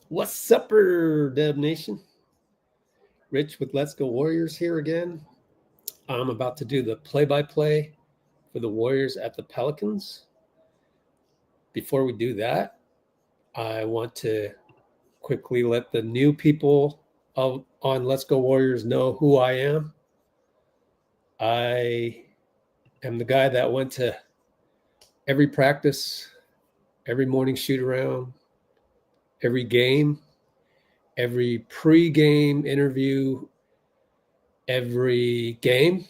What's up, Dev Nation? Rich with Let's Go Warriors here again. I'm about to do the play-by-play for the Warriors at the Pelicans. Before we do that, I want to quickly let the new people on Let's Go Warriors know who I am. I am the guy that went to every practice, every morning shoot-around, every game, every pre-game interview, every game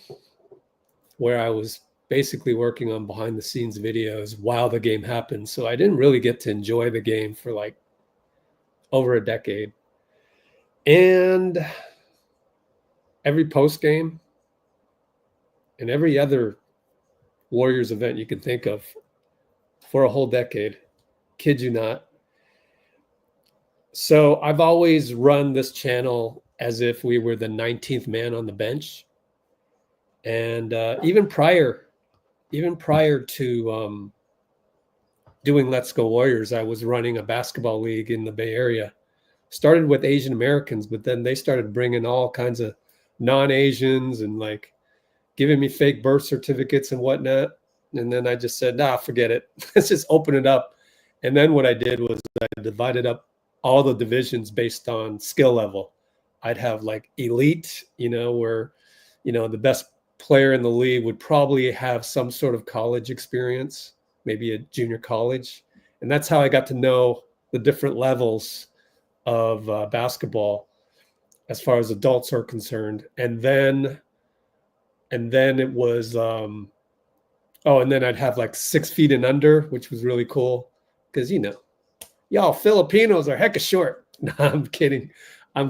where I was basically working on behind the scenes videos while the game happened. So I didn't really get to enjoy the game for like over a decade. And every post game and every other Warriors event you can think of for a whole decade. Kid you not. So I've always run this channel as if we were the 19th man on the bench. And even prior to doing Let's Go Warriors, I was running a basketball league in the Bay Area. Started with Asian Americans, but then they started bringing all kinds of non-Asians and like giving me fake birth certificates and whatnot. And then I just said, nah, forget it. Let's just open it up. And then what I did was I divided up all the divisions based on skill level. I'd have like elite, where, the best player in the league would probably have some sort of college experience, maybe a junior college. And that's how I got to know the different levels of basketball as far as adults are concerned. And then it was, and then I'd have like 6 feet and under, which was really cool because, y'all Filipinos are hecka short. No, I'm kidding. I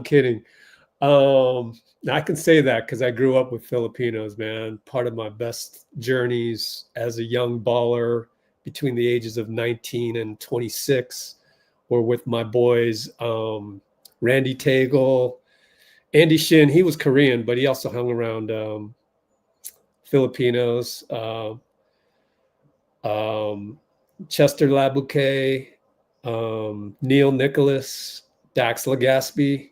can say that because I grew up with Filipinos, man. Part of my best journeys as a young baller between the ages of 19 and 26 were with my boys, Randy Tagle, Andy Shin. He was Korean, but he also hung around Filipinos, Chester Labouque, Neil Nicholas, Dax Legaspi.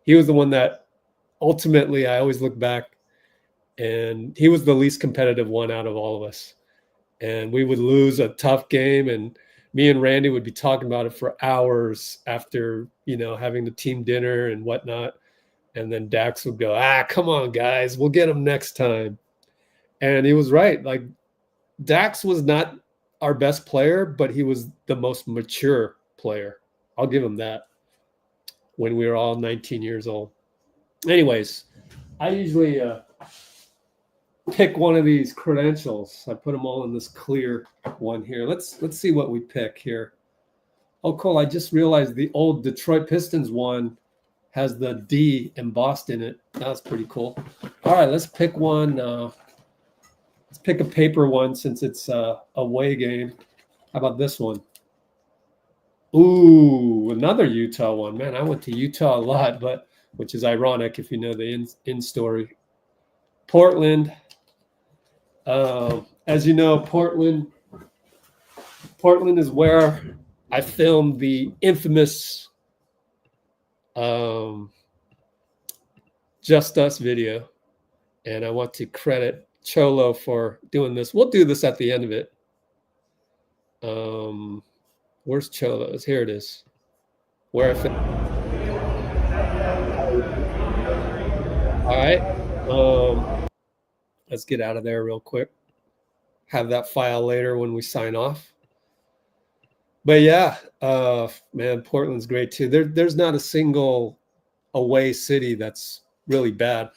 He was the one that ultimately I always look back, and he was the least competitive one out of all of us. And we would lose a tough game, and me and Randy would be talking about it for hours after, having the team dinner and whatnot. And then Dax would go, come on, guys, we'll get him next time. And he was right. Like, Dax was not our best player, but he was the most mature player. I'll give him that when we were all 19 years old. Anyways, I usually pick one of these credentials. I put them all in this clear one here. Let's see what we pick here. Oh, cool. I just realized the old Detroit Pistons one has the D embossed in it. That's pretty cool. All right, let's pick one. Let's pick a paper one since it's a away game. How about this one? Ooh, another Utah one. Man, I went to Utah a lot, but which is ironic if you know the in story. Portland. As you know, Portland is where I filmed the infamous Just Us video. And I want to credit Cholo for doing this. We'll do this at the end of it. Where's Cholo's? Here it is. Where I fit. All right. Let's get out of there real quick. Have that file later when we sign off. But yeah, man, Portland's great too. There's not a single away city that's really bad.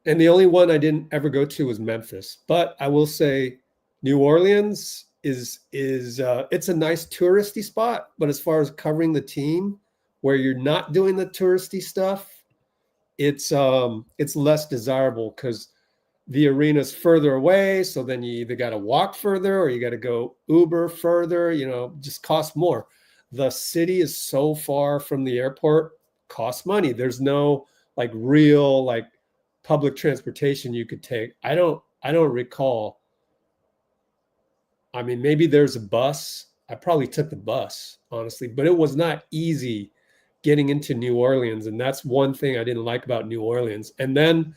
And the only one I didn't ever go to was Memphis. But I will say New Orleans is it's a nice touristy spot. But as far as covering the team where you're not doing the touristy stuff, it's less desirable because the arena's further away. So then you either got to walk further or you got to go Uber further, just costs more. The city is so far from the airport, costs money. There's no like real like public transportation you could take. I don't recall. I mean, maybe there's a bus. I probably took the bus, honestly, but it was not easy getting into New Orleans. And that's one thing I didn't like about New Orleans. And then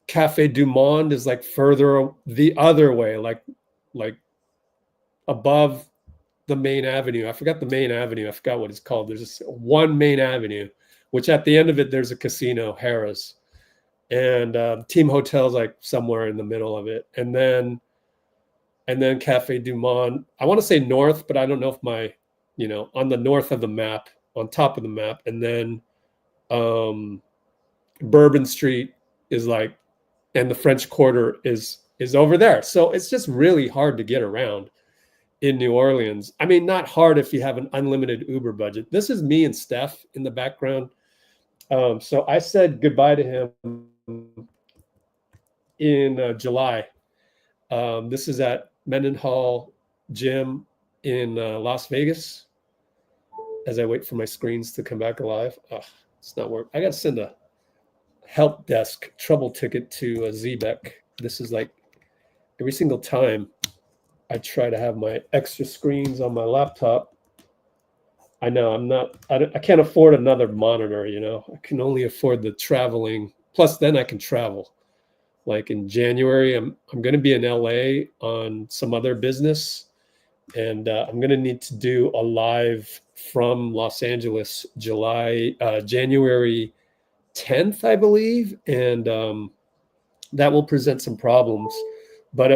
Cafe Du Monde is like further the other way, like above the main avenue. I forgot the main avenue. I forgot what it's called. There's just one main avenue, which at the end of it, there's a casino, Harrah's. And Team Hotel's like somewhere in the middle of it. And then Cafe Du Monde, I want to say north, but I don't know if my, on the north of the map, on top of the map. And then Bourbon Street is like, and the French Quarter is over there. So it's just really hard to get around in New Orleans. I mean, not hard if you have an unlimited Uber budget. This is me and Steph in the background. So I said goodbye to him in July. This is at Mendenhall Gym in Las Vegas. As I wait for my screens to come back alive. It's not working. I got to send a help desk trouble ticket to Zbeck. This is like every single time I try to have my extra screens on my laptop. I know I can't afford another monitor, I can only afford the traveling. Plus then I can travel. Like in January, I'm going to be in LA on some other business, and I'm going to need to do a live from Los Angeles, January 10th, I believe, and that will present some problems, but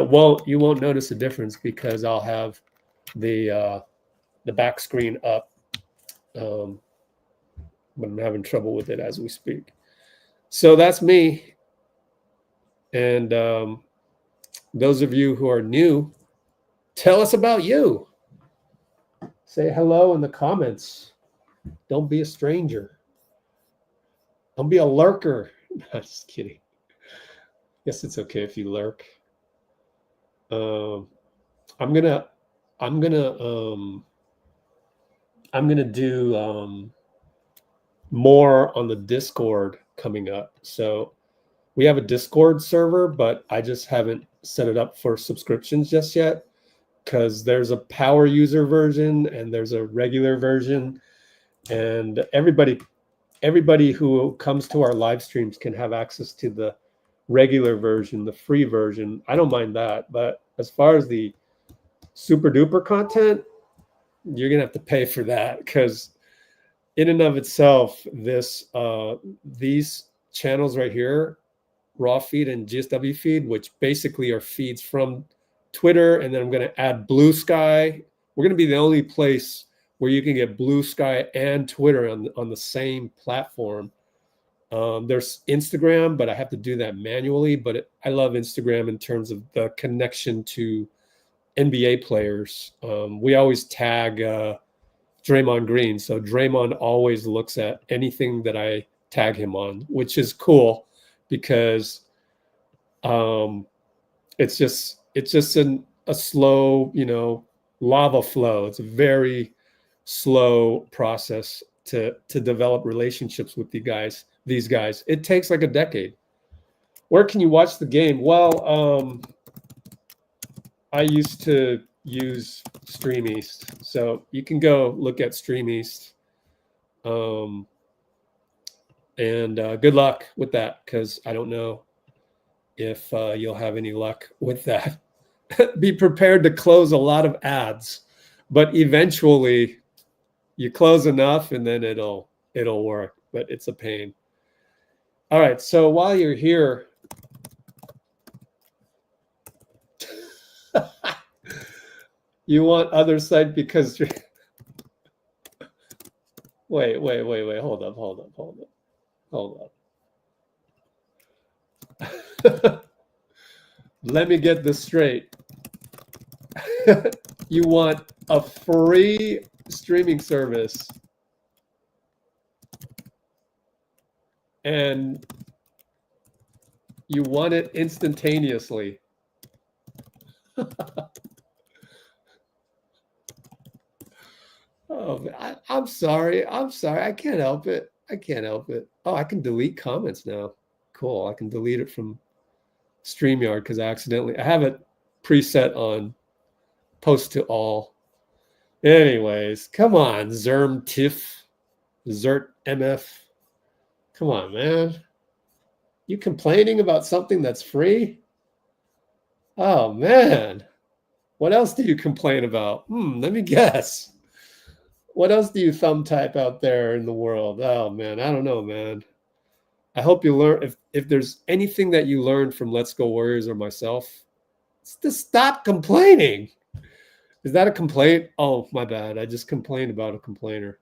you won't notice a difference because I'll have the back screen up, but I'm having trouble with it as we speak. So that's me. And those of you who are new, tell us about you. Say hello in the comments. Don't be a stranger. Don't be a lurker. No, just kidding. Guess it's okay if you lurk. I'm gonna do more on the Discord coming up. So we have a Discord server, but I just haven't set it up for subscriptions just yet, because there's a power user version and there's a regular version, and everybody who comes to our live streams can have access to the regular version, the free version. I don't mind that, but as far as the super duper content, you're gonna have to pay for that, because in and of itself, these channels right here, raw feed and GSW feed, which basically are feeds from Twitter, and then I'm going to add Blue Sky. We're going to be the only place where you can get Blue Sky and Twitter on the same platform. There's Instagram, but I have to do that manually. But I love Instagram in terms of the connection to NBA players. We always tag Draymond Green, so Draymond always looks at anything that I tag him on, which is cool, because it's just a slow, lava flow. It's a very slow process to develop relationships with these guys. It takes like a decade. Where can you watch the game? Well, I used to use Stream East, so you can go look at Stream East. And good luck with that, because I don't know if you'll have any luck with that. Be prepared to close a lot of ads, but eventually you close enough and then it'll work, but it's a pain. All right, so while you're here, you want other side because you're... Wait, hold up. Let me get this straight. You want a free streaming service, and you want it instantaneously. Oh, I'm sorry. I can't help it. Oh, I can delete comments now. Cool. I can delete it from StreamYard because I have it preset on Post to all. Anyways, come on, Zerm Tiff, Zert MF. Come on, man. You complaining about something that's free? Oh, man. What else do you complain about? Let me guess. What else do you thumb type out there in the world? Oh, man, I don't know, man. I hope you learn, if there's anything that you learned from Let's Go Warriors or myself, it's to stop complaining. Is that a complaint? Oh, my bad. I just complained about a complainer.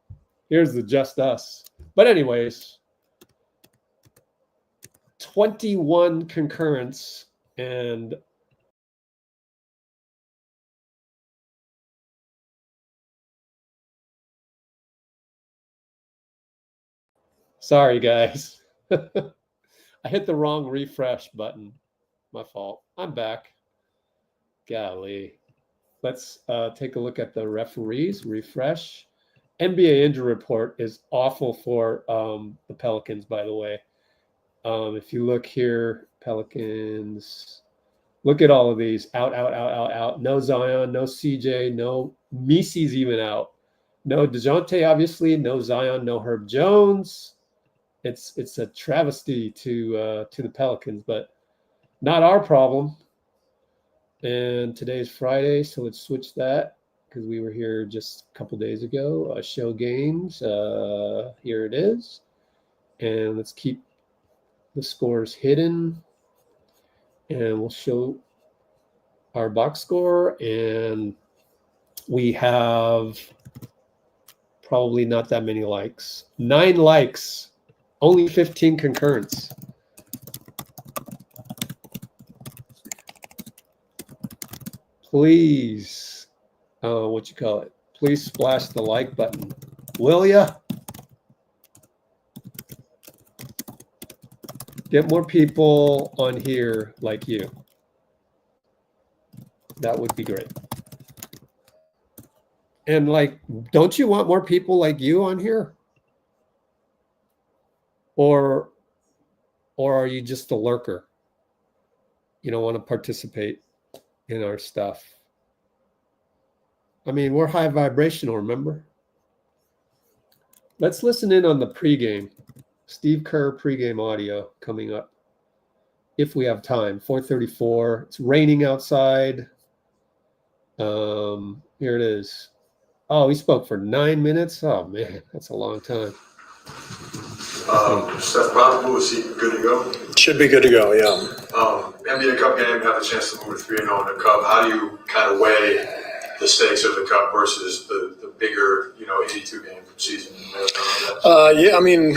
Here's the just us. But anyways, 21 concurrence and sorry, guys. I hit the wrong refresh button. My fault. I'm back. Golly. Let's take a look at the referees. Refresh. NBA injury report is awful for the Pelicans, by the way. If you look here, Pelicans, look at all of these. Out, out, out, out, out. No Zion, no CJ, no Misi's even out. No DeJounte, obviously. No Zion, no Herb Jones. It's a travesty to the Pelicans, but not our problem. And today's Friday, so let's switch that because we were here just a couple days ago. Show games. Here it is. And let's keep the scores hidden. And we'll show our box score. And we have probably not that many likes. 9 likes. Only 15 concurrence. Please, please splash the like button. Will ya? Get more people on here like you. That would be great. And don't you want more people like you on here? Or are you just a lurker? You don't want to participate in our stuff. I mean, we're high vibrational, remember? Let's listen in on the pregame. Steve Kerr pregame audio coming up if we have time. 4:34. It's raining outside. Here it is. Oh, he spoke for 9 minutes. Oh man, that's a long time. Steph, is he good to go? Should be good to go, yeah. NBA Cup game, have a chance to move to 3-0 in the Cup. How do you kind of weigh the stakes of the Cup versus the bigger, 82 game season? Yeah, I mean,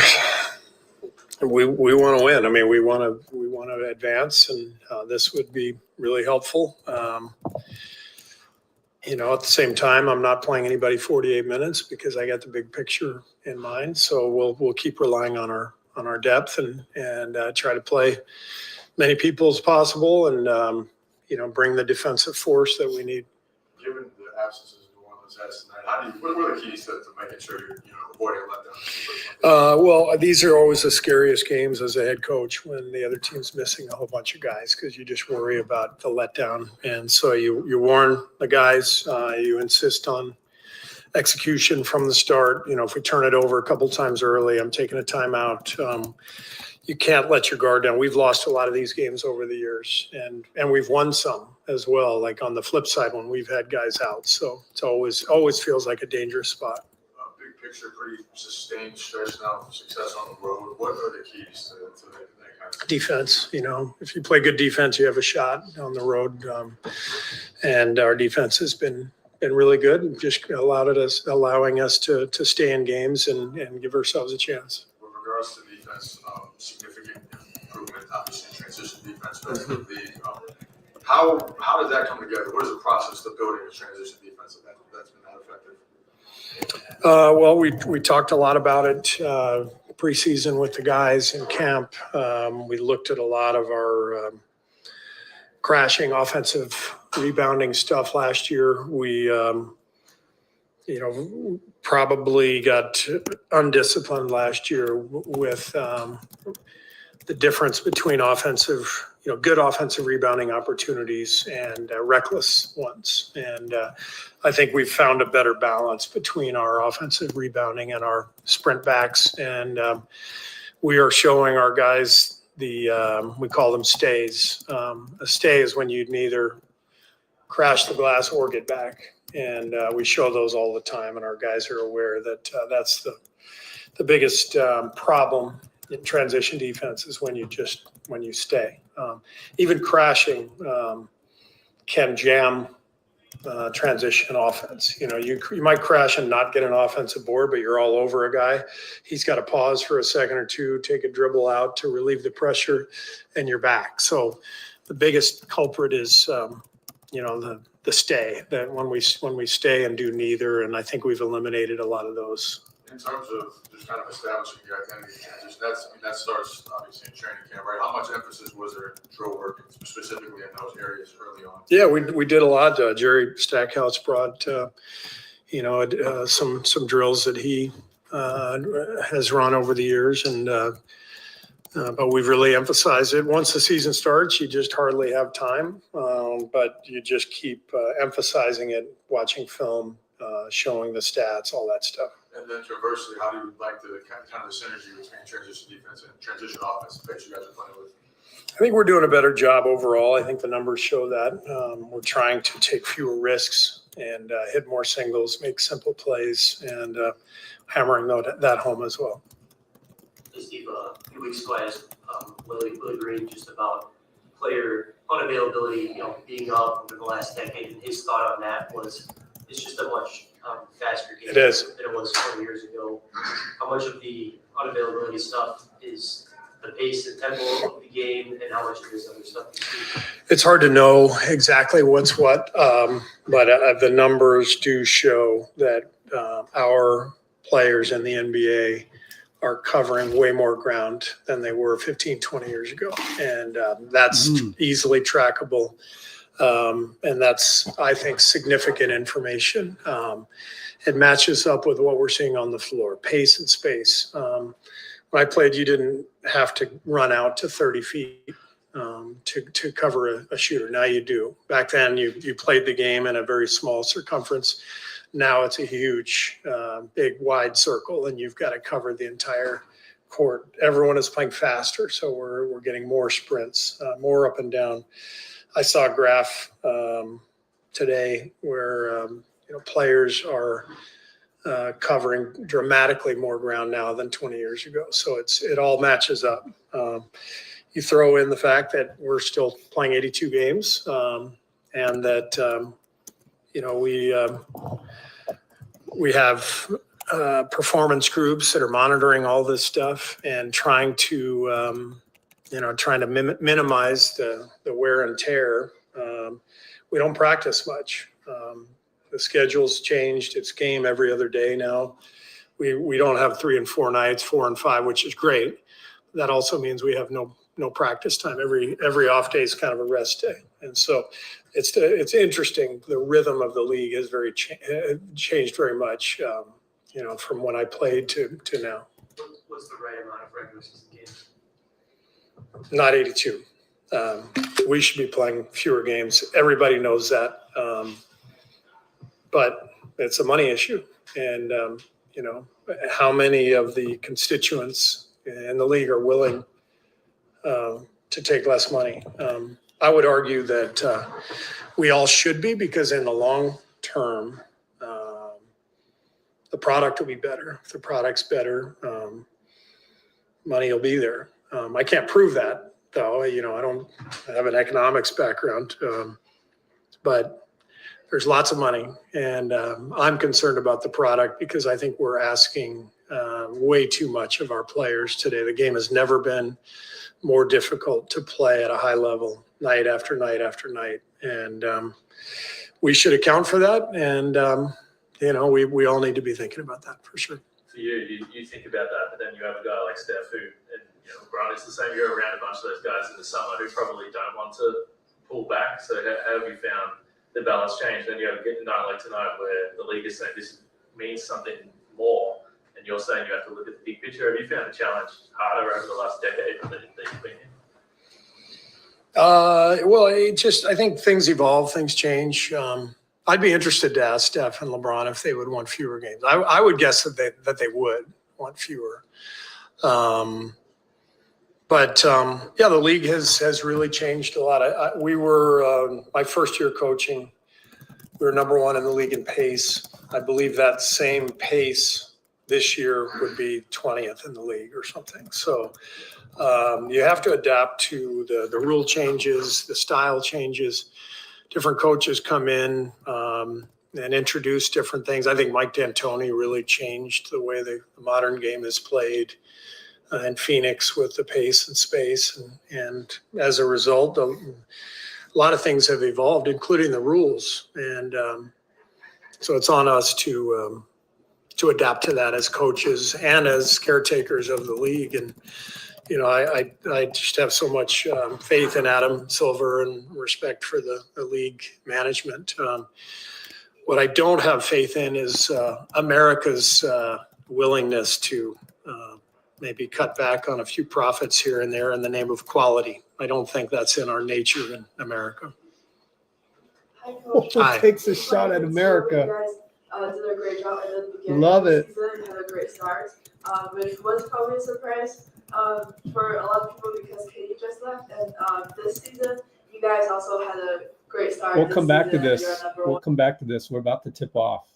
we want to win. I mean, we want to advance, and this would be really helpful. At the same time, I'm not playing anybody 48 minutes because I got the big picture in mind. So we'll keep relying on our depth and try to play many people as possible, and bring the defensive force that we need. Given the absences of New Orleans tonight, what were the keys to making sure you're avoiding letdown? Well, these are always the scariest games as a head coach when the other team's missing a whole bunch of guys because you just worry about the letdown. And so you warn the guys, you insist on execution from the start. If we turn it over a couple times early, I'm taking a timeout. You can't let your guard down. We've lost a lot of these games over the years, and we've won some as well, like on the flip side when we've had guys out. So it's always feels like a dangerous spot. Big picture, pretty sustained stretch now, success on the road. What are the keys to that kind of defense? If you play good defense, you have a shot on the road. And our defense has been really good, and just allowing us to stay in games and give ourselves a chance. With regards to defense, significant improvement, obviously, transition defense, best in the league. How does that come together? What is the process of building a transition defense that's been that effective? Well, we talked a lot about it preseason with the guys in camp. We looked at a lot of our crashing offensive rebounding stuff last year. We probably got undisciplined last year with the difference between good offensive rebounding opportunities and reckless ones. And I think we've found a better balance between our offensive rebounding and our sprint backs. And we are showing our guys we call them stays. A stay is when you'd neither crash the glass or get back. And we show those all the time, and our guys are aware that that's the biggest problem in transition defense is when you stay. Even crashing can jam transition offense. You might crash and not get an offensive board, but you're all over a guy. He's got to pause for a second or two, take a dribble out to relieve the pressure, and you're back. So the biggest culprit is the stay, that when we stay and do neither, and I think we've eliminated a lot of those. In terms of just kind of establishing your identity transition, that starts obviously in training camp, right? How much emphasis was there in drill work, specifically in those areas early on? Yeah, we did a lot. Jerry Stackhouse brought some drills that he has run over the years, and but we've really emphasized it. Once the season starts, you just hardly have time, but you just keep emphasizing it, watching film, showing the stats, all that stuff. And then conversely, how do you like the kind of the synergy between transition defense and transition offense that you guys are playing with? I think we're doing a better job overall. I think the numbers show that. We're trying to take fewer risks and hit more singles, make simple plays, and hammering that home as well. Hey Steve, a few weeks ago, I asked Willie Green just about player unavailability, being up over the last decade, and his thought on that was it's just a much faster game than it was 20 years ago. How much of the unavailability stuff is the pace and tempo of the game, and how much of this other stuff is It's hard to know exactly what's what, but the numbers do show that our players in the NBA are covering way more ground than they were 15, 20 years ago. And that's easily trackable. And that's, I think, significant information. It matches up with what we're seeing on the floor, pace and space. When I played, you didn't have to run out to 30 feet to cover a shooter. Now you do. Back then, you played the game in a very small circumference. Now it's a huge, big, wide circle, and you've got to cover the entire court. Everyone is playing faster, so we're getting more sprints, more up and down. I saw a graph today where players are covering dramatically more ground now than 20 years ago. So it all matches up. You throw in the fact that we're still playing 82 games, and that we have performance groups that are monitoring all this stuff and trying to minimize the wear and tear. We don't practice much. The schedule's changed. It's game every other day now. We don't have 3 and 4 nights, 4 and 5, which is great. That also means we have no practice time. Every off day is kind of a rest day. And so it's interesting. The rhythm of the league has changed very much, from when I played to now. What's the right amount of regular season games? Not 82. We should be playing fewer games. Everybody knows that. But it's a money issue. And, how many of the constituents in the league are willing to take less money? I would argue that we all should be, because in the long term, the product will be better. If the product's better, money will be there. I can't prove that, though. I don't have an economics background, but there's lots of money, and I'm concerned about the product because I think we're asking way too much of our players today. The game has never been more difficult to play at a high level, night after night after night, and we should account for that. And we all need to be thinking about that for sure. For you think about that, but then you have a guy like Steph who, and Brian, it's the same. You're around a bunch of those guys in the summer who probably don't want to pull back. So how have you found the balance change? Then you have a night like tonight where the league is saying this means something more, and and you're saying you have to look at the big picture. Have you found the challenge harder over the last decade that you've been in? Well, I think things evolve, things change. I'd be interested to ask Steph and LeBron if they would want fewer games. I would guess that they would want fewer. But the league has really changed a lot. We were my first year coaching. We were number one in the league in pace. I believe that same pace this year would be 20th in the league or something. So you have to adapt to the rule changes, the style changes. Different coaches come in and introduce different things. I think Mike D'Antoni really changed the way the modern game is played in Phoenix with the pace and space. And as a result, a lot of things have evolved, including the rules. And so it's on us to adapt to that as coaches and as caretakers of the league. And I just have so much faith in Adam Silver and respect for the league management. What I don't have faith in is America's willingness to maybe cut back on a few profits here and there in the name of quality. I don't think that's in our nature in America. Who takes a shot at America? You guys did a great job at the beginning Love of the it. season, had a great start, which was probably a surprise for a lot of people because Katie just left. And this season, you guys also had a great start. We'll this come back to season. this. You're number We'll one. come back to this. We're about to tip off.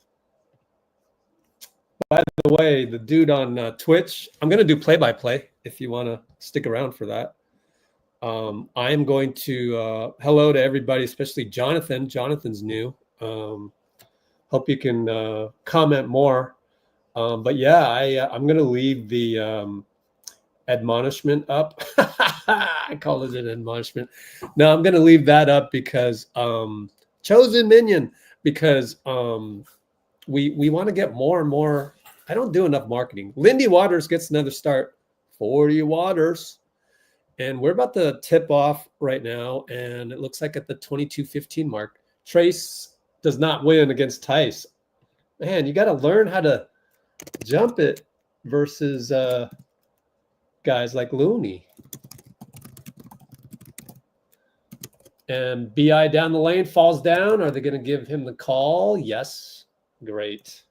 By the way, the dude on Twitch, I'm going to do play-by-play if you want to stick around for that. I am going to hello to everybody, especially Jonathan. Jonathan's new. Hope you can comment more. But yeah, I'm going to leave the admonishment up. I call it an admonishment. No, I'm going to leave that up because chosen minion, because we want to get more and more. I don't do enough marketing. Lindy Waters gets another start. 40 Waters. And we're about to tip off right now. And it looks like at the 22:15 mark, Trace does not win against Theis. Man, you got to learn how to jump it versus guys like Looney. And BI down the lane falls down. Are they going to give him the call? Yes. Great.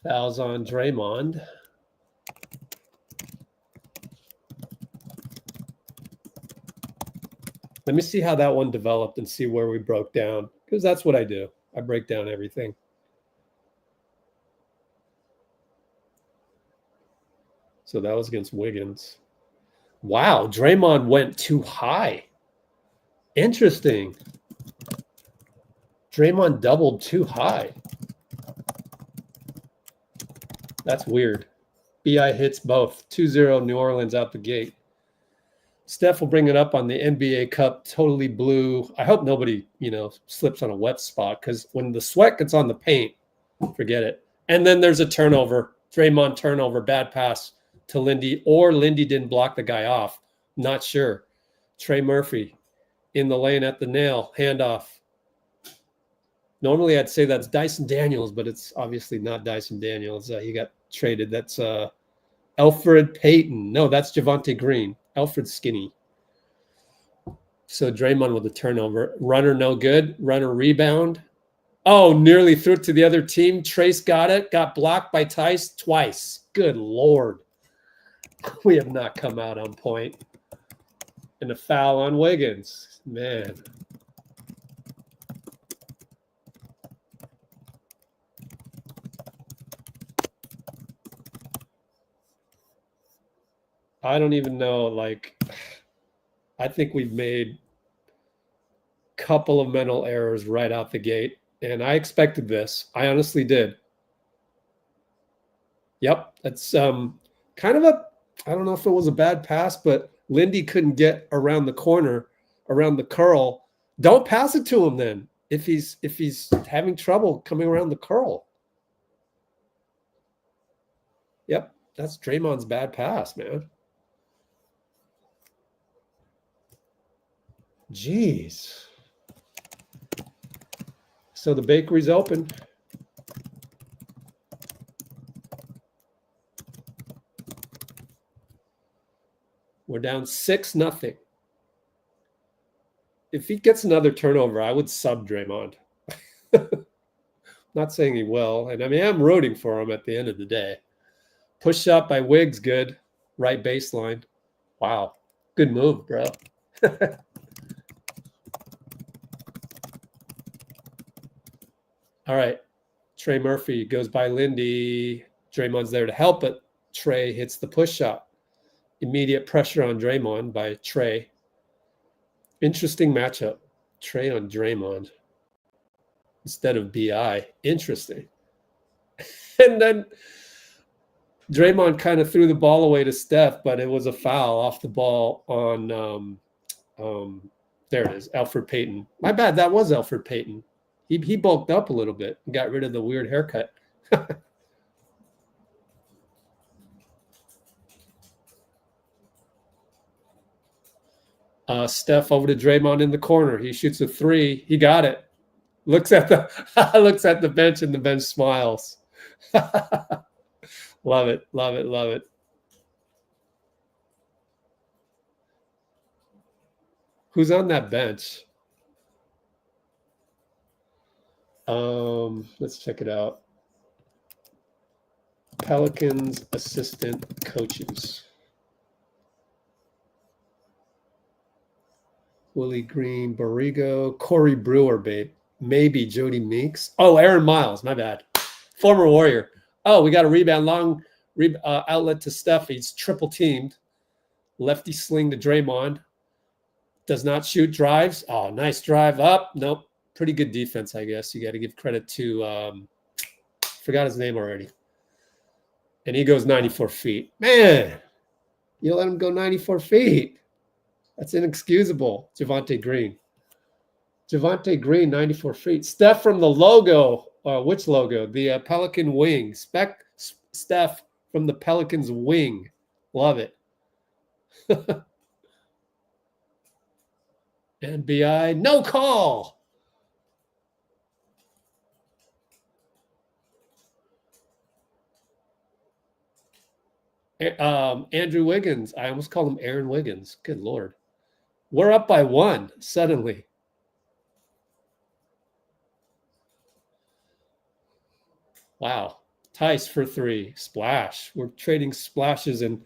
Fouls on Draymond. Let me see how that one developed and see where we broke down, because that's what I do. I break down everything. So that was against Wiggins. Wow, Draymond went too high. Interesting. Draymond doubled too high. That's weird. BI hits both. 2-0 New Orleans out the gate. Steph will bring it up on the NBA Cup. Totally blue. I hope nobody, slips on a wet spot, because when the sweat gets on the paint, forget it. And then there's a turnover. Draymond turnover. Bad pass to Lindy. Or Lindy didn't block the guy off. Not sure. Trey Murphy in the lane at the nail. Handoff. Normally I'd say that's Dyson Daniels, but it's obviously not Dyson Daniels. He got traded. That's Alfred Payton. No, that's Javonte Green. Alfred Skinny. So Draymond with the turnover. Runner no good. Runner rebound. Oh, nearly threw it to the other team. Trace got it. Got blocked by Theis twice. Good Lord. We have not come out on point. And a foul on Wiggins. Man. I don't even know, I think we've made a couple of mental errors right out the gate, and I expected this. I honestly did. Yep, that's kind of I don't know if it was a bad pass, but Lindy couldn't get around the corner, around the curl. Don't pass it to him then if he's having trouble coming around the curl. Yep, that's Draymond's bad pass, man. Jeez. So the bakery's open. We're down 6-0. If he gets another turnover, I would sub Draymond. Not saying he will. And I mean, I'm rooting for him at the end of the day. Push up by Wiggs, good. Right baseline. Wow. Good move, bro. All right. Trey Murphy goes by Lindy. Draymond's there to help it. Trey hits the push shot. Immediate pressure on Draymond by Trey. Interesting matchup. Trey on Draymond instead of BI. Interesting. And then Draymond kind of threw the ball away to Steph, but it was a foul off the ball on, there it is, Elfrid Payton. My bad, that was Elfrid Payton. He bulked up a little bit and got rid of the weird haircut. Steph over to Draymond in the corner. He shoots a 3. He got it. Looks at the bench, and the bench smiles. Love it, love it, love it. Who's on that bench? Let's check it out. Pelicans assistant coaches. Willie Green, Borrego, Corey Brewer, babe. Maybe Jody Meeks. Oh, Aaron Miles, my bad. Former Warrior. Oh, we got a rebound, long outlet to Steph. He's triple teamed. Lefty sling to Draymond. Does not shoot, drives. Oh, nice drive up. Nope. Pretty good defense, I guess. You got to give credit to, forgot his name already. And he goes 94 feet. Man, you let him go 94 feet. That's inexcusable. Javonte Green. Javonte Green, 94 feet. Steph from the logo. Which logo? The Pelican wing. Steph from the Pelicans wing. Love it. And BI, no call. Andrew Wiggins. I almost called him Aaron Wiggins. Good Lord. We're up by 1 suddenly. Wow. Theis for 3. Splash. We're trading splashes, and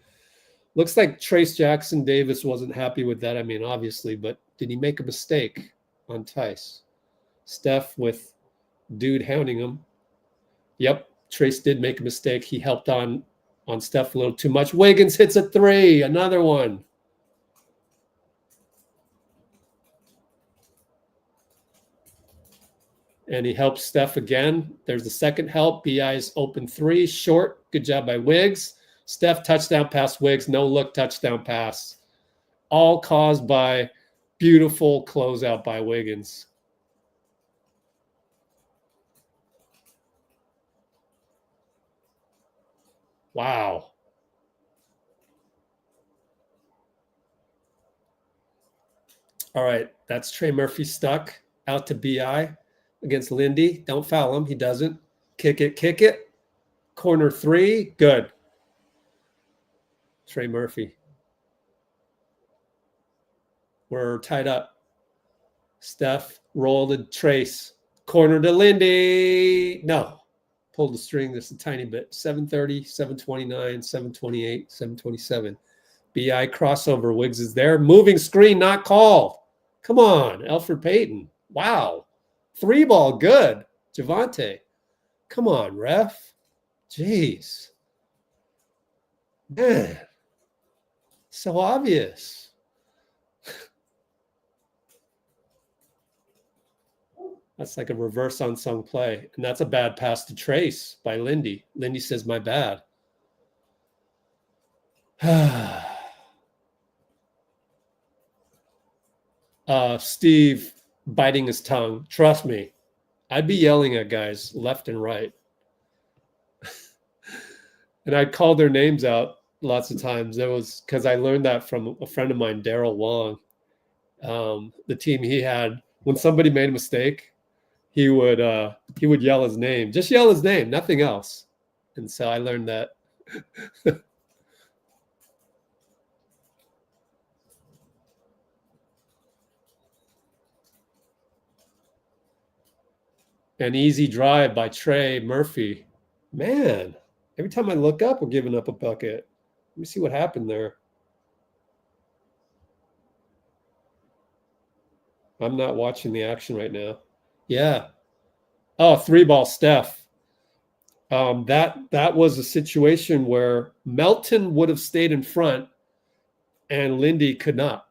looks like Trace Jackson Davis wasn't happy with that. I mean, obviously, but did he make a mistake on Theis? Steph with dude hounding him. Yep. Trace did make a mistake. He helped on Steph a little too much. Wiggins hits a 3. Another one. And he helps Steph again. There's the second help. BI's open 3. Short. Good job by Wiggs. Steph touchdown pass Wiggs. No look touchdown pass. All caused by beautiful closeout by Wiggins. Wow. All right. That's Trey Murphy stuck out to BI. Against Lindy. Don't foul him. He doesn't. Kick it, kick it. Corner 3. Good. Trey Murphy. We're tied up. Steph rolled to Trace. Corner to Lindy. No. Pulled the string just a tiny bit. 730, 729, 728, 727. BI crossover. Wiggs is there. Moving screen, not called. Come on. Elfrid Payton. Wow. 3 ball, good. Javonte. Come on, ref. Jeez. Man. So obvious. That's like a reverse unsung play. And that's a bad pass to Trace by Lindy. Lindy says, my bad. Steve biting his tongue. Trust me, I'd be yelling at guys left and right. And I called their names out lots of times. It was because I learned that from a friend of mine, Daryl Long. The team he had, when somebody made a mistake, he would yell his name, just yell his name, nothing else. And so I learned that. An easy drive by Trey Murphy. Man, every time I look up, we're giving up a bucket. Let me see what happened there. I'm not watching the action right now. Yeah. Oh, 3-ball Steph. That was a situation where Melton would have stayed in front and Lindy could not.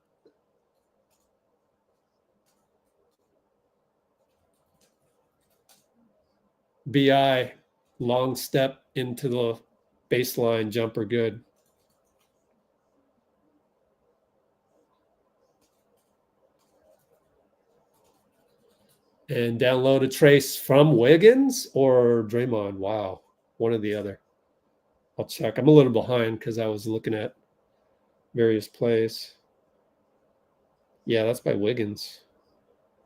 BI, long step into the baseline jumper, good. And download a trace from Wiggins or Draymond. Wow, one or the other. I'll check. I'm a little behind because I was looking at various plays. Yeah, that's by Wiggins.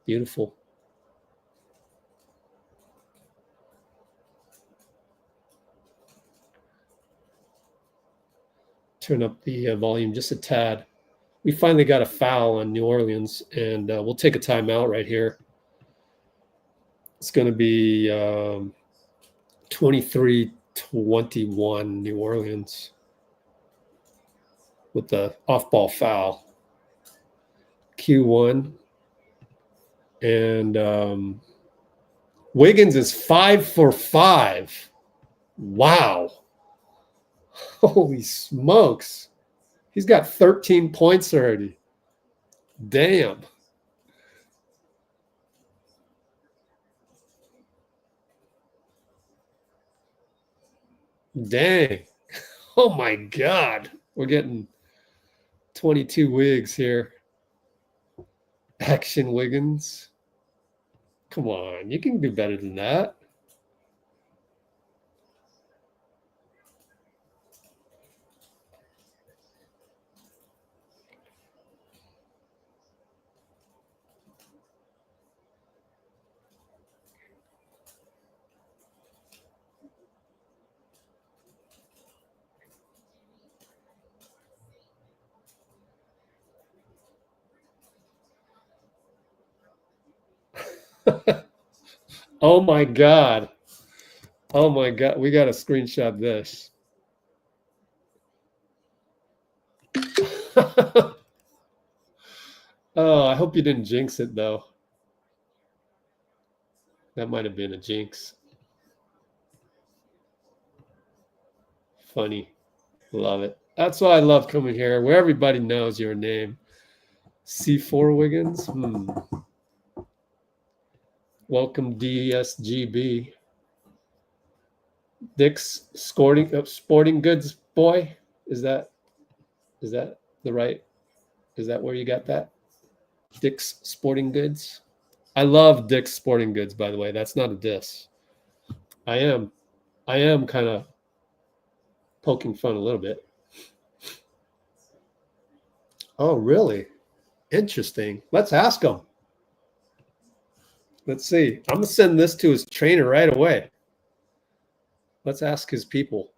Beautiful. Turn up the volume just a tad. We finally got a foul on New Orleans, and we'll take a timeout right here. It's going to be 23-21 New Orleans with the off-ball foul. Q1. And Wiggins is 5 for 5. Wow. Holy smokes. He's got 13 points already. Damn. Dang. Oh my God. We're getting 22 Wiggs here. Action Wiggins. Come on. You can do better than that. Oh my God. Oh my God. We got to screenshot this. Oh, I hope you didn't jinx it though. That might have been a jinx. Funny. Love it. That's why I love coming here, where everybody knows your name. C4 Wiggins. Welcome, DSGB. Dick's sporting goods boy. Is that the right? Is that where you got that? Dick's Sporting Goods. I love Dick's Sporting Goods, by the way. That's not a diss. I am kind of poking fun a little bit. Oh, really? Interesting. Let's ask him. Let's see. I'm gonna send this to his trainer right away. Let's ask his people.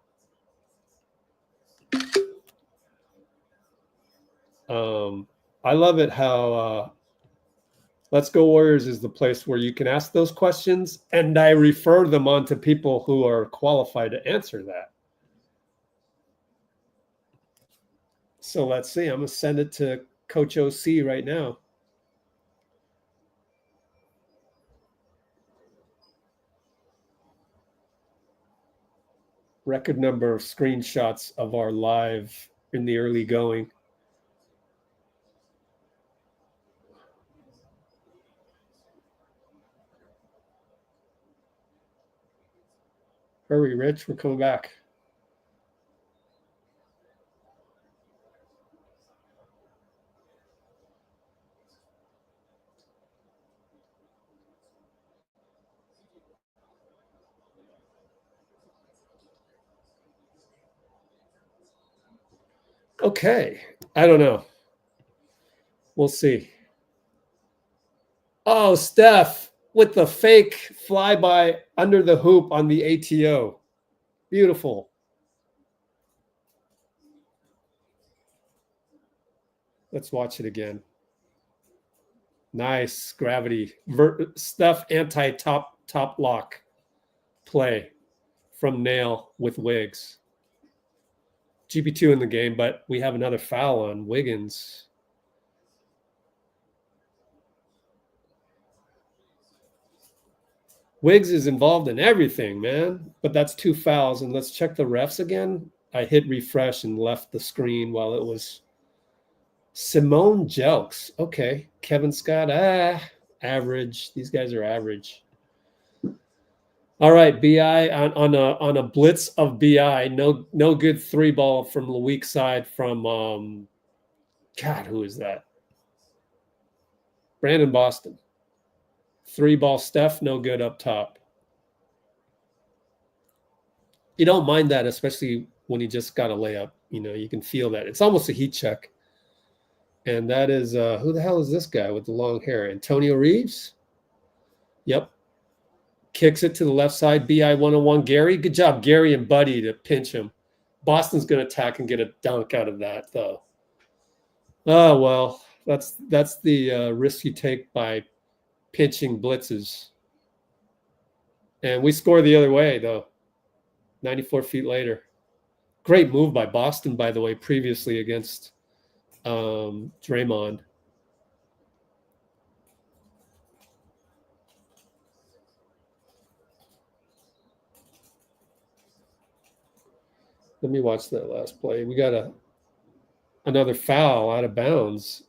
I love it how Let's Go Warriors is the place where you can ask those questions, and I refer them on to people who are qualified to answer that. So let's see. I'm going to send it to Coach OC right now. Record number of screenshots of our live in the early going. Hurry, Rich. We're coming back. Okay. I don't know. We'll see. Oh, Steph. with the fake flyby under the hoop on the ATO. Beautiful. Let's watch it again. Nice gravity. Steph anti-top lock play from Nail with Wiggs. GP2 in the game, but we have another foul on Wiggins. Wiggs is involved in everything, man. But that's 2 fouls. And let's check the refs again. I hit refresh and left the screen while it was Simone Jelks. Okay. Kevin Scott. Average. These guys are average. All right. BI on a blitz of BI. No good 3 ball from the weak side from God, who is that? Brandon Boston. 3 ball Steph, no good up top. You don't mind that, especially when you just got a layup. You know, you can feel that. It's almost a heat check. And that is, who the hell is this guy with the long hair? Antonio Reeves? Yep. Kicks it to the left side. BI 101. Gary, good job, Gary and Buddy, to pinch him. Boston's going to attack and get a dunk out of that, though. Oh, well, that's the risk you take by pinching blitzes. And we score the other way, though. 94 feet later. Great move by Boston, by the way, previously against Draymond. Let me watch that last play. We got another foul out of bounds.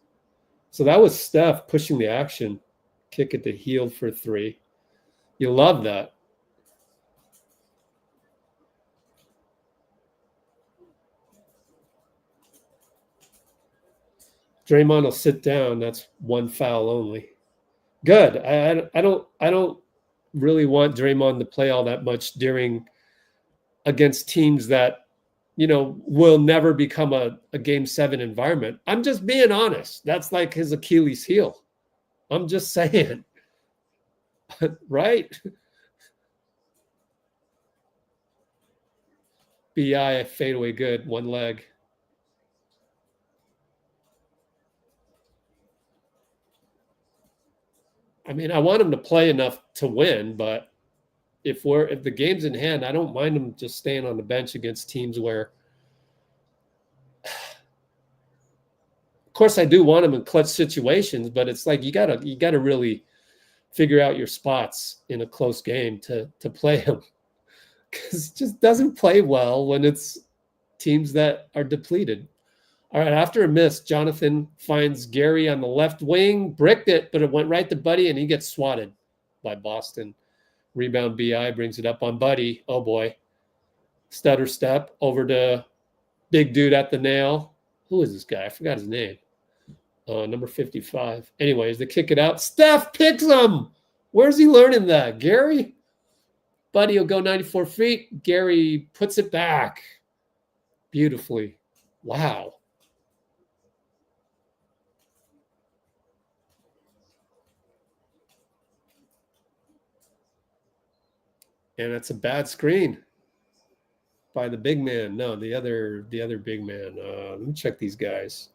So that was Steph pushing the action. Kick it to Hield for 3. You love that. Draymond will sit down. That's 1 foul only. Good. I don't really want Draymond to play all that much against teams that, you know, will never become a Game 7 environment. I'm just being honest. That's like his Achilles heel. I'm just saying. Right? BI fadeaway good. 1 leg. I mean, I want him to play enough to win, but if the game's in hand, I don't mind him just staying on the bench against teams where, of course, I do want him in clutch situations, but it's like you gotta really figure out your spots in a close game to play him, because it just doesn't play well when it's teams that are depleted. All right, after a miss, Jonathan finds Gary on the left wing, bricked it, but it went right to Buddy, and he gets swatted by Boston. Rebound BI brings it up on Buddy. Oh, boy. Stutter step over to big dude at the nail. Who is this guy? I forgot his name. Number 55. Anyways, they kick it out. Steph picks him. Where's he learning that? Gary? Buddy will go 94 feet. Gary puts it back beautifully. Wow. And it's a bad screen by the big man. No, the other big man. Let me check these guys.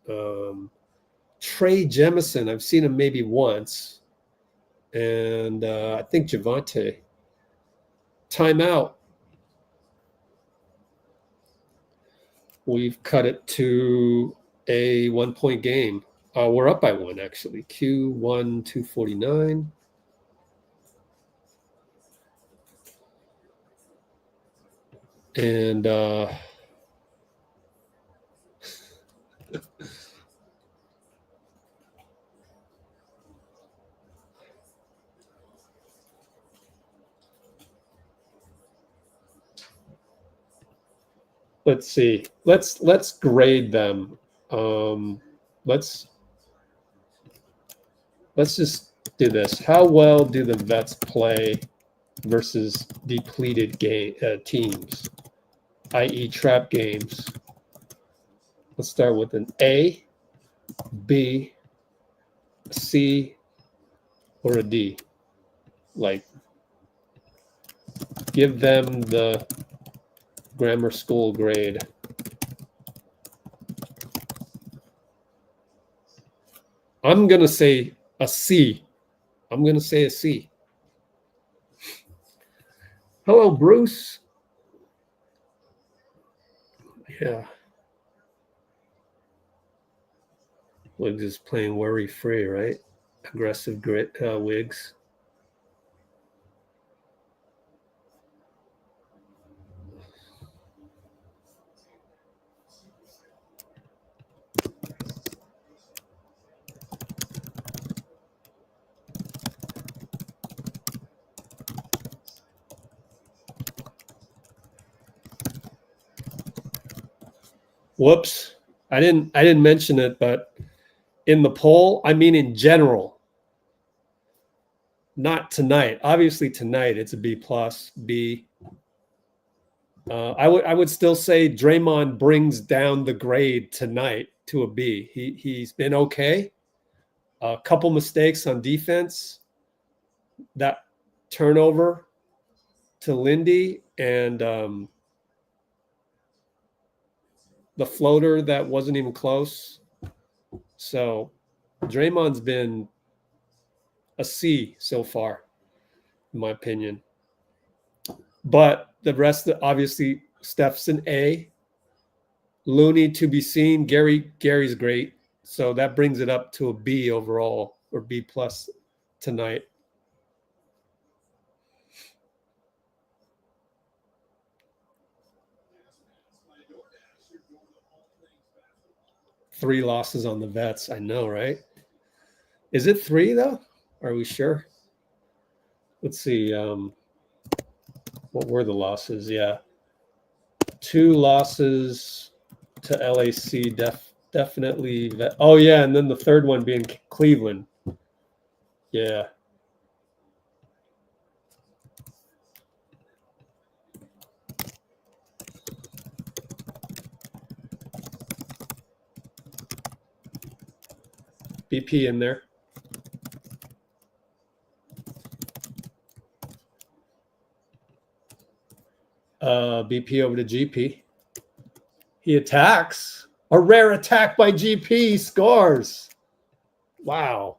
Trey Jemison. I've seen him maybe once. And I think Javante. Timeout. We've cut it to a 1-point game. We're up by 1, actually. Q1 249. And let's see. Let's grade them. Let's just do this. How well do the vets play versus depleted teams, i.e. trap games? Let's start with an A, B, C, or a D. Like, give them the grammar school grade. I'm going to say a C. I'm going to say a C. Hello, Bruce. Yeah. Wiggs is playing worry-free, right? Aggressive grit, Wiggs. Whoops. I didn't mention it, but in the poll, I mean in general, not tonight. Obviously tonight it's a B plus, B. I would still say Draymond brings down the grade tonight to a B. He's been okay. A couple mistakes on defense. That turnover to Lindy and the floater that wasn't even close. So Draymond's been a C so far, in my opinion. But the rest, obviously, Steph's an A. Looney to be seen. Gary's great. So that brings it up to a B overall, or B plus tonight. Three losses on the vets. I know, right? Is it three, though? Are we sure? Let's see. What were the losses? Yeah. 2 losses to LAC. Definitely. Oh, yeah. And then the third one being Cleveland. Yeah. BP in there. BP over to GP. He attacks. A rare attack by GP. Scores. Wow.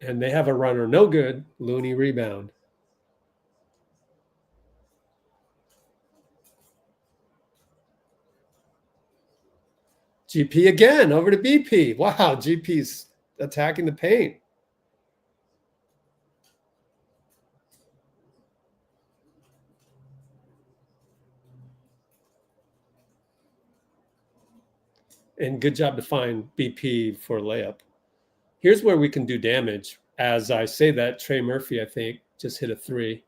And they have a runner. No good. Looney rebound. GP again, over to BP. Wow, GP's attacking the paint. And good job to find BP for layup. Here's where we can do damage. As I say that, Trey Murphy, I think, just hit a 3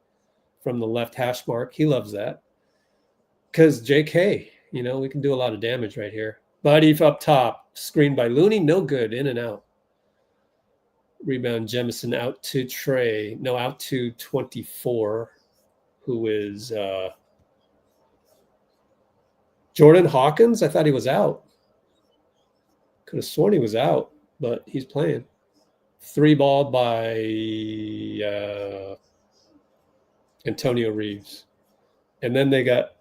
from the left hash mark. He loves that. Because JK, we can do a lot of damage right here. Buddy up top, screened by Looney, no good, in and out. Rebound Jemison out to Trey. No, out to 24, who is Jordan Hawkins. I thought he was out. Could have sworn he was out, but he's playing. 3 ball by Antonio Reeves. And then they got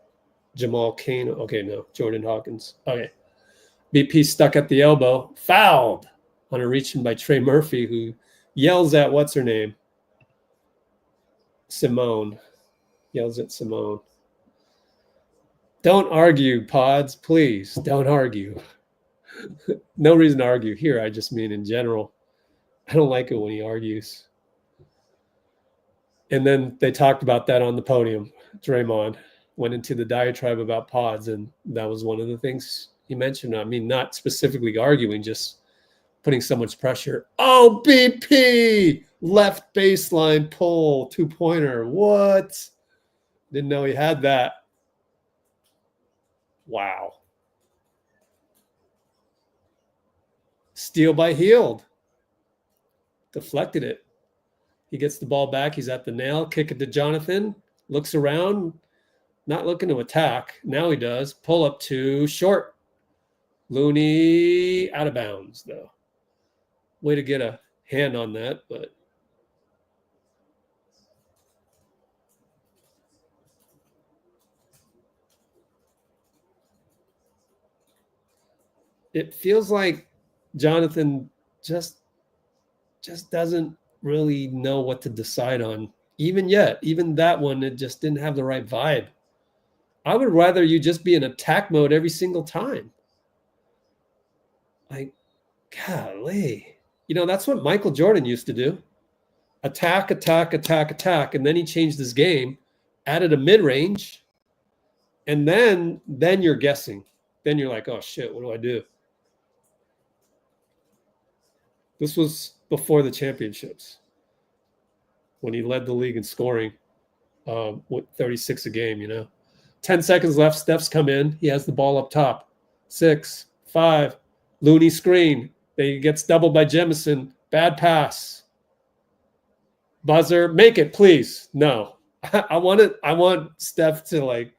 Jamal Kane. Okay, no, Jordan Hawkins. Okay. BP stuck at the elbow. Fouled on a reach-in by Trey Murphy, who yells at what's her name? Simone. Yells at Simone. Don't argue, Pods. Please, don't argue. No reason to argue here. I just mean in general. I don't like it when he argues. And then they talked about that on the podium. Draymond went into the diatribe about Pods, and that was one of the things he mentioned. I mean, not specifically arguing, just putting so much pressure. Oh, BP! Left baseline pull, 2-pointer. What? Didn't know he had that. Wow. Steal by Heald. Deflected it. He gets the ball back. He's at the nail. Kick it to Jonathan. Looks around, not looking to attack. Now he does. Pull up to short. Looney out of bounds, though. Way to get a hand on that, but it feels like Jonathan just doesn't really know what to decide on. Even that one, it just didn't have the right vibe. I would rather you just be in attack mode every single time. Like, golly. That's what Michael Jordan used to do. Attack, attack, attack, attack. And then he changed his game, added a mid-range, and then you're guessing. Then you're like, oh, shit, what do I do? This was before the championships when he led the league in scoring with 36 a game, 10 seconds left. Steph's come in. He has the ball up top. 6, 5. Looney screen. He gets doubled by Jemison. Bad pass. Buzzer. Make it, please. No. I want Steph to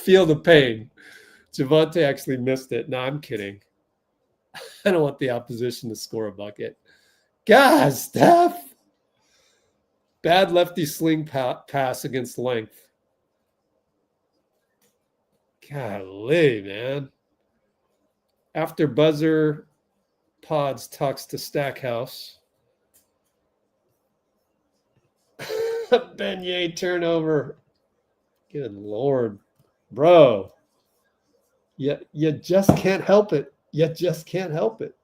feel the pain. Javonte actually missed it. No, I'm kidding. I don't want the opposition to score a bucket. God, Steph. Bad lefty sling pass against length. Golly, man. After buzzer, Pods tucks to Stackhouse. Beignet turnover. Good Lord. Bro. You just can't help it. You just can't help it.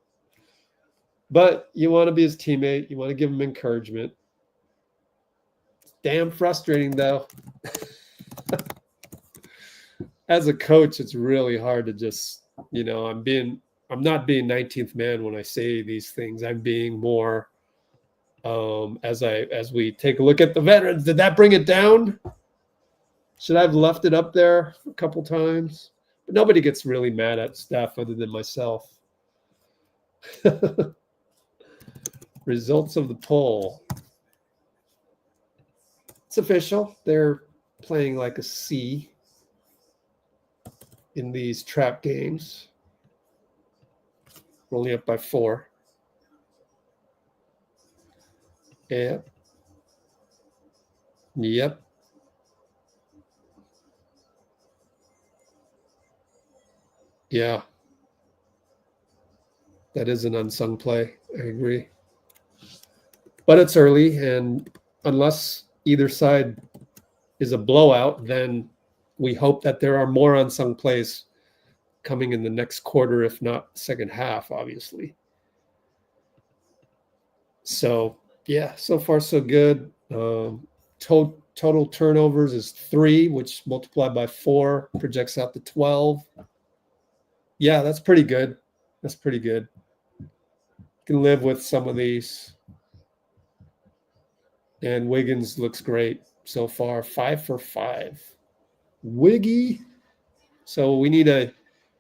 But you want to be his teammate. You want to give him encouragement. It's damn frustrating, though. As a coach, it's really hard to just, I'm not being 19th man when I say these things. I'm being more as we take a look at the veterans. Did that bring it down? Should I have left it up there a couple times? But nobody gets really mad at Steph other than myself. Results of the poll. It's official. They're playing like a C in these trap games. We're only up by 4. Yep. Yeah. That is an unsung play. I agree. But it's early, and unless either side is a blowout, then we hope that there are more unsung plays coming in the next quarter, if not second half, obviously. So, yeah, so far so good. Total turnovers is 3, which multiplied by 4 projects out to 12. Yeah, that's pretty good. That's pretty good. Can live with some of these. And Wiggins looks great so far. 5 for 5. Wiggy. So we need a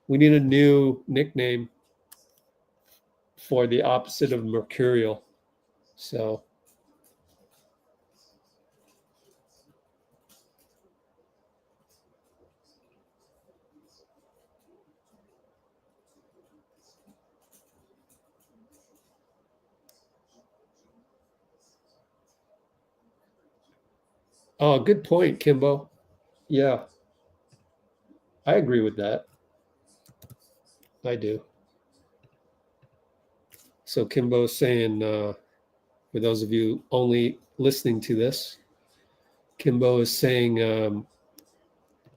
new nickname for the opposite of mercurial. So oh, good point, Kimbo. Yeah. I agree with that. I do. So Kimbo's saying, for those of you only listening to this, Kimbo is saying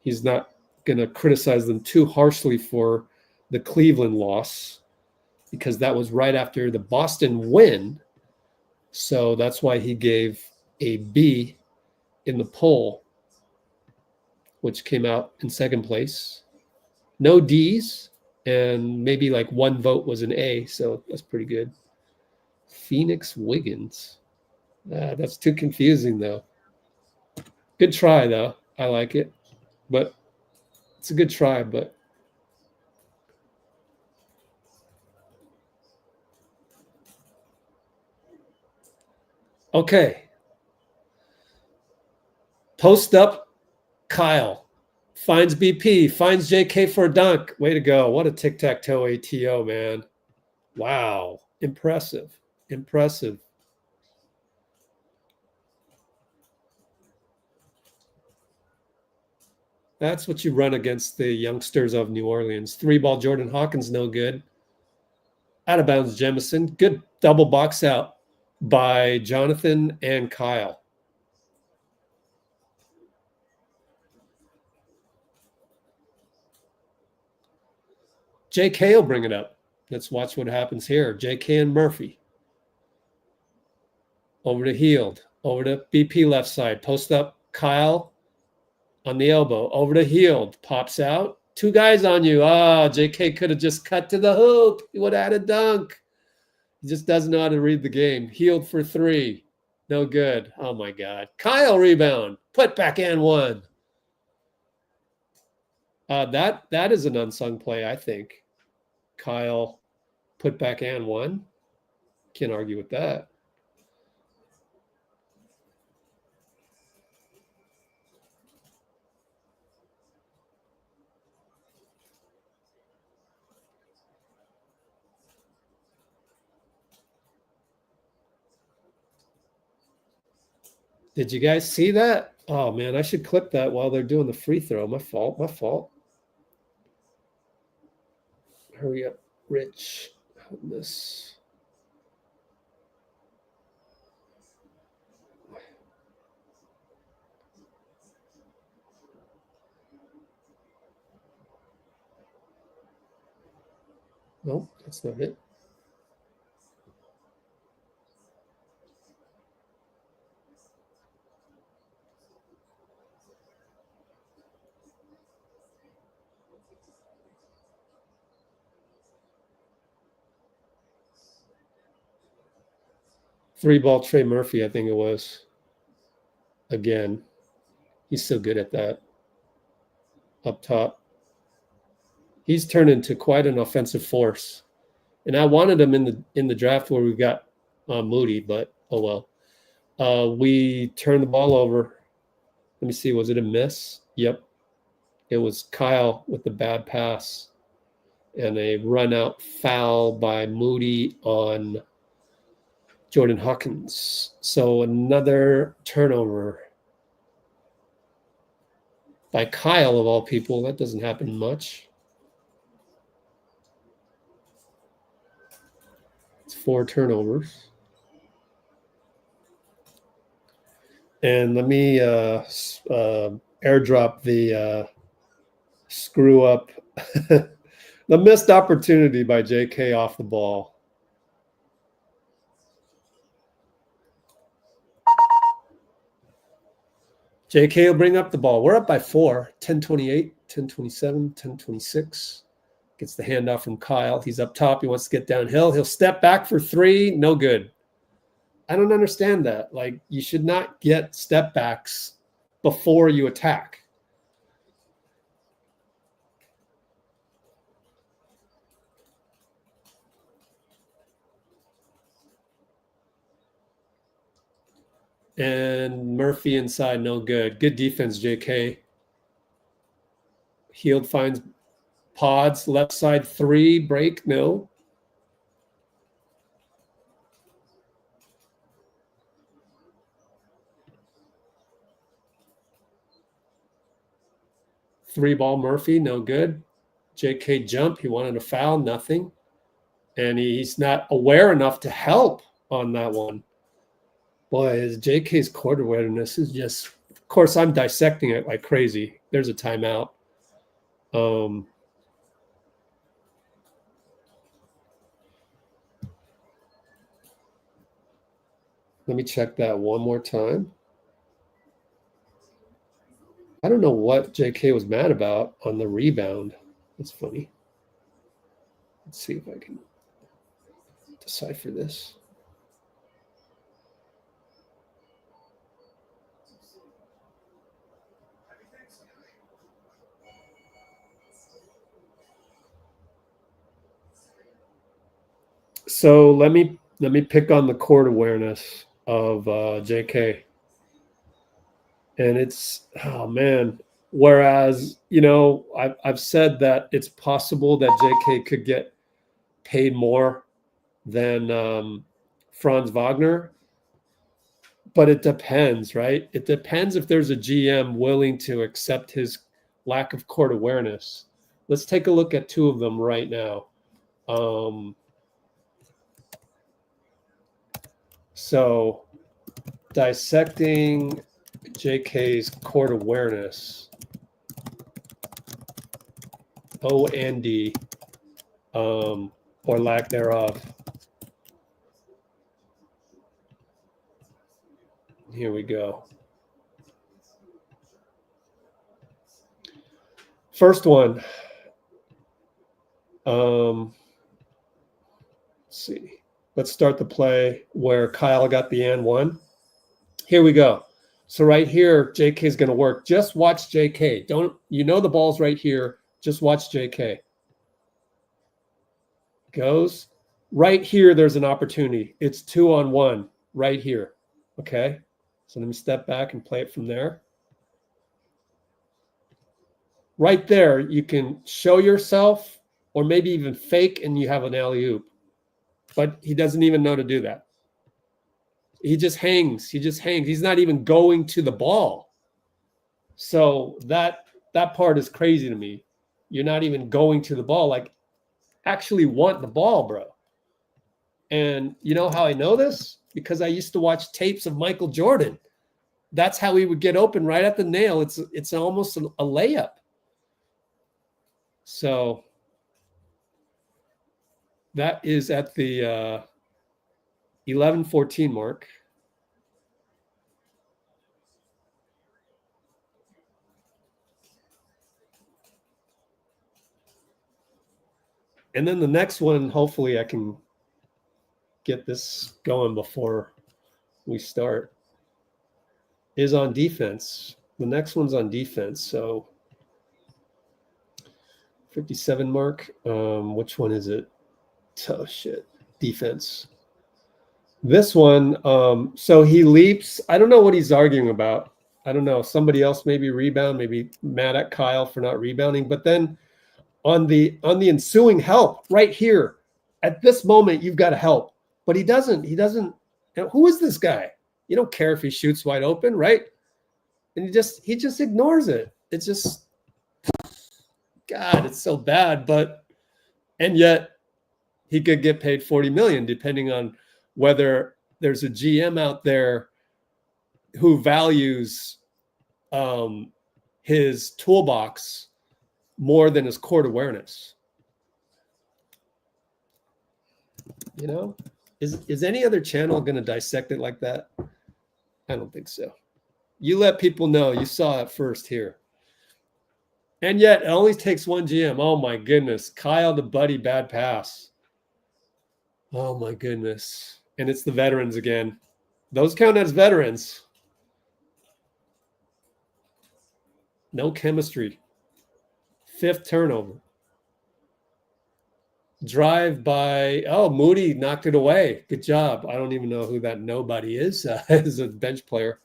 he's not going to criticize them too harshly for the Cleveland loss because that was right after the Boston win. So that's why he gave a B in the poll, which came out in second place. No D's, and maybe like 1 vote was an A, so that's pretty good. Phoenix Wiggins. That's too confusing, though. Good try, though. I like it. But it's a good try, but Okay. Post up, Kyle. Finds BP, finds JK for a dunk. Way to go. What a tic-tac-toe ATO, man. Wow. Impressive. Impressive. That's what you run against the youngsters of New Orleans. 3-ball Jordan Hawkins, no good. Out of bounds, Jemison. Good double box out by Jonathan and Kyle. JK will bring it up. Let's watch what happens here. JK and Murphy. Over to Heald. Over to BP left side. Post up, Kyle on the elbow. Over to Heald. Pops out. 2 guys on you. JK could have just cut to the hoop. He would have had a dunk. He just doesn't know how to read the game. Heald for 3. No good. Oh, my God. Kyle rebound. Put back and 1. That is an unsung play, I think. Kyle put back and 1. Can't argue with that. Did you guys see that? Oh, man, I should clip that while they're doing the free throw. My fault. Hurry up, Rich. This. Nope, that's not it. Three-ball Trey Murphy, I think it was. Again, he's so good at that. Up top. He's turned into quite an offensive force. And I wanted him in the draft where we got Moody, but oh well. We turned the ball over. Let me see, was it a miss? Yep. It was Kyle with the bad pass and a run-out foul by Moody on Jordan Hawkins. So another turnover by Kyle, of all people. That doesn't happen much. It's 4 turnovers. And let me airdrop the screw up, the missed opportunity by JK off the ball. JK will bring up the ball. We're up by 4, 10-28, 10-27, 10-26. Gets the handoff from Kyle. He's up top. He wants to get downhill. He'll step back for 3. No good. I don't understand that. Like, you should not get step backs before you attack. And Murphy inside, no good. Good defense, JK. Heald finds Pods, left side 3, break, no. Three-ball Murphy, no good. JK jump, he wanted a foul, nothing. And he's not aware enough to help on that one. Boy, JK's court awareness is just, of course, I'm dissecting it like crazy. There's a timeout. Let me check that one more time. I don't know what JK was mad about on the rebound. That's funny. Let's see if I can decipher this. So let me pick on the court awareness. of J.K. And it's, oh man. Whereas, you know, I've said that it's possible that J.K. could get paid more than Franz Wagner. But it depends, right? It depends if there's a GM willing to accept his lack of court awareness. Let's take a look at two of them right now. So dissecting JK's court awareness, O and D, or lack thereof. Here we go. First one. Let's see. Let's start the play where Kyle got the and one. Here we go. So right here, JK is going to work. Just watch JK. Don't, you know, the ball's right here. Just watch JK. Goes. Right here, there's an opportunity. It's 2-on-1 right here. Okay. So let me step back and play it from there. Right there, you can show yourself or maybe even fake and you have an alley-oop. But he doesn't even know to do that. He just hangs. He just hangs. He's not even going to the ball. So that part is crazy to me. You're not even going to the ball. Like, actually want the ball, bro. And you know how I know this? Because I used to watch tapes of Michael Jordan. That's how he would get open right at the nail. It's almost a layup. So that is at the 11-14 mark. And then the next one, hopefully I can get this going before we start, is on defense. The next one's on defense. So 57 mark. Which one is it? Oh, shit. Defense. This one, so he leaps. I don't know what he's arguing about. I don't know. Somebody else maybe rebound, maybe mad at Kyle for not rebounding. But then on the ensuing help right here, at this moment, you've got to help. But he doesn't. He doesn't. Who is this guy? You don't care if he shoots wide open, right? And he just ignores it. It's just, God, it's so bad. But, and yet he could get paid $40 million, depending on whether there's a GM out there who values his toolbox more than his court awareness. You know, is any other channel going to dissect it like that? I don't think so. You let people know you saw it first here. And yet it only takes one GM. Oh my goodness. Kyle to Buddy, bad pass. Oh my goodness. And it's the veterans again. Those count as veterans. No chemistry. 5th turnover. Drive by, oh, Moody knocked it away. Good job. I don't even know who that nobody is as a bench player.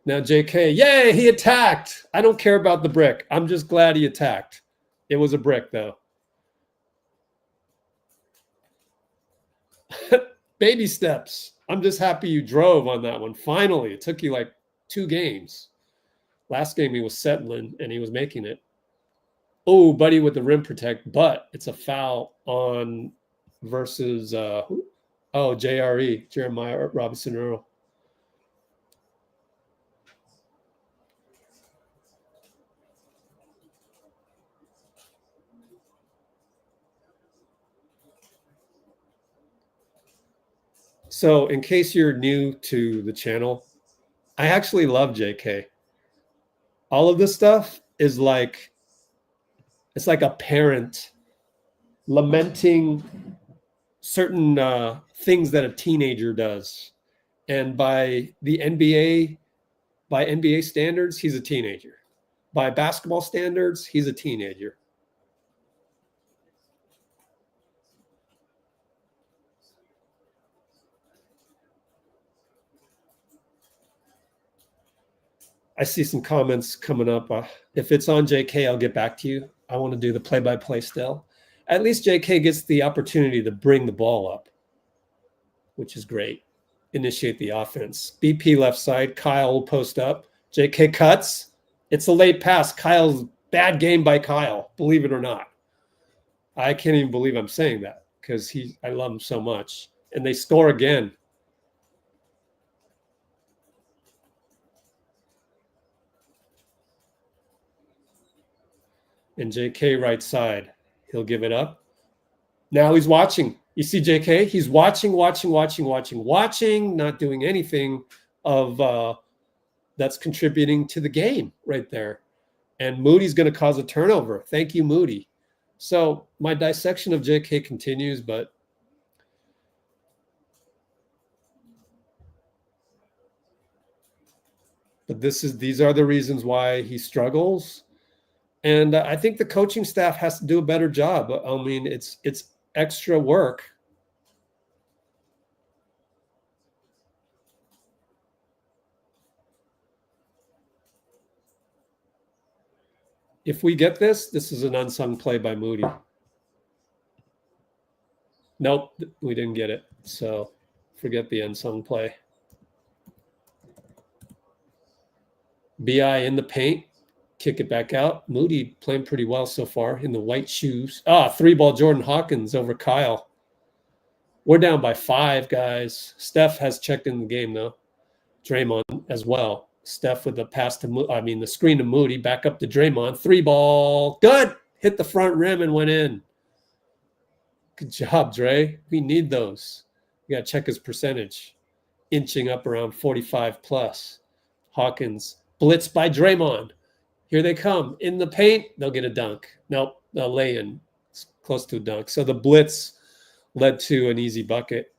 Now, JK, yay, he attacked. I don't care about the brick. I'm just glad he attacked. It was a brick, though. Baby steps. I'm just happy you drove on that one. Finally, it took you like 2 games. Last game he was settling and he was making it. Oh, Buddy with the rim protect, but it's a foul on versus JRE, Jeremiah Robinson Earl. So in case you're new to the channel, I actually love JK. All of this stuff is like, it's like a parent lamenting certain things that a teenager does. And by NBA standards, he's a teenager. By basketball standards, he's a teenager. I see some comments coming up. If it's on JK, I'll get back to you. I want to do the play-by-play still. At least JK gets the opportunity to bring the ball up, which is great. Initiate the offense. BP left side. Kyle will post up. JK cuts. It's a late pass. Kyle's bad game by Kyle, believe it or not. I can't even believe I'm saying that because I love him so much. And they score again. And JK right side. He'll give it up. Now he's watching. You see JK? He's watching, not doing anything of that's contributing to the game right there. And Moody's going to cause a turnover. Thank you, Moody. So my dissection of JK continues, but these are the reasons why he struggles. And I think the coaching staff has to do a better job. I mean, it's extra work. If we get this is an unsung play by Moody. Nope, we didn't get it. So forget the unsung play. BI in the paint. Kick it back out. Moody playing pretty well so far in the white shoes. 3-ball Jordan Hawkins over Kyle. We're down by 5, guys. Steph has checked in the game, though. Draymond as well. Steph with the pass to the screen to Moody. Back up to Draymond. 3-ball. Good. Hit the front rim and went in. Good job, Dray. We need those. We got to check his percentage. Inching up around 45 plus. Hawkins. Blitz by Draymond. Here they come. In the paint, they'll get a dunk. Nope, they'll lay in. It's close to a dunk. So the blitz led to an easy bucket.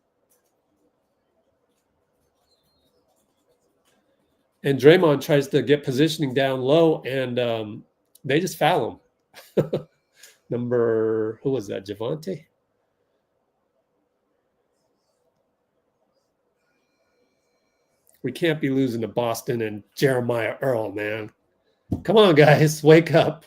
And Draymond tries to get positioning down low, and they just foul him. Who was that, Javante? We can't be losing to Boston and Jeremiah Earl, man. Come on, guys, wake up.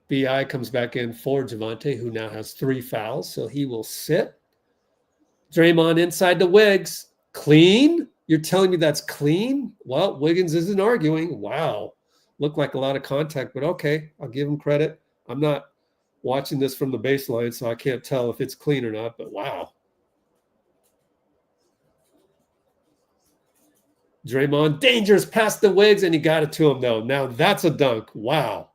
BI comes back in for Javante, who now has 3 fouls, so he will sit. Draymond inside to Wiggs. Clean? You're telling me that's clean? Well, Wiggins isn't arguing. Wow. Looked like a lot of contact, but okay, I'll give him credit. I'm not watching this from the baseline, so I can't tell if it's clean or not, but wow. Draymond, dangerous past the Wiggs, and he got it to him, though. Now that's a dunk. Wow.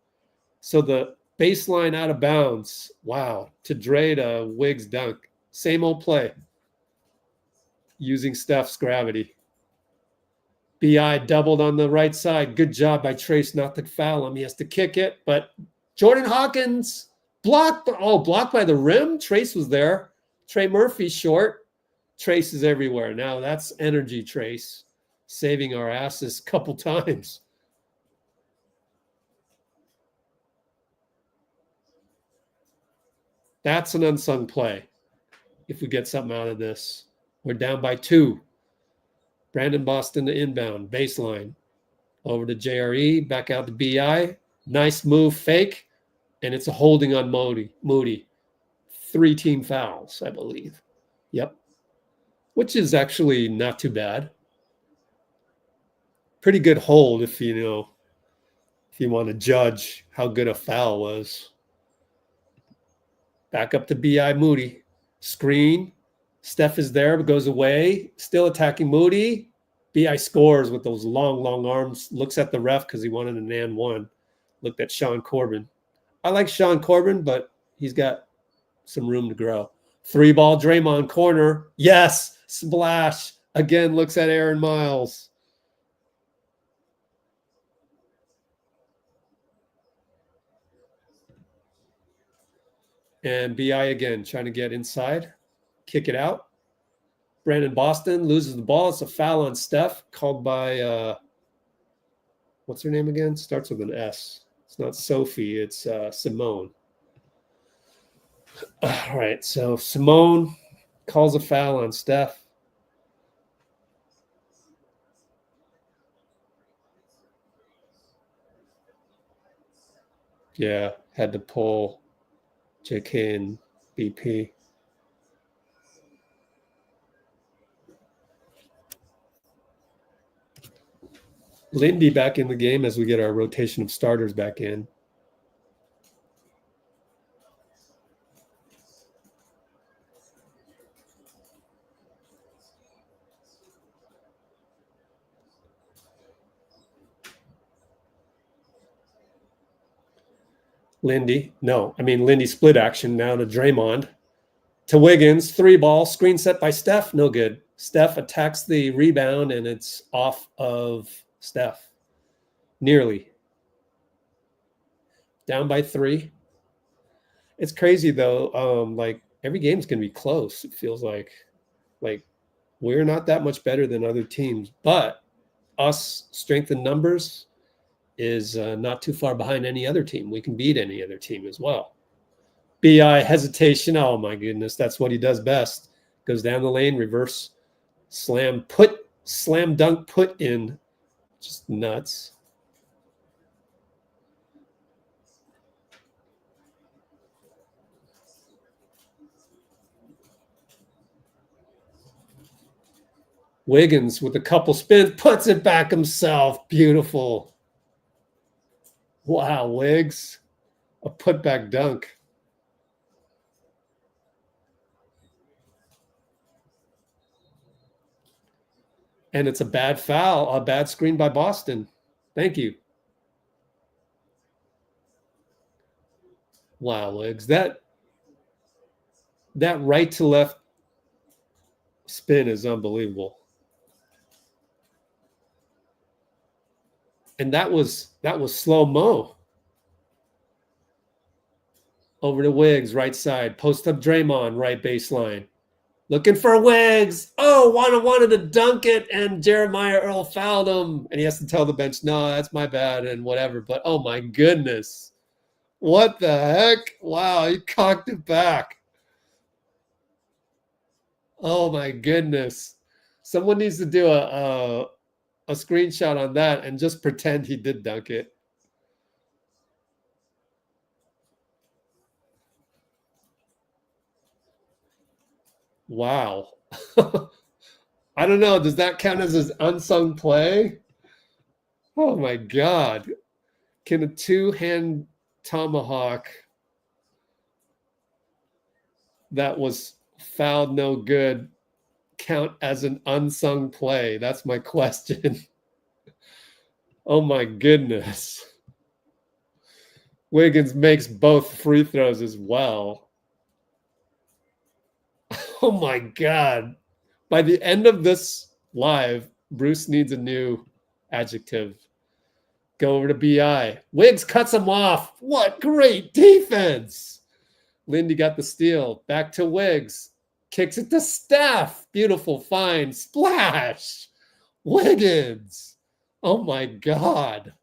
So the baseline out of bounds. Wow. To Dray to Wiggs dunk. Same old play. Using Steph's gravity. BI doubled on the right side. Good job by Trace not to foul him. He has to kick it, but Jordan Hawkins blocked. Blocked by the rim. Trace was there. Trey Murphy short. Trace is everywhere. Now that's energy, Trace. Saving our asses a couple times. That's an unsung play. If we get something out of this. We're down by 2. Brandon Boston to inbound. Baseline. Over to JRE. Back out to BI. Nice move. Fake. And it's a holding on Moody. 3 team fouls, I believe. Yep. Which is actually not too bad. Pretty good hold if you want to judge how good a foul was. Back up to BI Moody. Screen. Steph is there, but goes away. Still attacking Moody. BI scores with those long arms. Looks at the ref because he wanted an and 1. Looked at Sean Corbin. I like Sean Corbin, but he's got some room to grow. 3-ball Draymond corner. Yes. Splash. Again, looks at Aaron Miles. And BI again, trying to get inside. Kick it out. Brandon Boston loses the ball. It's a foul on Steph called by, what's her name again? Starts with an S. It's not Sophie. It's Simone. All right, so Simone calls a foul on Steph. Yeah, had to pull J.K. and BP. Lindy back in the game as we get our rotation of starters back in. Lindy split action now to Draymond. To Wiggins, 3-ball, screen set by Steph, no good. Steph attacks the rebound and it's off of Steph. Nearly. Down by 3. It's crazy though. Like every game's gonna be close. It feels like we're not that much better than other teams, but us strength in numbers is not too far behind any other team. We can beat any other team as well. BI hesitation. Oh my goodness, that's what he does best. Goes down the lane, reverse slam dunk, put in. Just nuts. Wiggins with a couple spins, puts it back himself. Beautiful. Wow, Wiggs. A putback dunk. And it's a bad foul, a bad screen by Boston. Thank you. Wow, Wiggs. That right to left spin is unbelievable. And that was slow-mo. Over to Wiggs, right side. Post up Draymond, right baseline. Looking for Wiggs. Oh, wanted to dunk it, and Jeremiah Earl fouled him. And he has to tell the bench, no, that's my bad, and whatever. But oh my goodness. What the heck? Wow, he cocked it back. Oh my goodness. Someone needs to do a screenshot on that and just pretend he did dunk it. Wow. I don't know. Does that count as his unsung play? Oh my God. Can a two-hand tomahawk that was fouled no good count as an unsung play? That's my question. Oh my goodness. Wiggins makes both free throws as well. Oh my God. By the end of this live, Bruce needs a new adjective. Go over to BI. Wiggs cuts him off. What great defense. Lindy got the steal. Back to Wiggs. Kicks it to Steph. Beautiful, fine. Splash. Wiggins. Oh my God.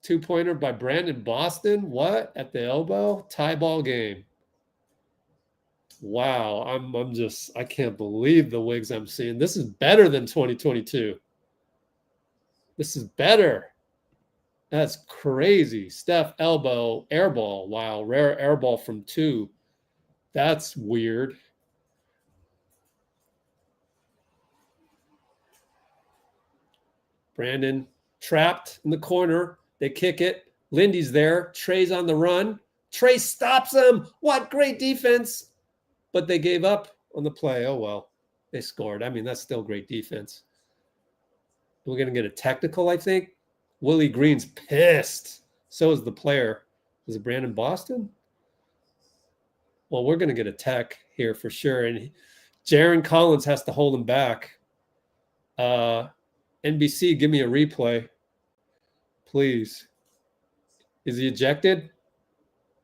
Two-pointer by Brandon Boston. What? At the elbow? Tie ball game. Wow. I can't believe the Wiggs I'm seeing. This is better than 2022. This is better. That's crazy. Steph elbow, air ball. Wow. Rare air ball from 2. That's weird. Brandon trapped in the corner. They kick it. Lindy's there. Trey's on the run. Trey stops him. What great defense. But they gave up on the play. Oh, well, they scored. I mean, that's still great defense. We're going to get a technical, I think. Willie Green's pissed. So is the player. Is it Brandon Boston? Well, we're going to get a tech here for sure. And Jaron Collins has to hold him back. NBC, give me a replay. Please. Is he ejected?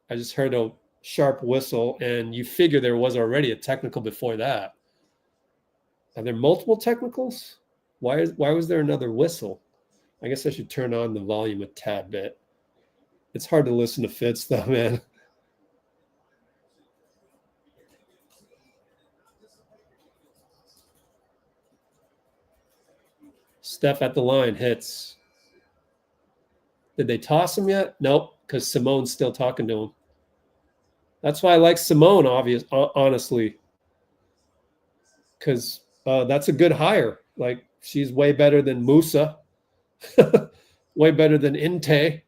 I just heard a sharp whistle, and you figure there was already a technical before that. Are there multiple technicals? Why was there another whistle? I guess I should turn on the volume a tad bit. It's hard to listen to Fitz, though, man. Steph at the line hits. Did they toss him yet? Nope, because Simone's still talking to him. That's why I like Simone, honestly, because that's a good hire. Like, she's way better than Musa, way better than Inte.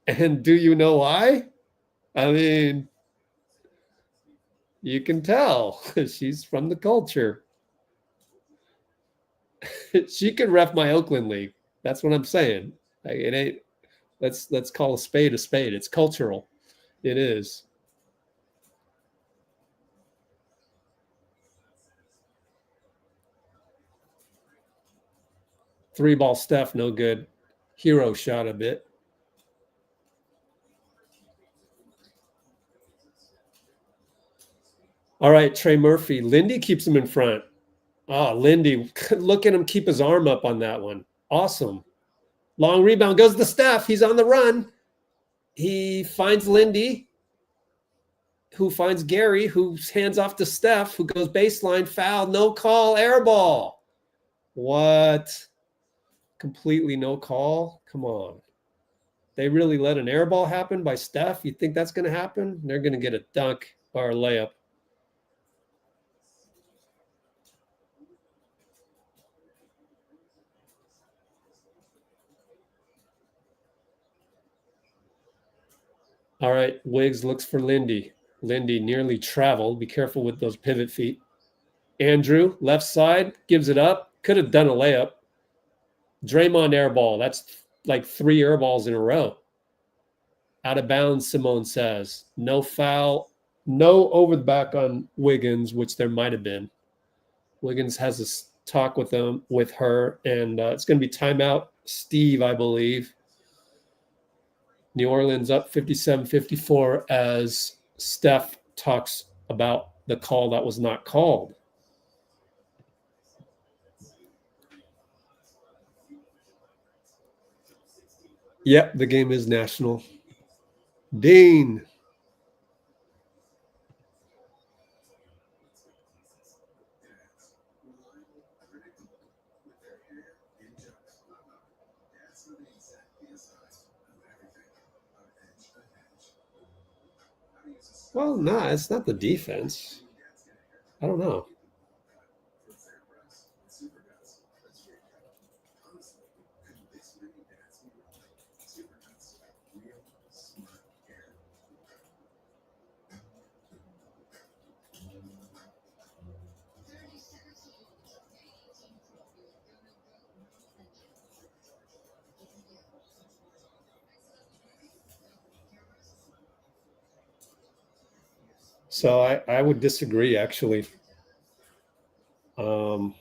And do you know why? I mean, you can tell she's from the culture. She could ref my Oakland league. That's what I'm saying. Like, it ain't. Let's call a spade a spade. It's cultural. It is. Three ball Steph, no good. Hero shot a bit. All right, Trey Murphy. Lindy keeps him in front. Oh, Lindy, look at him keep his arm up on that one. Awesome. Long rebound goes to Steph. He's on the run. He finds Lindy, who finds Gary, who hands off to Steph, who goes baseline, foul, no call, air ball. What? Completely no call? Come on. They really let an air ball happen by Steph? You think that's going to happen? They're going to get a dunk or a layup. All right, Wiggs looks for Lindy. Lindy nearly traveled. Be careful with those pivot feet. Andrew, left side, gives it up. Could have done a layup. Draymond air ball. That's like 3 air balls in a row. Out of bounds, Simone says. No foul. No over the back on Wiggins, which there might have been. Wiggins has a talk with her, and it's going to be timeout. Steve, I believe. New Orleans up 57-54 as Steph talks about the call that was not called. Yep, the game is national. Dean. Well, no, it's not the defense. I don't know. So I would disagree, actually. I'm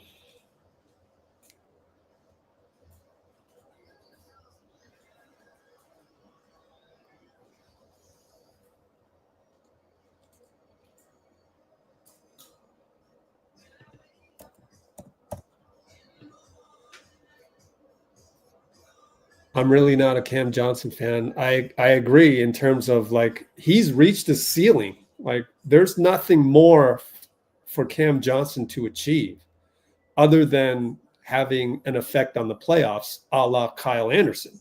really not a Cam Johnson fan. I agree in terms of, like, he's reached his ceiling. Like, there's nothing more for Cam Johnson to achieve other than having an effect on the playoffs, a la Kyle Anderson.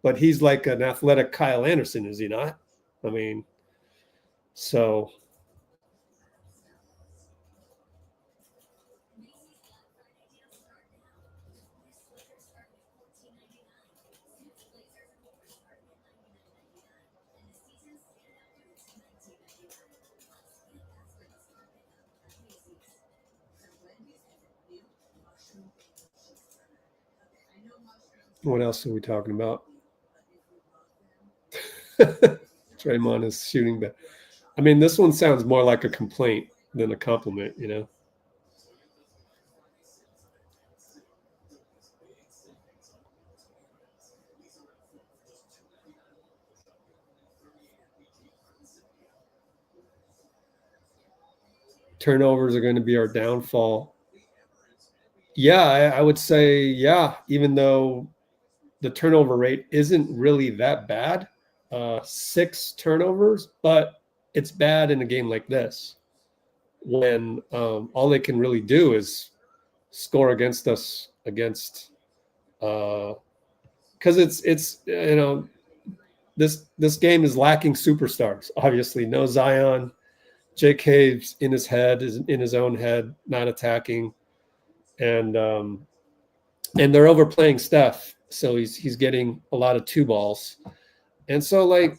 But he's like an athletic Kyle Anderson, is he not? I mean, so. What else are we talking about? Draymond is shooting the. I mean, this one sounds more like a complaint than a compliment, you know? Turnovers are going to be our downfall. Yeah, I would say, yeah, even though the turnover rate isn't really that bad, 6 turnovers, but it's bad in a game like this when all they can really do is score against us against because it's you know, this game is lacking superstars. Obviously, no Zion. J.K.'s in his head, is in his own head, not attacking, and they're overplaying Steph, so he's getting a lot of two balls, and so like,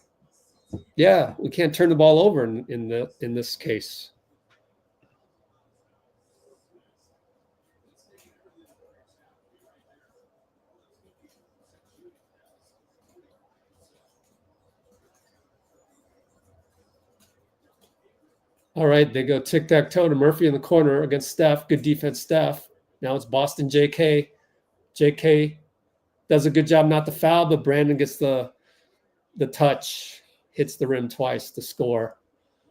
yeah, we can't turn the ball over in this case. All right, they go tic-tac-toe to Murphy in the corner against Steph. Good defense, Steph. Now it's Boston J.K. J.K. does a good job not to foul, but Brandon gets the touch, hits the rim twice to score.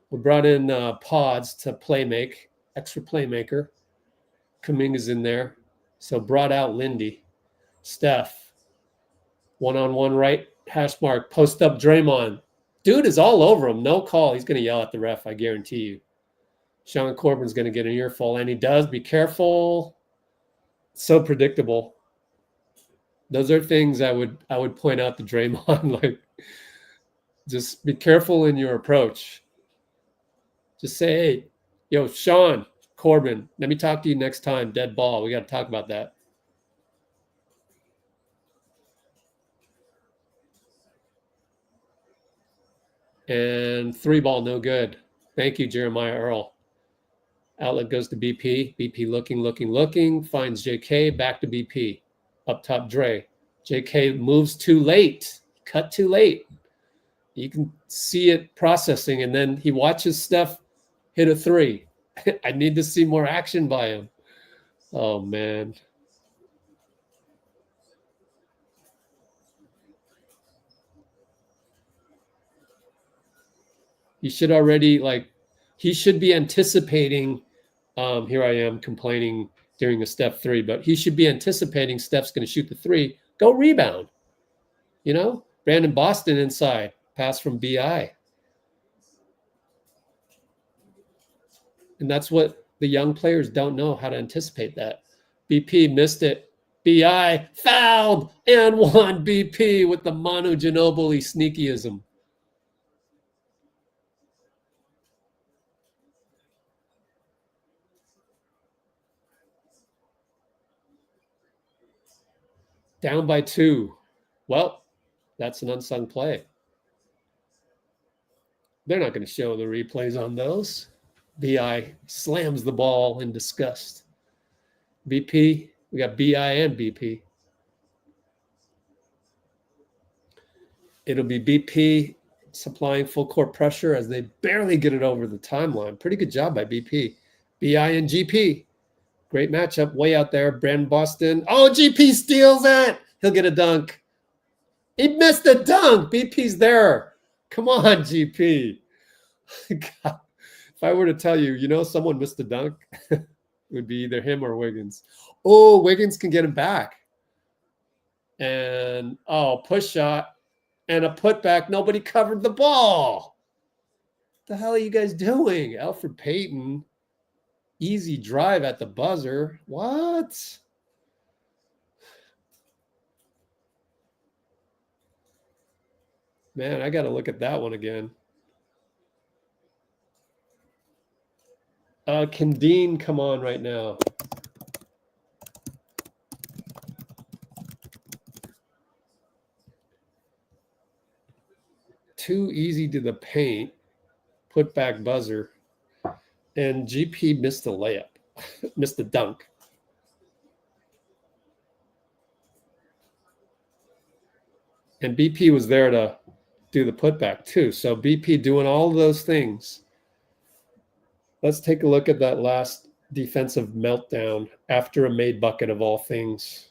We brought in Pods to playmake, extra playmaker. Kuminga's in there. So brought out Lindy. Steph, one-on-one right, hash mark, post up Draymond. Dude is all over him. No call. He's going to yell at the ref, I guarantee you. Sean Corbin's going to get an earful, and he does. Be careful. So predictable. Those are things I would point out to Draymond. Like, just be careful in your approach. Just say, hey, yo, Sean, Corbin, let me talk to you next time. Dead ball. We got to talk about that. And 3-ball, no good. Thank you, Jeremiah Earl. Outlet goes to BP. BP looking. Finds JK. Back to BP. Up top, Dray. JK moves too late. Cut too late. You can see it processing, and then he watches Steph hit a 3. I need to see more action by him. Oh, man. He should already, he should be anticipating. Here I am complaining during a Steph 3, but he should be anticipating Steph's going to shoot the 3. Go rebound. You know, Brandon Boston inside. Pass from BI. And that's what the young players don't know, how to anticipate that. BP missed it. BI fouled and won. BP with the Manu Ginobili sneakyism. Down by 2. Well, that's an unsung play. They're not going to show the replays on those. BI slams the ball in disgust. BP, we got BI and BP. It'll be BP supplying full court pressure as they barely get it over the timeline. Pretty good job by BP. BI and GP. Great matchup way out there. Brandon Boston. Oh, GP steals it. He'll get a dunk. He missed a dunk. BP's there. Come on, GP. God. If I were to tell you, someone missed a dunk, it would be either him or Wiggins. Oh, Wiggins can get him back. And, push shot and a putback. Nobody covered the ball. What the hell are you guys doing? Alfred Payton. Easy drive at the buzzer. What? Man, I got to look at that one again. Can Dean come on right now? Too easy to the paint. Put back buzzer. And GP missed the layup. Missed the dunk. And BP was there to do the putback too. So BP doing all of those things. Let's take a look at that last defensive meltdown after a made bucket of all things.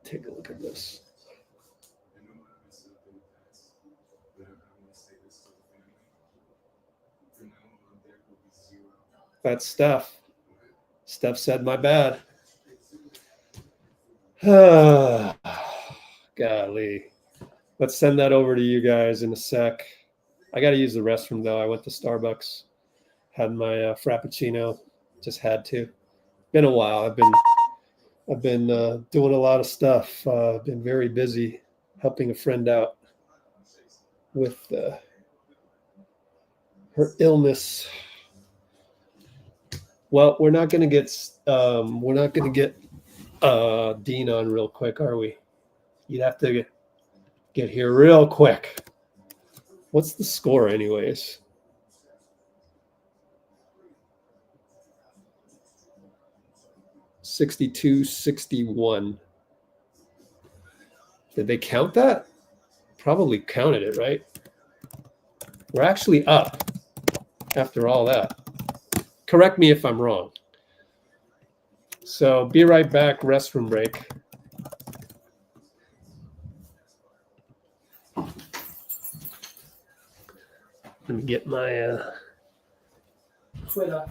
Take a look at this. That's Steph. Steph said, my bad. Golly. Let's send that over to you guys in a sec. I got to use the restroom though. I went to Starbucks, had my Frappuccino, just had to. Been a while. I've been doing a lot of stuff. Been very busy helping a friend out with her illness. Well, we're not going to get Dean on real quick, are we? You'd have to get here real quick. What's the score, anyways? $62-61. Did they count that? Probably counted it, right? We're actually up after all that. Correct me if I'm wrong. So be right back, restroom break. Let me get my Twitter.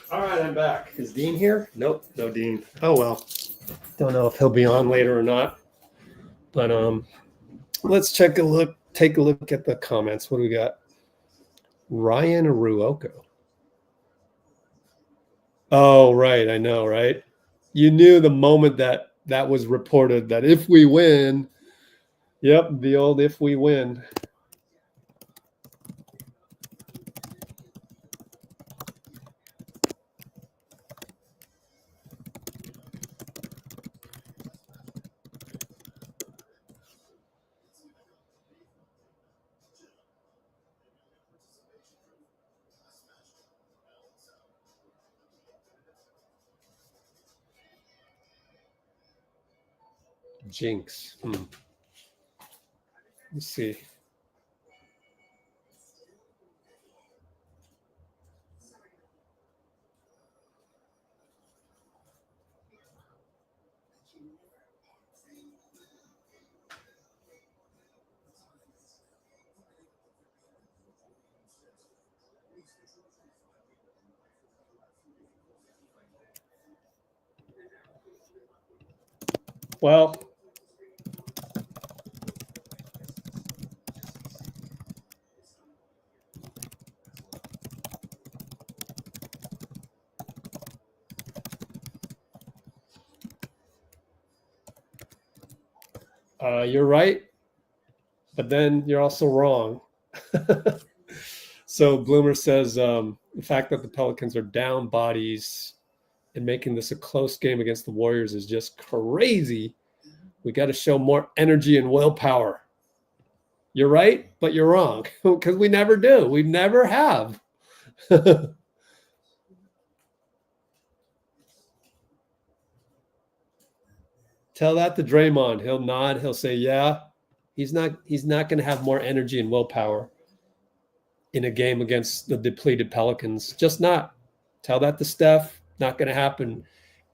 All right, I'm back. Is Dean here? Nope, no Dean. Oh well. Don't know if he'll be on later or not. But let's take a look at the comments. What do we got? Ryan Ruoko. Oh, right, I know, right? You knew the moment that was reported that if we win, yep, the old if we win. Jinx. Let's see. Well, you're right, but then you're also wrong. So Bloomer says the fact that the Pelicans are down bodies and making this a close game against the Warriors is just crazy. We got to show more energy and willpower. You're right, but you're wrong because we never do. We never have. Tell that to Draymond. He'll nod. He'll say, yeah. He's not going to have more energy and willpower in a game against the depleted Pelicans. Just not. Tell that to Steph. Not going to happen.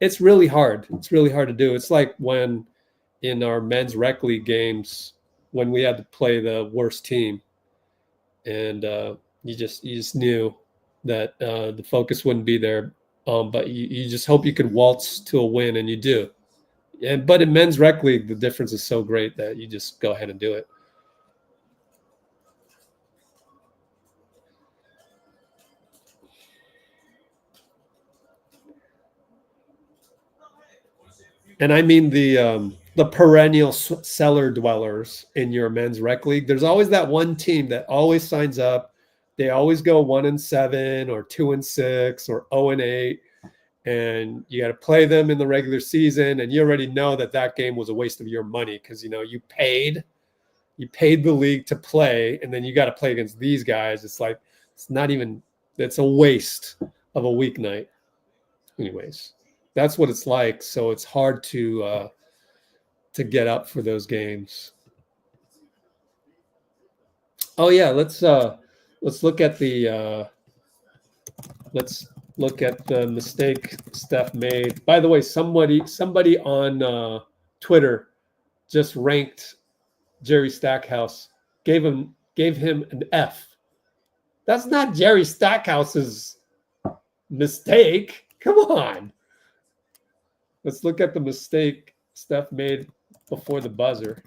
It's really hard. It's really hard to do. It's like when in our men's rec league games when we had to play the worst team, and you just knew that the focus wouldn't be there. But you just hope you could waltz to a win, and you do. But in men's rec league, the difference is so great that you just go ahead and do it. and I mean the perennial cellar dwellers in your men's rec league. There's always that one team that always signs up. They always go 1-7 or 2-6 or 0-8, and you got to play them in the regular season. And you already know that game was a waste of your money because you paid the league to play, and then you got to play against these guys. It's like it's a waste of a weeknight. Anyways, that's what it's like. So it's hard to get up for those games. Oh yeah, let's look at the mistake Steph made. By the way, somebody on Twitter just ranked Jerry Stackhouse, gave him an F. That's not Jerry Stackhouse's mistake. Come on. Let's look at the mistake Steph made before the buzzer.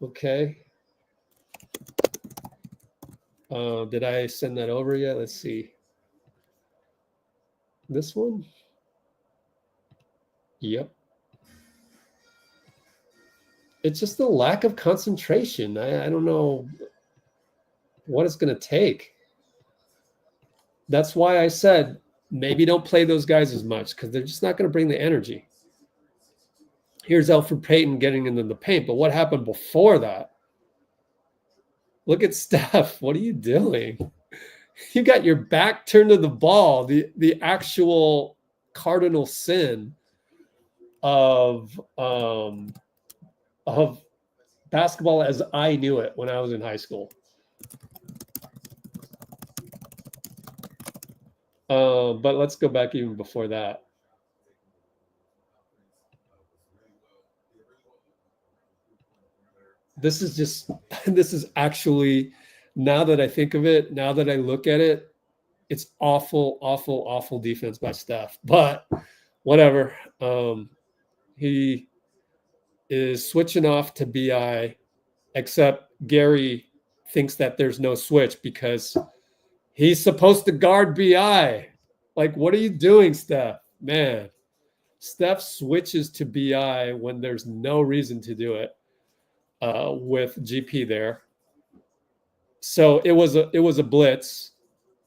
Okay. Did I send that over yet? Let's see. This one? Yep. It's just the lack of concentration. I don't know what it's going to take. That's why I said maybe don't play those guys as much because they're just not going to bring the energy. Here's Elfrid Payton getting into the paint, but what happened before that? Look at Steph. What are you doing? You got your back turned to the ball, the actual cardinal sin of basketball as I knew it when I was in high school. But let's go back even before that. This is actually, now that I think of it, now that I look at it, it's awful, awful, awful defense by Steph. But whatever. He is switching off to BI, except Gary thinks that there's no switch because he's supposed to guard BI. Like, what are you doing, Steph? Man, Steph switches to BI when there's no reason to do it with GP there. So it was a blitz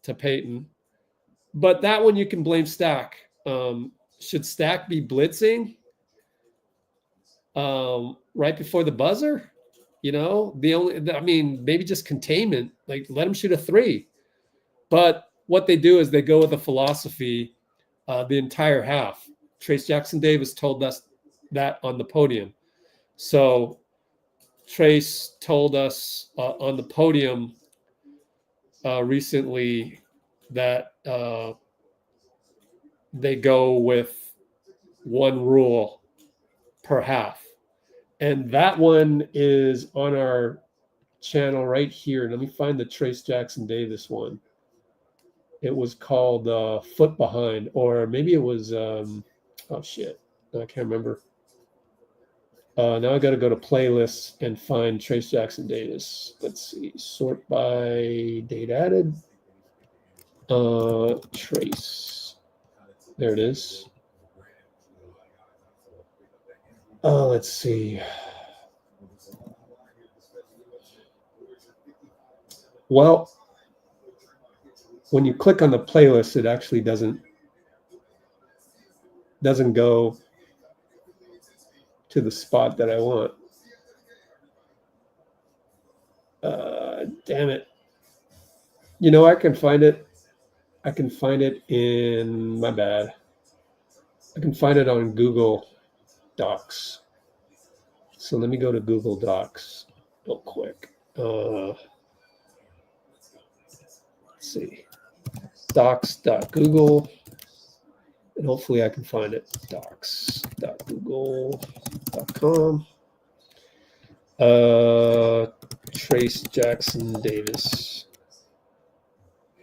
to Payton. But that one you can blame Stack. Should Stack be blitzing right before the buzzer? Maybe just containment. Like, let him shoot a three. But what they do is they go with a philosophy the entire half. Trayce Jackson-Davis told us that on the podium. So Trayce told us on the podium recently that they go with one rule per half. And that one is on our channel right here. Let me find the Trayce Jackson-Davis one. It was called Foot Behind, or maybe it was, oh shit, I can't remember. Now I got to go to playlists and find Trayce Jackson-Davis. Let's see, sort by date added. Trayce, there it is. Let's see. Well, when you click on the playlist, it actually doesn't go to the spot that I want. Damn it. I can find it. I can find it in, my bad. I can find it on Google Docs. So let me go to Google Docs real quick. Let's see. Docs.google. And hopefully I can find it. Docs.google.com. Trayce Jackson-Davis.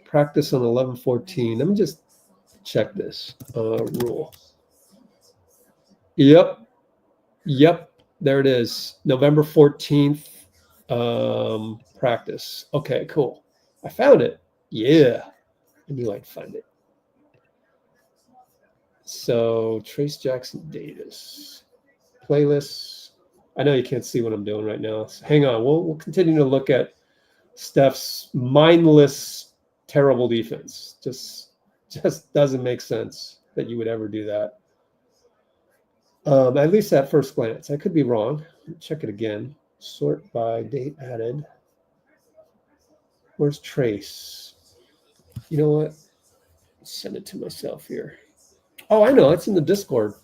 Practice on 11/14. Let me just check this rule. Yep. There it is. November 14th practice. Okay, cool. I found it. Yeah. I knew I'd find it. So Trace Jackson Davis playlists. I know you can't see what I'm doing right now. So hang on. We'll continue to look at Steph's mindless, terrible defense. Just doesn't make sense that you would ever do that. At least at first glance. I could be wrong. Check it again. Sort by date added. Where's Trace? You know what? Send it to myself here. Oh, I know. It's in the Discord.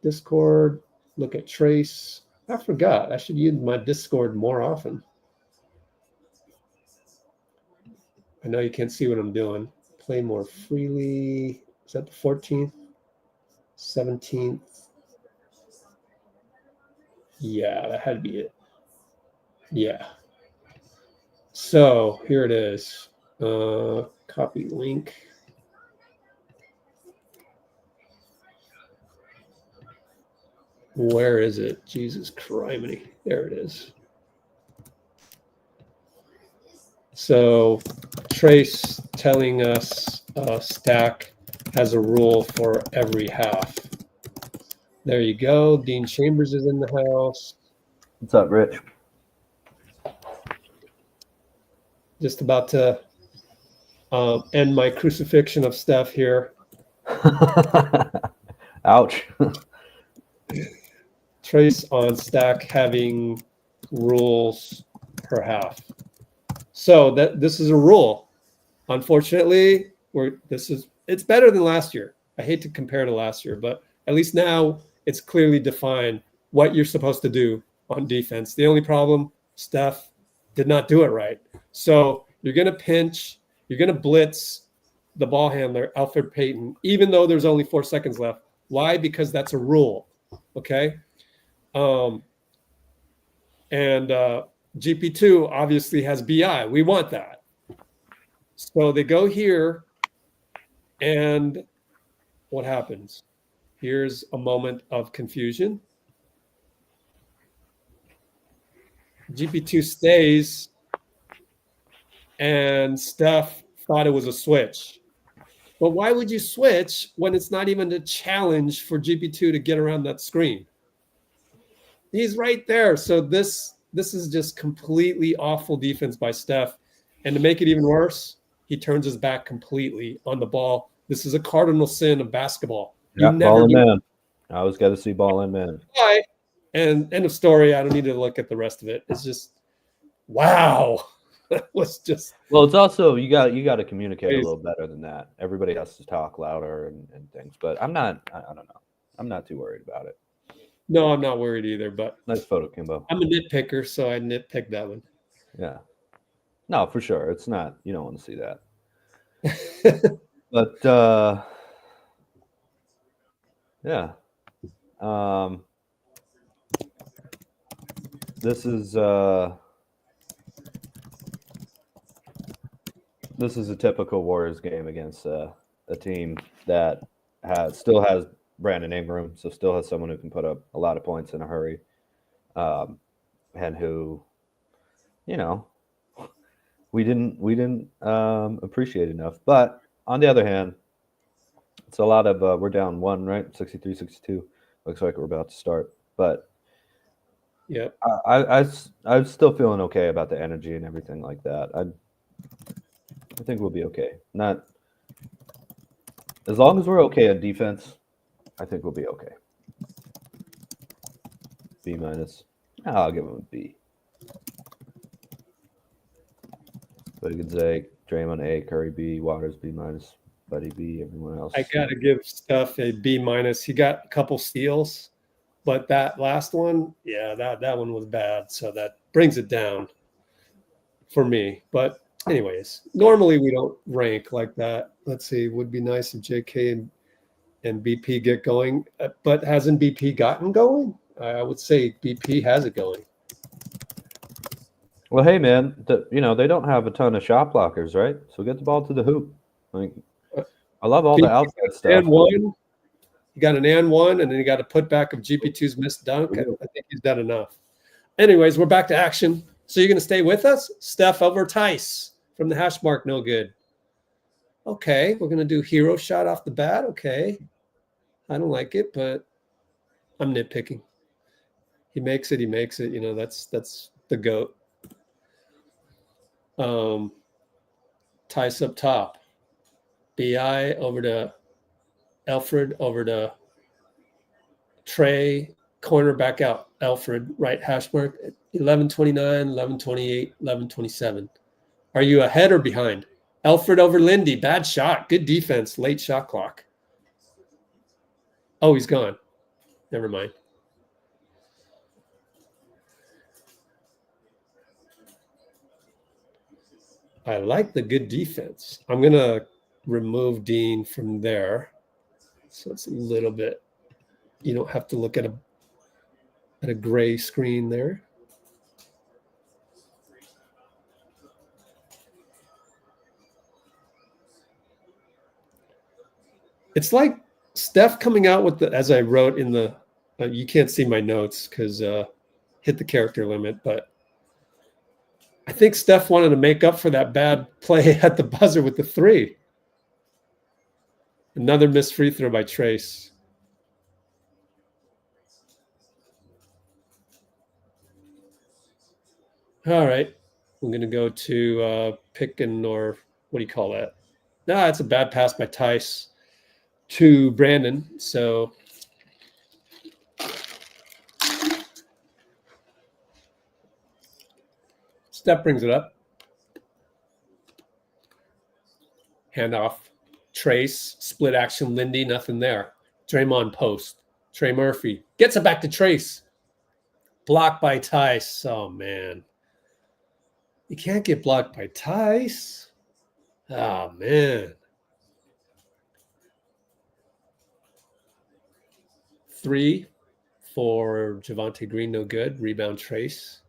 Discord. Look at Trace. I forgot. I should use my Discord more often. I know you can't see what I'm doing. Play more freely. Is that the 14th? 17th? Yeah, that had to be it. Yeah. So here it is. Copy link. Where is it? Jesus criminy. There it is. So Trace telling us Stack has a rule for every half. There you go. Dean Chambers is in the house. What's up, Rich? Just about to end my crucifixion of Steph here. Ouch. Trace on Stack having rules per half. So this is a rule. Unfortunately, it's better than last year. I hate to compare to last year, but at least now it's clearly defined what you're supposed to do on defense. The only problem, Steph did not do it right. So you're going to pinch, you're going to blitz the ball handler, Alfred Payton, even though there's only 4 seconds left. Why? Because that's a rule. Okay. GP2 obviously has BI. We want that. So they go here, and what happens? Here's a moment of confusion. GP2 stays, and Steph thought it was a switch. But why would you switch when it's not even a challenge for GP2 to get around that screen? He's right there. So this is just completely awful defense by Steph. And to make it even worse, he turns his back completely on the ball. This is a cardinal sin of basketball. Yeah, ball and man. I always got to see ball and man. Right. And end of story. I don't need to look at the rest of it. It's just, wow. That was just. Well, it's also you got to communicate a little better than that. Everybody has to talk louder and things. But I don't know. I'm not too worried about it. No, I'm not worried either. But nice photo, Kimbo. I'm a nitpicker, so I nitpicked that one. Yeah. No, for sure. It's not. You don't want to see that. But yeah. This is a typical Warriors game against a team that still has Brandon Ingram, so still has someone who can put up a lot of points in a hurry, and who, we didn't appreciate enough. But on the other hand, it's a lot of we're down 1, right? 63-62. Looks like we're about to start, but yeah, I'm still feeling okay about the energy and everything like that. I think we'll be okay. Not as long as we're okay on defense. I think we'll be okay. B-. I'll give him a B. Wiggins A, Draymond A, Curry B, Waters B-, Buddy B, everyone else. I gotta give Steph a B-. He got a couple steals, but that last one, yeah, that one was bad. So that brings it down for me. But anyways, normally we don't rank like that. Let's see. Would be nice if JK and BP get going, but hasn't BP gotten going? I would say BP has it going. Well, hey man, they don't have a ton of shot blockers, right? So get the ball to the hoop. I love all the outside stuff. And one, you got an and one, and then you got a putback of GP2's missed dunk. I think he's done enough. Anyways, we're back to action. So you're going to stay with us? Steph over Theis from the hash mark, no good. Okay, we're going to do hero shot off the bat. Okay. I don't like it, but I'm nitpicking. He makes it. You know, that's the GOAT. Theis up top. BI over to Alfred, over to Trey, corner back out. Alfred, right hash mark, 11:29, 11:28, 11:27. Are you ahead or behind? Alfred over Lindy, bad shot. Good defense, late shot clock. Oh, he's gone. Never mind. I like the good defense. I'm going to remove Dean from there. So it's a little bit, you don't have to look at a gray screen there. It's like Steph coming out with as I wrote in the, you can't see my notes because hit the character limit, but I think Steph wanted to make up for that bad play at the buzzer with the 3. Another missed free throw by Trace. All right. I'm going to go to picking, or what do you call that? No, it's a bad pass by Theis to Brandon. So Steph brings it up. Handoff. Trace. Split action. Lindy. Nothing there. Draymond post. Trey Murphy. Gets it back to Trace. Blocked by Theis. Oh, man. You can't get blocked by Theis. Oh, man. 3 for Javonte Green. No good. Rebound Trace.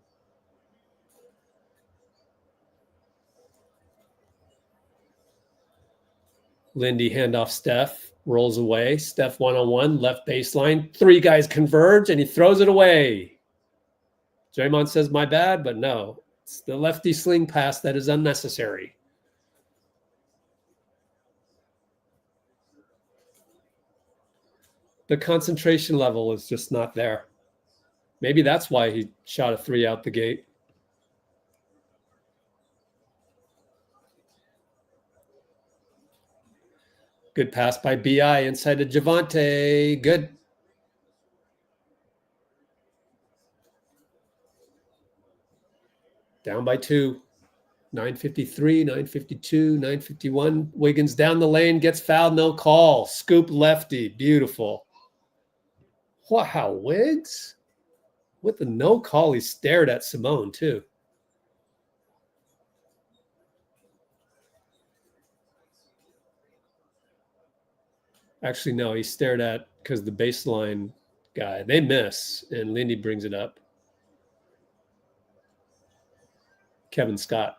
Lindy handoff Steph, rolls away. Steph one-on-one, left baseline. 3 guys converge, and he throws it away. Draymond says, my bad, but no. It's the lefty sling pass that is unnecessary. The concentration level is just not there. Maybe that's why he shot a 3 out the gate. Good pass by BI inside to Javonte. Good. Down by 2. 9:53, 9:52, 9:51. Wiggins down the lane, gets fouled, no call. Scoop lefty. Beautiful. Wow, Wiggs. With the no call, he stared at Simone, too. Actually, no, he stared at, because the baseline guy, they miss, and Lindy brings it up. Kevin Scott.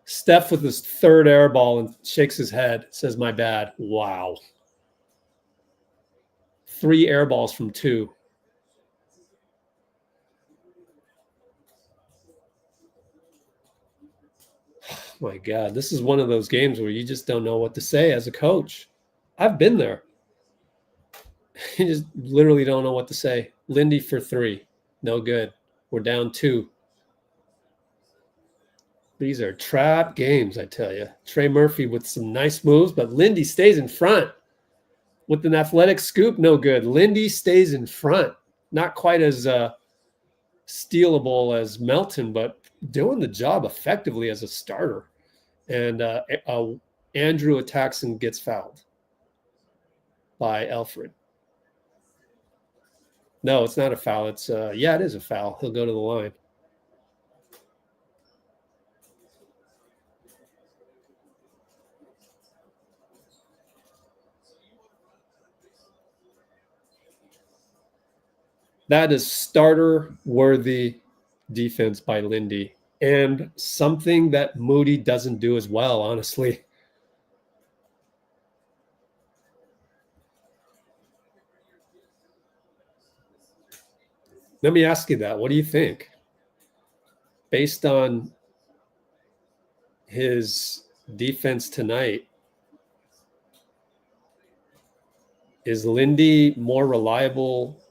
Steph with his 3rd air ball and shakes his head, says, my bad. Wow. 3 air balls from 2. My God, this is one of those games where you just don't know what to say as a coach. I've been there. You just literally don't know what to say. Lindy for 3. No good. We're down 2. These are trap games, I tell you. Trey Murphy with some nice moves, but Lindy stays in front. With an athletic scoop, no good. Lindy stays in front. Not quite as stealable as Melton, but doing the job effectively as a starter. And Andrew attacks and gets fouled by Alfred. No, it's not a foul. It's yeah, it is a foul. He'll go to the line. That is starter-worthy defense by Lindy, and something that Moody doesn't do as well, honestly. Let me ask you that. What do you think? Based on his defense tonight, Is Lindy more reliable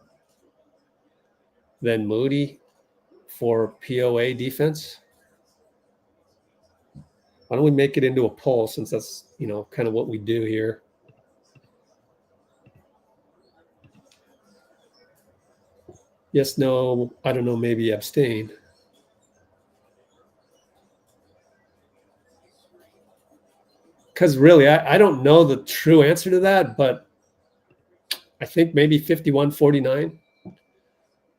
than Moody for POA defense? Why don't we make it into a poll, since that's, kind of what we do here. Yes, no, I don't know, maybe abstain. Because really, I don't know the true answer to that, but I think maybe 51-49.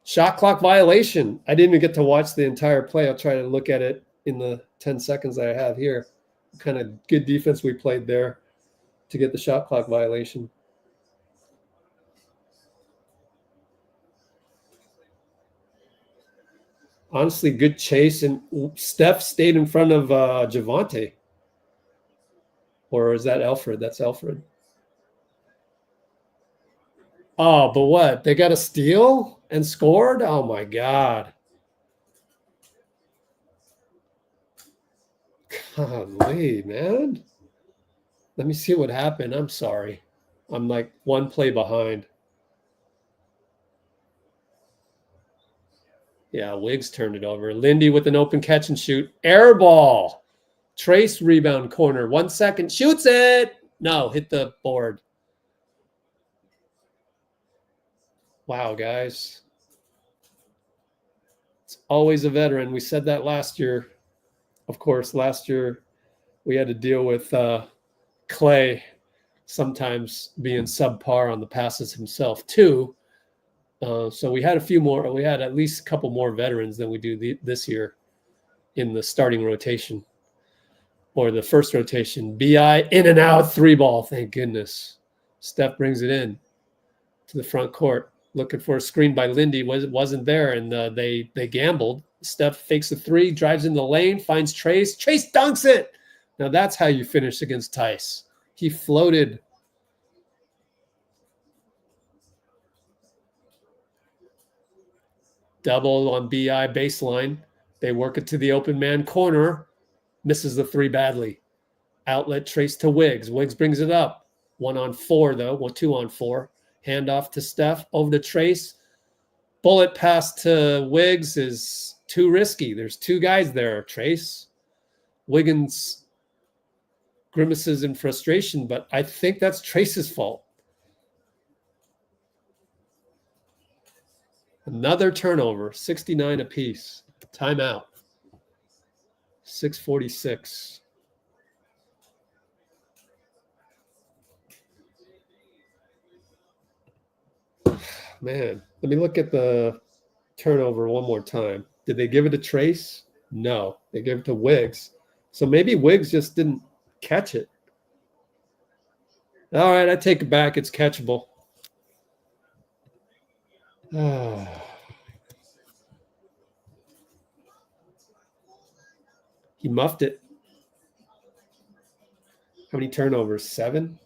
Shot clock violation. I didn't even get to watch the entire play. I'll try to look at it in the 10 seconds I have here. What kind of good defense we played there to get the shot clock violation. Honestly, good chase, and Steph stayed in front of Javante. Or is that Alfred? That's Alfred. Oh, but what? They got a steal and scored? Oh, my God. Golly, man. Let me see what happened. I'm sorry. I'm like one play behind. Yeah, Wiggs turned it over. Lindy with an open catch and shoot. Air ball. Trace rebound corner. 1 second. Shoots it. No, hit the board. Wow, guys. It's always a veteran. We said that last year. Of course, last year we had to deal with Clay sometimes being subpar on the passes himself too. So we had a few more. We had at least a couple more veterans than we do this year in the starting rotation or the first rotation. BI in and out 3-ball. Thank goodness. Steph brings it in to the front court, looking for a screen by Lindy. Wasn't there, and they gambled. Steph fakes a 3, drives in the lane, finds Trace. Trace dunks it. Now that's how you finish against Theis. He floated. Double on BI baseline. They work it to the open man corner. Misses the 3 badly. Outlet Trace to Wiggs. Wiggs brings it up. 1-on-4 though. 2-on-4. Handoff to Steph. Over to Trace. Bullet pass to Wiggs is too risky. There's 2 guys there. Trace. Wiggins grimaces in frustration, but I think that's Trace's fault. Another turnover, 69 apiece. Timeout. 6:46. Man, let me look at the turnover one more time. Did they give it to Trace? No, they gave it to Wiggs. So maybe Wiggs just didn't catch it. All right, I take it back. It's catchable. He muffed it. How many turnovers? 7?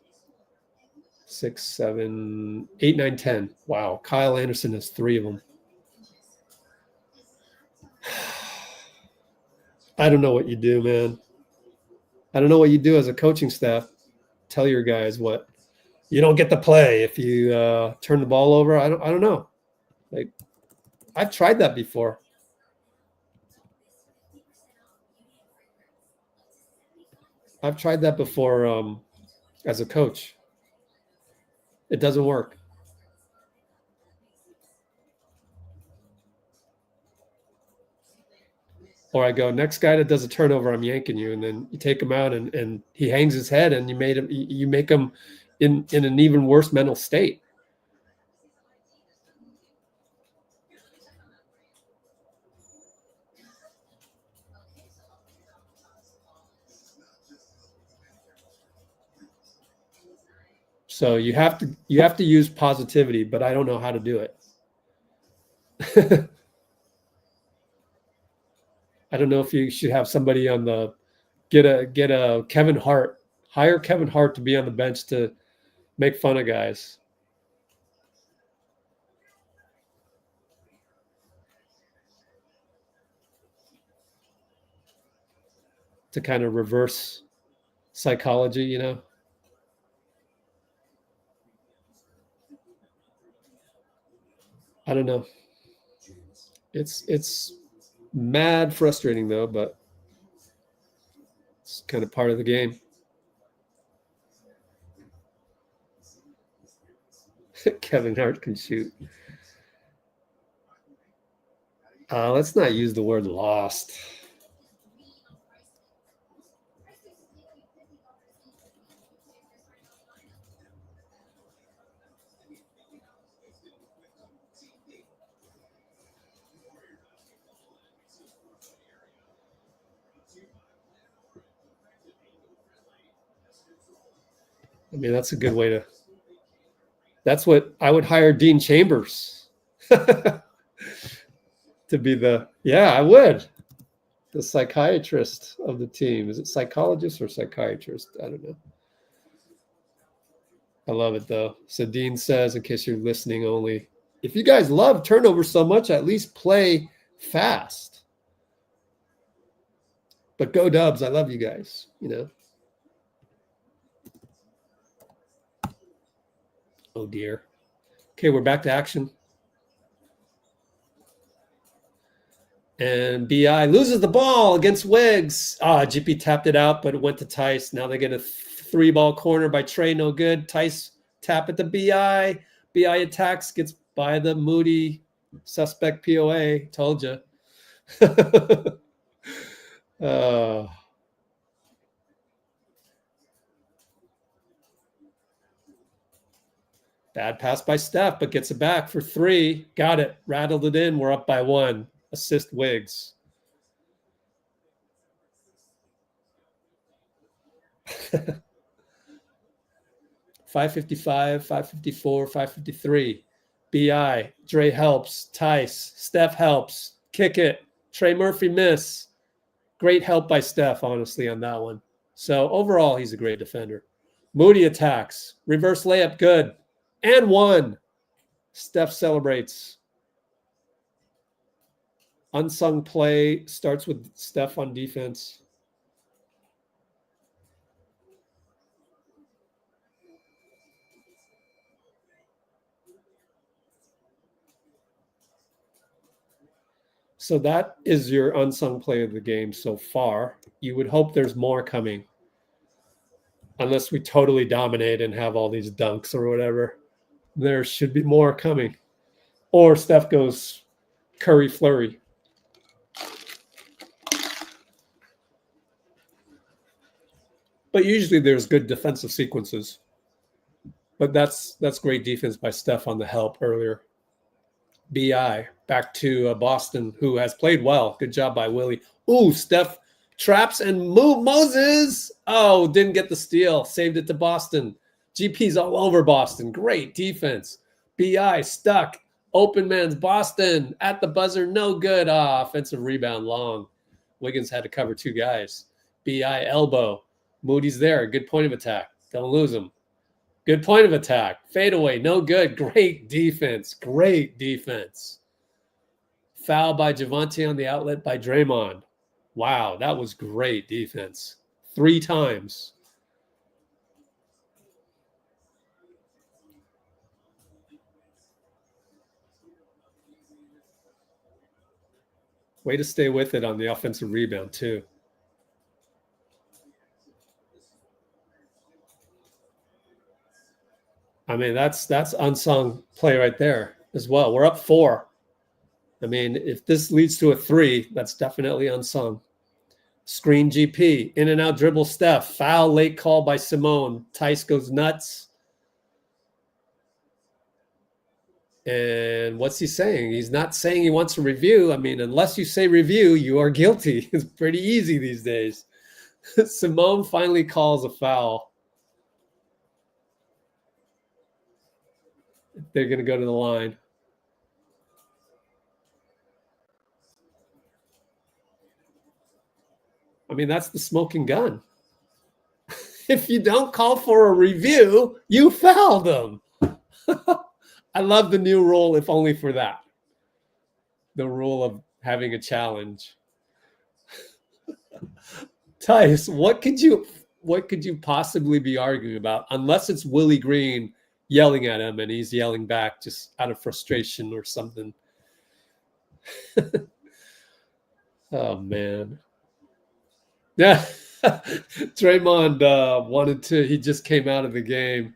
6, 7, 8, 9, 10. Wow. Kyle Anderson has 3 of them. I don't know what you do, man. I don't know what you do as a coaching staff. Tell your guys what. You don't get the play if you turn the ball over. I don't know. Like, I've tried that before. I've tried that before as a coach. It doesn't work. Or I go, next guy that does a turnover, I'm yanking you, and then you take him out, and he hangs his head, and you make him in an even worse mental state. So you have to use positivity, but I don't know how to do it. I don't know if you should have somebody on the get a Kevin Hart, hire Kevin Hart to be on the bench to make fun of guys. To kind of reverse psychology, I don't know. It's mad frustrating though, but it's kind of part of the game. Kevin Hart can shoot. Let's not use the word lost. I mean, that's a good way to. That's what I would hire Dean Chambers to be the. Yeah, I would. The psychiatrist of the team. Is it psychologist or psychiatrist? I don't know. I love it though. So Dean says, in case you're listening only, if you guys love turnover so much, at least play fast. But go Dubs. I love you guys, you know. Oh dear. Okay, we're back to action. And BI loses the ball against Wiggs. GP tapped it out, but it went to Theis. Now they get a 3-ball corner by Trey, no good. Theis tap at the BI. BI attacks, gets by the Moody suspect POA. Told you. Bad pass by Steph, but gets it back for 3. Got it. Rattled it in. We're up by 1. Assist Wiggs. .555, 554, 553. BI. Dray helps. Theis. Steph helps. Kick it. Trey Murphy miss. Great help by Steph, honestly, on that one. So overall, he's a great defender. Moody attacks. Reverse layup, good. And 1. Steph celebrates. Unsung play starts with Steph on defense. So that is your unsung play of the game so far. You would hope there's more coming. Unless we totally dominate and have all these dunks or whatever. There should be more coming. Or Steph goes Curry flurry. But usually there's good defensive sequences. But that's great defense by Steph on the help earlier. BI back to Boston, who has played well. Good job by Willie. Ooh, Steph traps and Moses. Oh, didn't get the steal. Saved it to Boston. GP's all over Boston. Great defense. BI stuck. Open man's Boston at the buzzer. No good. Offensive rebound long. Wiggins had to cover 2 guys. BI elbow. Moody's there. Good point of attack. Don't lose him. Good point of attack. Fade away. No good. Great defense. Great defense. Foul by Javante on the outlet by Draymond. Wow, that was great defense. 3 times. Way to stay with it on the offensive rebound, too. I mean, that's unsung play right there as well. We're up 4. I mean, if this leads to a 3, that's definitely unsung. Screen GP, in and out dribble Steph. Foul late call by Simone. Theis goes nuts. And what's he saying? He's not saying he wants a review. I mean, unless you say review, you are guilty. It's pretty easy these days. Simone finally calls a foul. They're going to go to the line. I mean, that's the smoking gun. If you don't call for a review, you foul them. I love the new rule, if only for that. The rule of having a challenge. Theis, what could you possibly be arguing about? Unless it's Willie Green yelling at him, and he's yelling back just out of frustration or something. Oh, man. Yeah. Draymond he just came out of the game,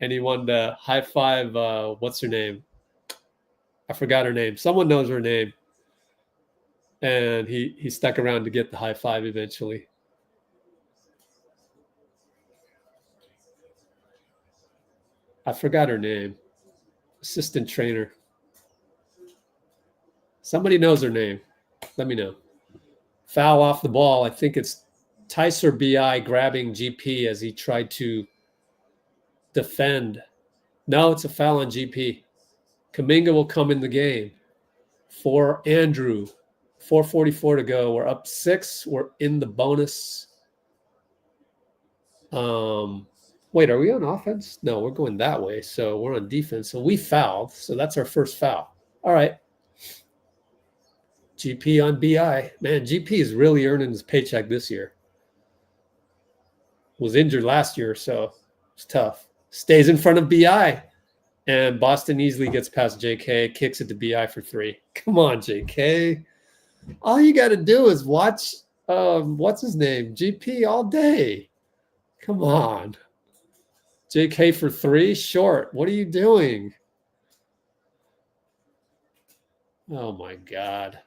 and he wanted to high five, what's her name? I forgot her name. Someone knows her name. And he stuck around to get the high five eventually. I forgot her name. Assistant trainer. Somebody knows her name. Let me know. Foul off the ball. I think it's Theis or BI grabbing GP as he tried to defend. No, it's a foul on GP. Kuminga will come in the game for Andrew. 4:44 to go. We're up 6. We're in the bonus. Wait, are we on offense? No, we're going that way. So we're on defense. So we fouled. So that's our first foul. All right. GP on BI. Man, GP is really earning his paycheck this year. Was injured last year, so it's tough. Stays in front of BI. And Boston easily gets past JK, kicks it to BI for 3. Come on, JK. All you got to do is watch, what's his name? GP all day. Come on. JK for 3, short. What are you doing? Oh, my God.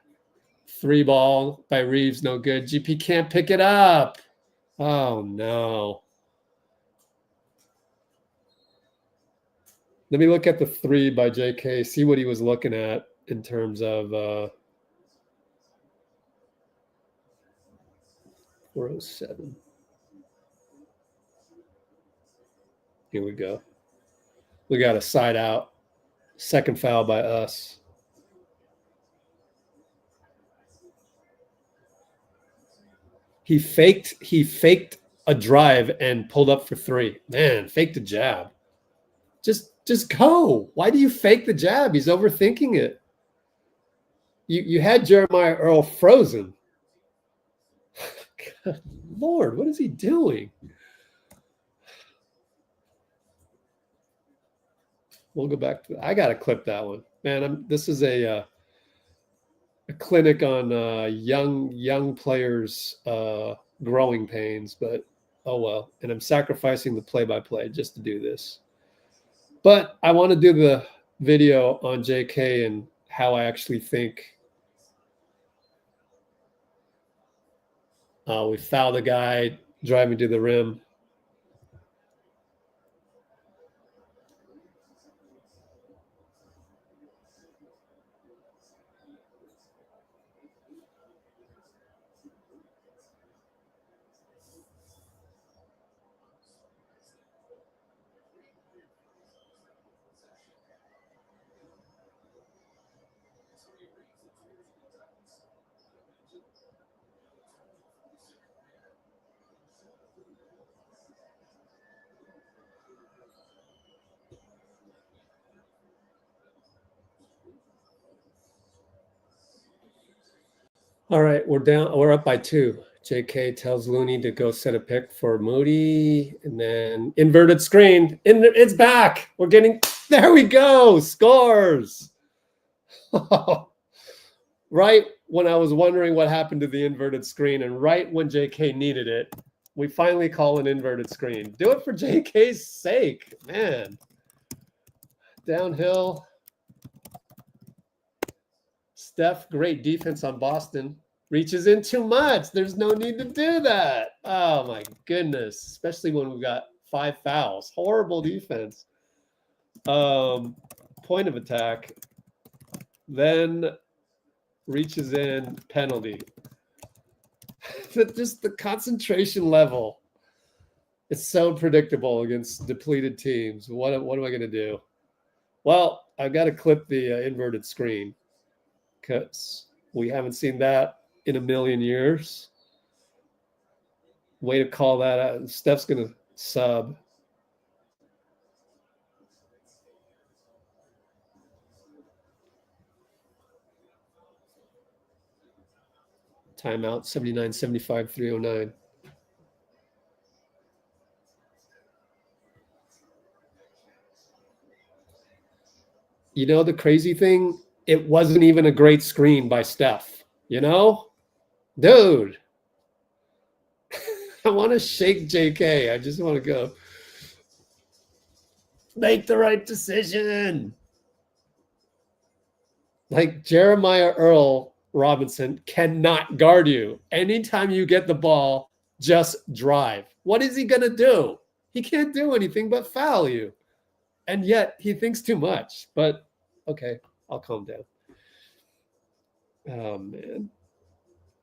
3 ball by Reeves, no good. GP can't pick it up. Oh, no. Let me look at the 3 by JK, see what he was looking at in terms of 407. Here we go. We got a side out. Second foul by us. He faked a drive and pulled up for 3. Man, faked a jab. Just go. Why do you fake the jab? He's overthinking it. You had Jeremiah Earl frozen. God, Lord, what is he doing? We'll go back to. I gotta clip that one, man. This is a clinic on young players' growing pains, but oh well. And I'm sacrificing the play-by-play just to do this. But I want to do the video on JK and how I actually think we fouled the guy driving to the rim. All right, we're up by 2. JK tells Looney to go set a pick for Moody, and then inverted screen. It's back. We're getting there. We go. Scores. Right when I was wondering what happened to the inverted screen, and right when JK needed it, we finally call an inverted screen. Do it for JK's sake, man. Downhill. Steph, great defense on Boston. Reaches in too much. There's no need to do that. Oh, my goodness. Especially when we've got 5 fouls. Horrible defense. Point of attack. Then reaches in, penalty. Just the concentration level. It's so predictable against depleted teams. What am I going to do? Well, I've got to clip the inverted screen because we haven't seen that in a million years. Way to call that out. Steph's going to sub. Timeout, 79-75, 309. you know, the crazy thing, it wasn't even a great screen by Steph, you know? Dude, I want to shake JK. I just want to go, make the right decision. Like Jeremiah Earl Robinson cannot guard you. Anytime you get the ball, just drive. What is he going to do? He can't do anything but foul you. And yet he thinks too much. But okay, I'll calm down. Oh, man.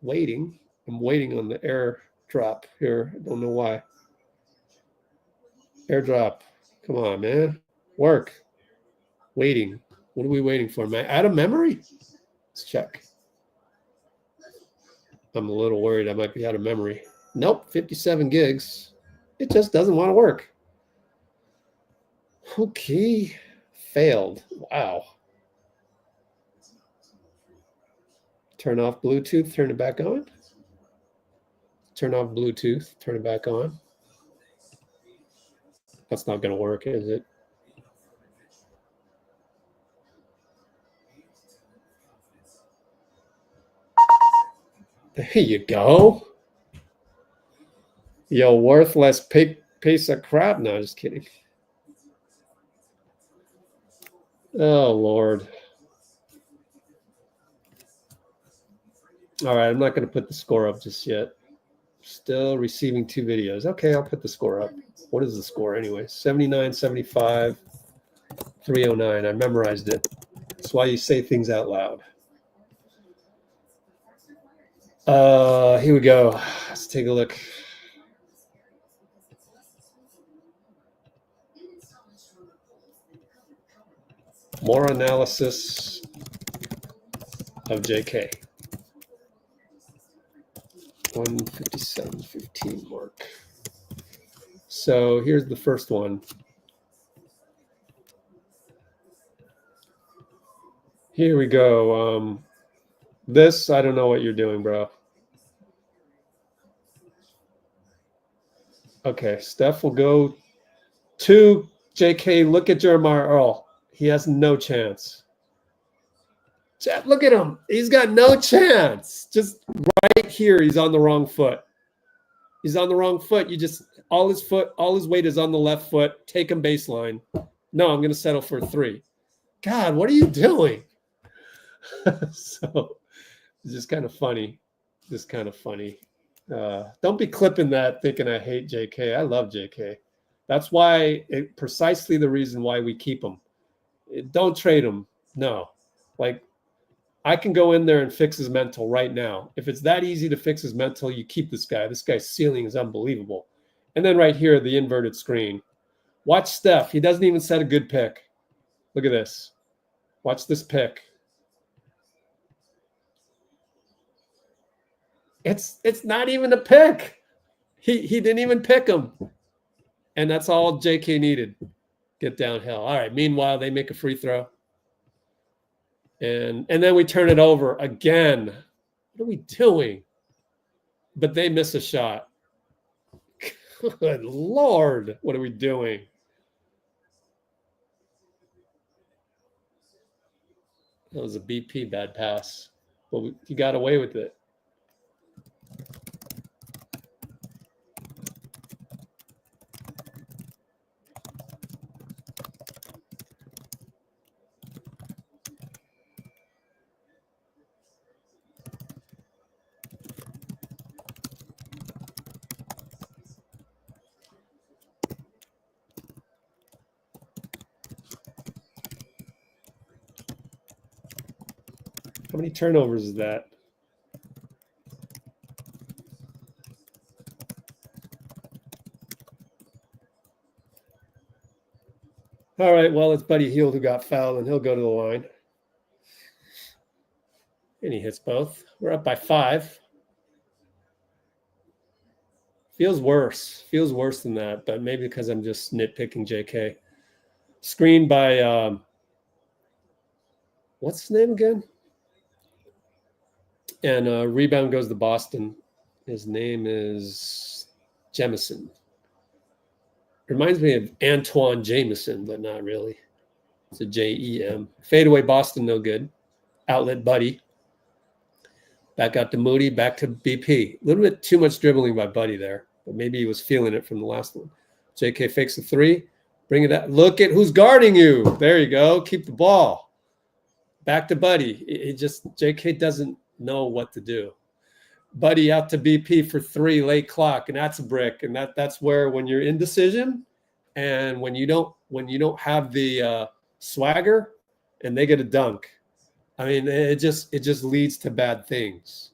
Waiting. I'm waiting on the airdrop here. I don't know why. Airdrop. Come on, man. Work. Waiting. What are we waiting for, man? Out of memory? Let's check. I'm a little worried I might be out of memory. Nope, 57 gigs. It just doesn't want to work. Okay. Failed. Wow. Turn off Bluetooth, turn it back on. Turn off Bluetooth, turn it back on. That's not going to work, is it? There you go. Yo, worthless piece of crap. No, just kidding. Oh, Lord. All right, I'm not going to put the score up just yet. Still receiving 2 videos. Okay, I'll put the score up. What is the score anyway? 79, 75, 309. I memorized it. That's why you say things out loud. Here we go. Let's take a look. More analysis of JK. 157.15 mark. So here's the first one. Here we go. This, I don't know what you're doing, bro. Okay, Steph will go to JK. Look at Jeremiah Earl. He has no chance. Chat, look at him. He's got no chance. Just right here, he's on the wrong foot. He's on the wrong foot. You just, all his weight is on the left foot. Take him baseline. No, I'm going to settle for a 3. God, what are you doing? So it's just kind of funny. Just kind of funny. Don't be clipping that thinking I hate JK. I love JK. That's why, precisely the reason why we keep him. Don't trade him. No. Like, I can go in there and fix his mental right now. If it's that easy to fix his mental, you keep this guy. This guy's ceiling is unbelievable. And then right here, the inverted screen. Watch Steph. He doesn't even set a good pick. Look at this. Watch this pick. It's not even a pick. He didn't even pick him. And that's all JK needed. Get downhill. All right. Meanwhile, they make a free throw. And then we turn it over again. What are we doing? But they miss a shot. Good Lord. What are we doing? That was a BP bad pass. But you got away with it. How many turnovers is that? All right, well, it's Buddy Hield who got fouled, and he'll go to the line. And he hits both. We're up by 5. Feels worse. Feels worse than that, but maybe because I'm just nitpicking JK. Screened by, what's his name again? And rebound goes to Boston. His name is Jemison. Reminds me of Antoine Jameson, but not really. It's a Jem. Fadeaway Boston, no good. Outlet Buddy. Back out to Moody, back to BP. A little bit too much dribbling by Buddy there, but maybe he was feeling it from the last one. JK fakes a three. Bring it out. Look at who's guarding you. There you go. Keep the ball. Back to Buddy. It just, JK doesn't know what to do. Buddy out to BP for three, late clock, and that's a brick. And that's where when you're indecision and when you don't have the swagger and they get a dunk. I mean, it just leads to bad things.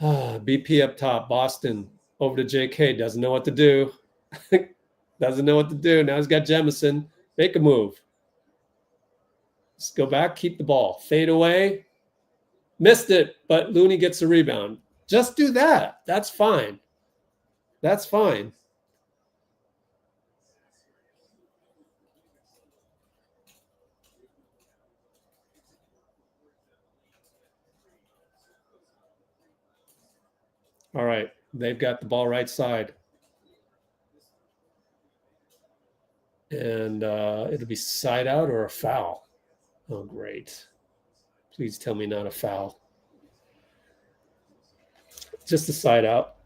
BP up top, Boston over to JK, doesn't know what to do. Doesn't know what to do. Now he's got Jemison. Make a move. Just go back, keep the ball. Fade away. Missed it, but Looney gets a rebound. Just do that. That's fine. That's fine. All right. They've got the ball right side. And it'll be side out or a foul. Oh, great. Please tell me not a foul. Just a side out.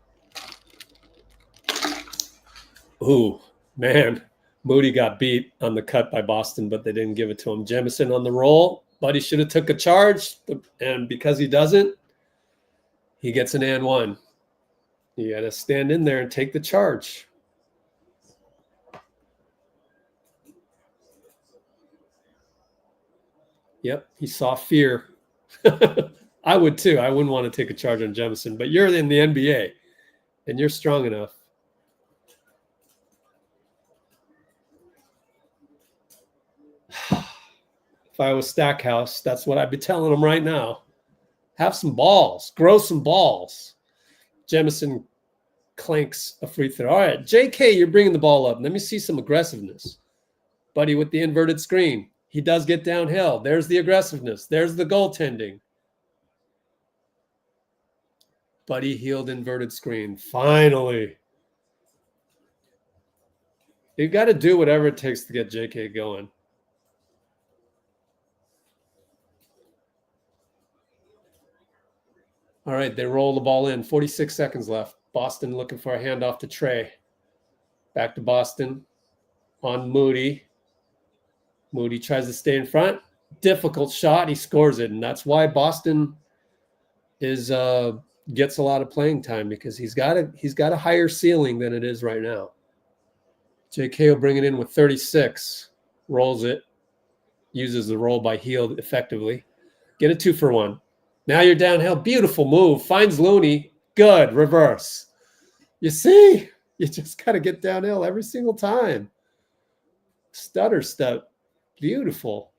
Ooh, man. Moody got beat on the cut by Boston, but they didn't give it to him. Jemison on the roll. Buddy should have took a charge, and because he doesn't, he gets an and one. You got to stand in there and take the charge. Yep, he saw fear. I would too. I wouldn't want to take a charge on Jemison, but you're in the NBA, and you're strong enough. If I was Stackhouse, that's what I'd be telling him right now. Have some balls. Grow some balls. Jemison clanks a free throw. All right, JK, you're bringing the ball up. Let me see some aggressiveness. Buddy with the inverted screen. He does get downhill. There's the aggressiveness. There's the goaltending. Buddy healed inverted screen. Finally. You've got to do whatever it takes to get JK going. All right, they roll the ball in. 46 seconds left. Boston looking for a handoff to Trey. Back to Boston on Moody. Moody tries to stay in front. Difficult shot. He scores it, and that's why Boston is gets a lot of playing time because he's got a higher ceiling than it is right now. JK will bring it in with 36. Rolls it. Uses the roll by healed effectively. Get a 2-for-1. Now you're downhill. Beautiful move. Finds Looney. Good. Reverse. You see? You just got to get downhill every single time. Stutter step. Beautiful.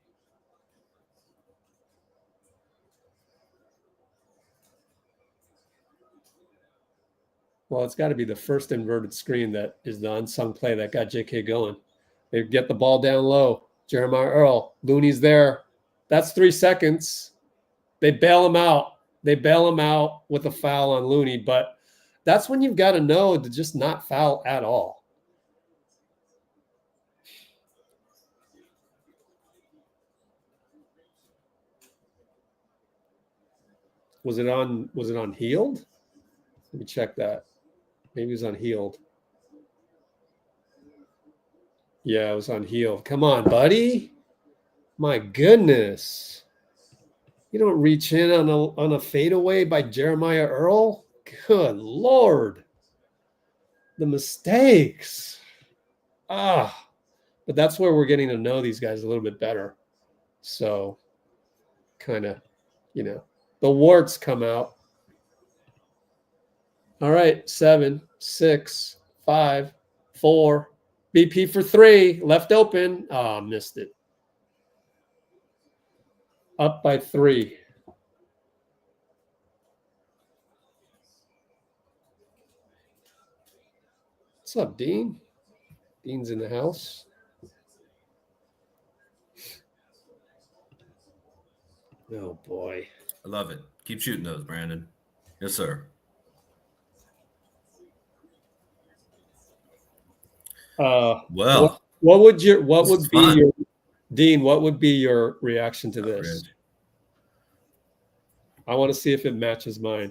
Well, it's got to be the first inverted screen that is the unsung play that got JK going. They get the ball down low. Jeremiah Earl. Looney's there. That's 3 seconds. They bail him out. They bail him out with a foul on Looney, but that's when you've got to know to just not foul at all. Was it on healed? Let me check that. Maybe it was on healed. Yeah, it was on healed. Come on, buddy. My goodness. You don't reach in on a fadeaway by Jeremiah Earl? Good Lord. The mistakes. But that's where we're getting to know these guys a little bit better. So kind of, the warts come out. All right, 7, 6, 5, 4. BP for 3. Left open. Missed it. Up by 3. What's up, Dean? Dean's in the house. Oh, boy. I love it. Keep shooting those, Brandon. Yes, sir. Well, what would be fun. your Dean? What would be your reaction to this? I want to see if it matches mine.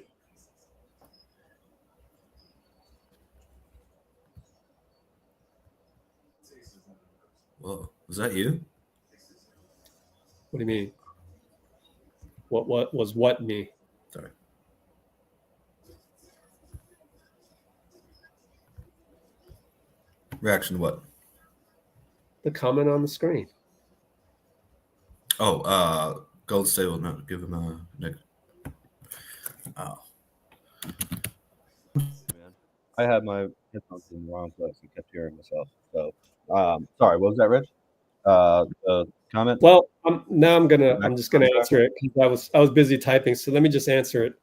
Whoa, was that you? What do you mean? What was what me? Sorry. Reaction to what? The comment on the screen. Oh, Gold State will not give him a negative. Oh. I had my headphones in the wrong place and kept hearing myself. So, sorry, what was that, Rich? The comment? Well, I'm just gonna answer it because I was busy typing. So let me just answer it.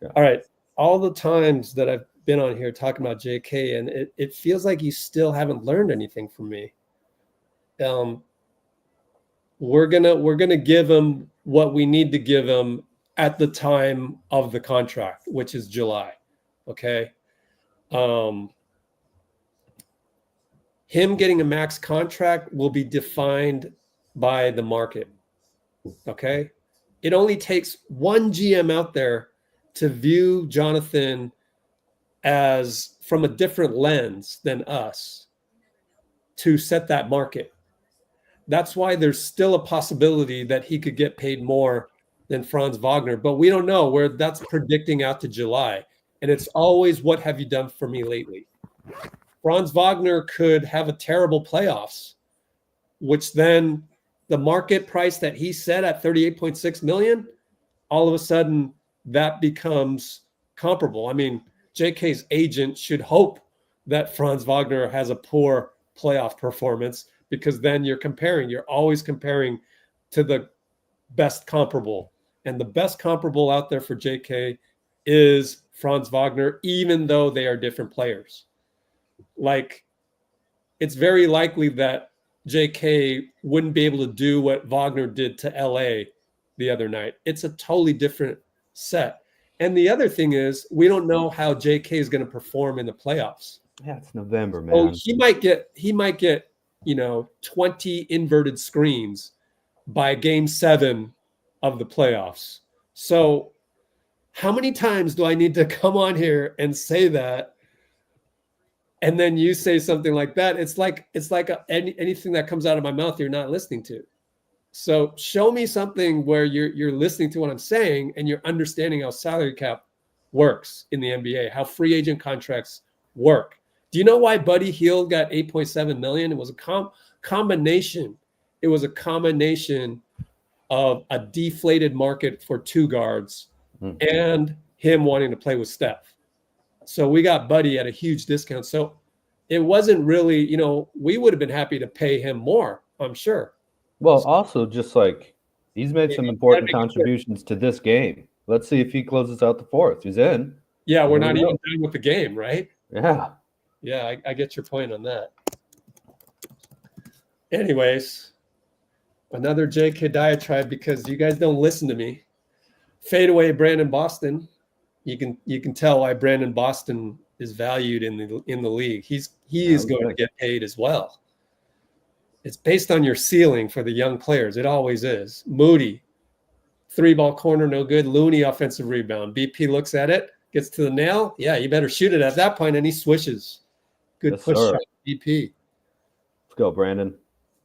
Yeah. All right. All the times that I've been on here talking about J.K. and it feels like you still haven't learned anything from me. We're gonna give him what we need to give him at the time of the contract, which is July. Okay. Him getting a max contract will be defined by the market. Okay. It only takes one GM out there to view Jonathan as from a different lens than us to set that market. That's why there's still a possibility that he could get paid more than Franz Wagner, but we don't know where that's predicting out to July. And it's always, what have you done for me lately? Franz Wagner could have a terrible playoffs, which then the market price that he set at 38.6 million, all of a sudden that becomes comparable. I mean, JK's agent should hope that Franz Wagner has a poor playoff performance, because then you're always comparing to the best comparable. And the best comparable out there for JK is Franz Wagner, even though they are different players. Like, it's very likely that JK wouldn't be able to do what Wagner did to LA the other night. It's a totally different set. And the other thing is, we don't know how JK is going to perform in the playoffs. Yeah, it's November, man. So he might get 20 inverted screens by game 7 of the playoffs. So how many times do I need to come on here and say that? And then you say something like that. It's like anything that comes out of my mouth you're not listening to. So show me something where you're listening to what I'm saying and you're understanding how salary cap works in the NBA, how free agent contracts work. Do you know why Buddy Hield got 8.7 million? It was a combination. It was a combination of a deflated market for two guards and him wanting to play with Steph. So we got Buddy at a huge discount. So it wasn't really, we would have been happy to pay him more, I'm sure. Well, also just like he's made some important contributions to this game. Let's see if he closes out the fourth. He's in. Yeah, we're not even done with the game, right? Yeah. Yeah, I get your point on that. Anyways, another JK diatribe because you guys don't listen to me. Fade away, Brandon Boston. You can tell why Brandon Boston is valued in the league. He is going to get paid as well. It's based on your ceiling for the young players. It always is. Moody, 3-ball corner, no good. Looney, offensive rebound. BP looks at it, gets to the nail. Yeah, you better shoot it at that point, and he swishes. Good push shot, BP. Let's go, Brandon.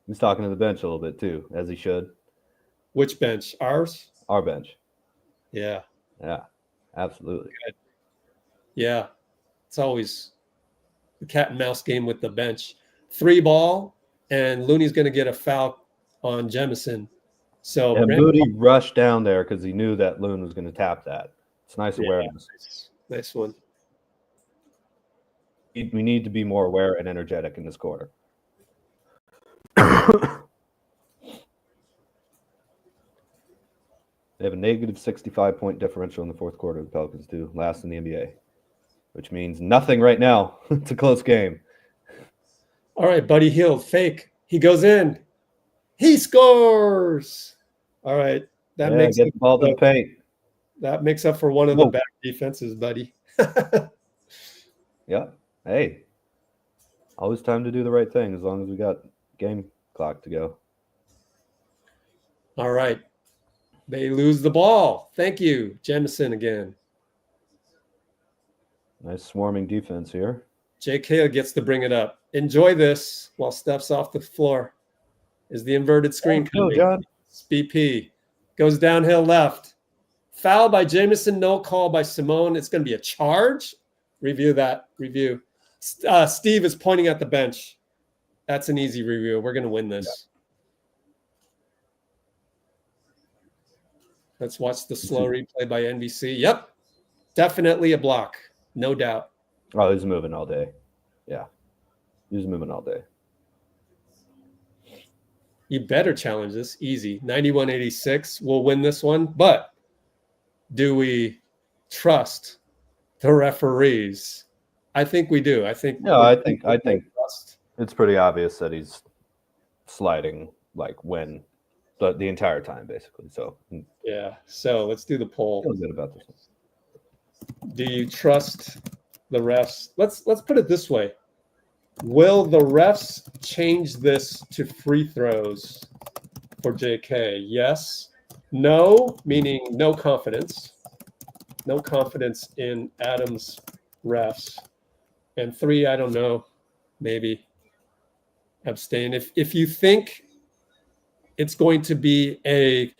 He's talking to the bench a little bit too, as he should. Which bench? Ours? Our bench. Yeah. Yeah, absolutely. Good. Yeah. It's always the cat and mouse game with the bench. 3-ball, and Looney's going to get a foul on Jemison. So and Moody rushed down there because he knew that Loon was going to tap that. It's nice awareness. Nice one. We need to be more aware and energetic in this quarter. They have a negative 65-point differential in the fourth quarter. The Pelicans do, last in the NBA, which means nothing right now. It's a close game. All right, Buddy Hield, fake. He goes in. He scores. All right. That makes get the ball to the paint. That makes up for one of the Whoa. back defenses, buddy. Yeah. Hey, always time to do the right thing as long as we got game clock to go. All right. They lose the ball. Thank you, Jemison again. Nice swarming defense here. J.Cole gets to bring it up. Enjoy this while Steph's off the floor. Is the inverted screen Go, coming? John. BP goes downhill left. Foul by Jamison, no call by Simone. It's going to be a charge. Review that. Review. Steve is pointing at the bench. That's an easy review. We're going to win this. Let's watch the slow replay by NBC. Yep. Definitely a block. No doubt. Oh, he's moving all day. Yeah. He's moving all day. You better challenge this. Easy. 91-86. We'll win this one. But do we trust the referees? I think we do. I think trust. It's pretty obvious that he's sliding like when the entire time, basically. So yeah. So let's do the poll. Feel good about this one. Do you trust the refs? Let's put it this way. Will the refs change this to free throws for JK? Yes. No, meaning no confidence. No confidence in Adams refs. And 3, I don't know. Maybe abstain. If you think it's going to be a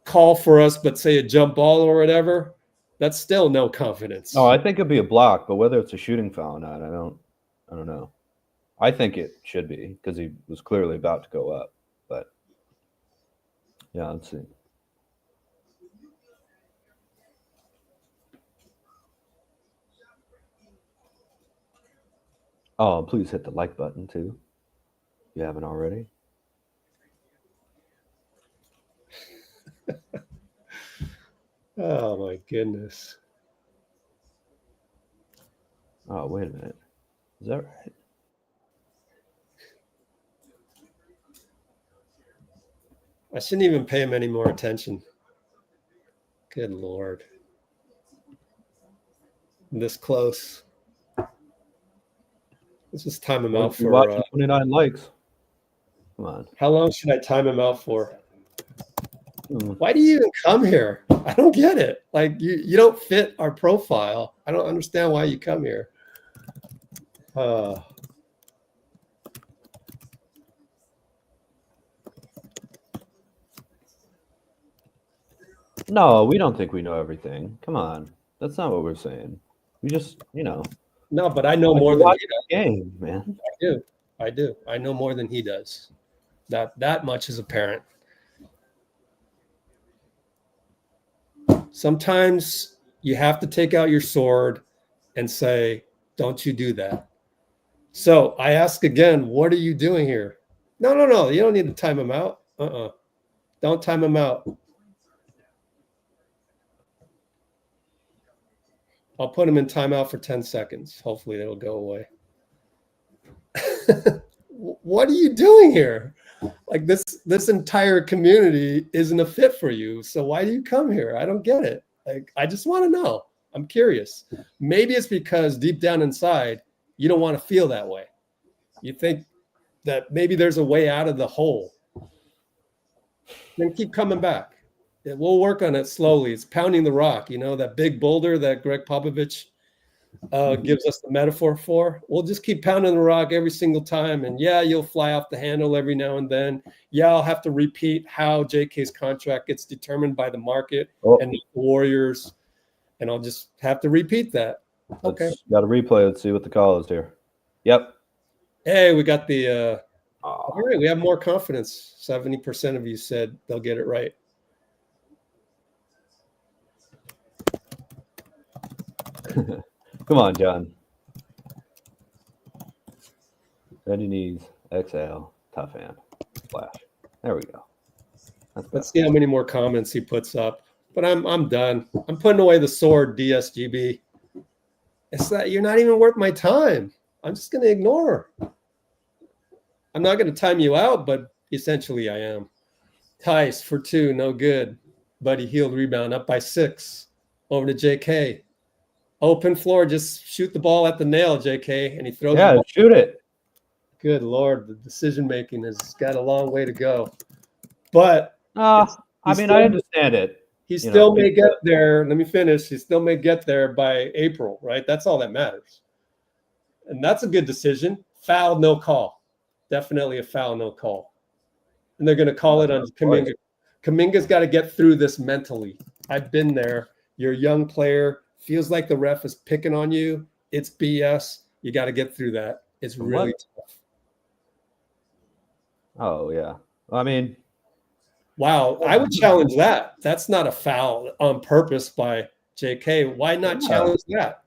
call for us, but say a jump ball or whatever, that's still no confidence. Oh, I think it'd be a block, but whether it's a shooting foul or not, I don't know. I think it should be because he was clearly about to go up. But yeah, let's see. Oh, please hit the like button too. If you haven't already. Oh my goodness. Oh, wait a minute. Is that right? I shouldn't even pay him any more attention. Good Lord. This close. Let's just time him out for 29 likes. Come on. How long should I time him out for? Why do you even come here? I don't get it. Like you don't fit our profile. I don't understand why you come here. No, we don't think we know everything. Come on. That's not what we're saying. We just, No, but I know more than he does. Game, man. I do. I know more than he does. That much is apparent. Sometimes you have to take out your sword and say, don't you do that. So I ask again, what are you doing here? No. You don't need to time him out. Don't time him out. I'll put him in timeout for 10 seconds. Hopefully it'll go away. What are you doing here? Like this entire community isn't a fit for you. So why do you come here? I don't get it. Like, I just want to know. I'm curious. Maybe it's because deep down inside, you don't want to feel that way. You think that maybe there's a way out of the hole. Then keep coming back. We'll work on it slowly. It's pounding the rock, that big boulder that Greg Popovich gives us the metaphor for. We'll just keep pounding the rock every single time. And yeah, you'll fly off the handle every now and then. Yeah, I'll have to repeat how JK's contract gets determined by the market and the Warriors. And I'll just have to repeat that. Okay. Got a replay. Let's see what the call is here. Yep. Hey, we got the all right, we have more confidence. 70% of you said they'll get it right. Come on, John. Bending knees, exhale, tough hand, splash. There we go. Let's see how many more comments he puts up. But I'm done. I'm putting away the sword, DSGB. It's that you're not even worth my time. I'm just going to ignore. I'm not going to time you out, but essentially I am. Theis for 2, no good. Buddy Hield rebound up by 6. Over to J.K. Open floor, just shoot the ball at the nail, J.K. And he throws the Yeah, ball. shoot it. Good Lord, the decision making has got a long way to go. But I he's mean, still- I understand it. he You still know, may people- get there. Let me finish. He still may get there by April, right? That's all that matters. And that's a good decision. Foul, no call. Definitely a foul, no call. And they're going to call it on Kuminga. Kuminga's got to get through this mentally. I've been there. You're a young player. Feels like the ref is picking on you. It's BS. You got to get through that. It's really tough. Oh, yeah. I mean, Wow. I would challenge that. That's not a foul on purpose by JK. Why not challenge that?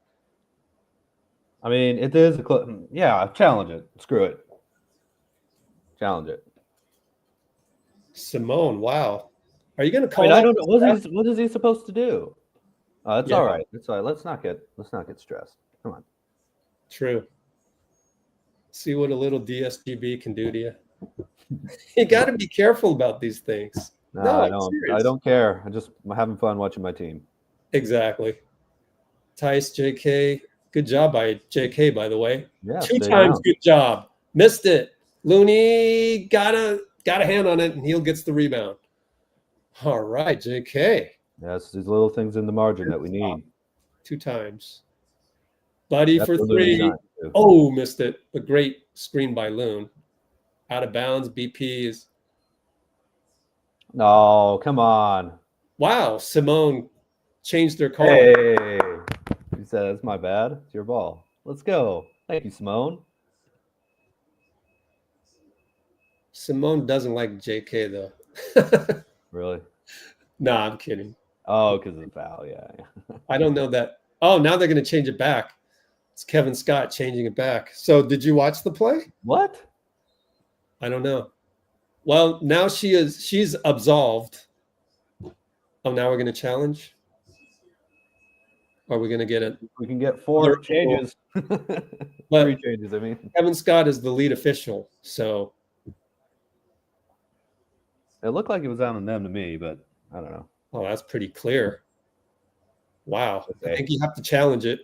I mean, it is a yeah, challenge it. Screw it. Challenge it. Simone, wow. Are you going to call I that? don't know. What is he supposed to do? It's all right. It's all right. Let's not get stressed. Come on. True. See what a little DSGB can do to you. You got to be careful about these things. No, I'm serious. I don't care. I'm having fun watching my team. Exactly. Theis, JK. Good job by JK, by the way. Yeah, 2 stay times down. good job. Missed it. Looney got a hand on it, and Hield gets the rebound. All right, JK. Yes, these little things in the margin that we need. 2 times. Buddy That's for what Looney's 3. on, too. Oh, missed it. A great screen by Loon. Out of bounds. BP is. No, come on. Wow. Simone changed their call. Hey. He said, it's my bad. It's your ball. Let's go. Thank you, Simone. Simone doesn't like JK, though. Really? No, I'm kidding. Oh, because of the foul. Yeah. I don't know that. Oh, now they're going to change it back. It's Kevin Scott changing it back. So did you watch the play? What? I don't know. Well, now she's absolved. Oh, now we're going to challenge? Or are we going to get it? We can get 4 changes. But 3 changes, I mean. Kevin Scott is the lead official. So It looked like it was on them to me, but I don't know. oh, that's pretty clear. Wow. Okay. I think you have to challenge it.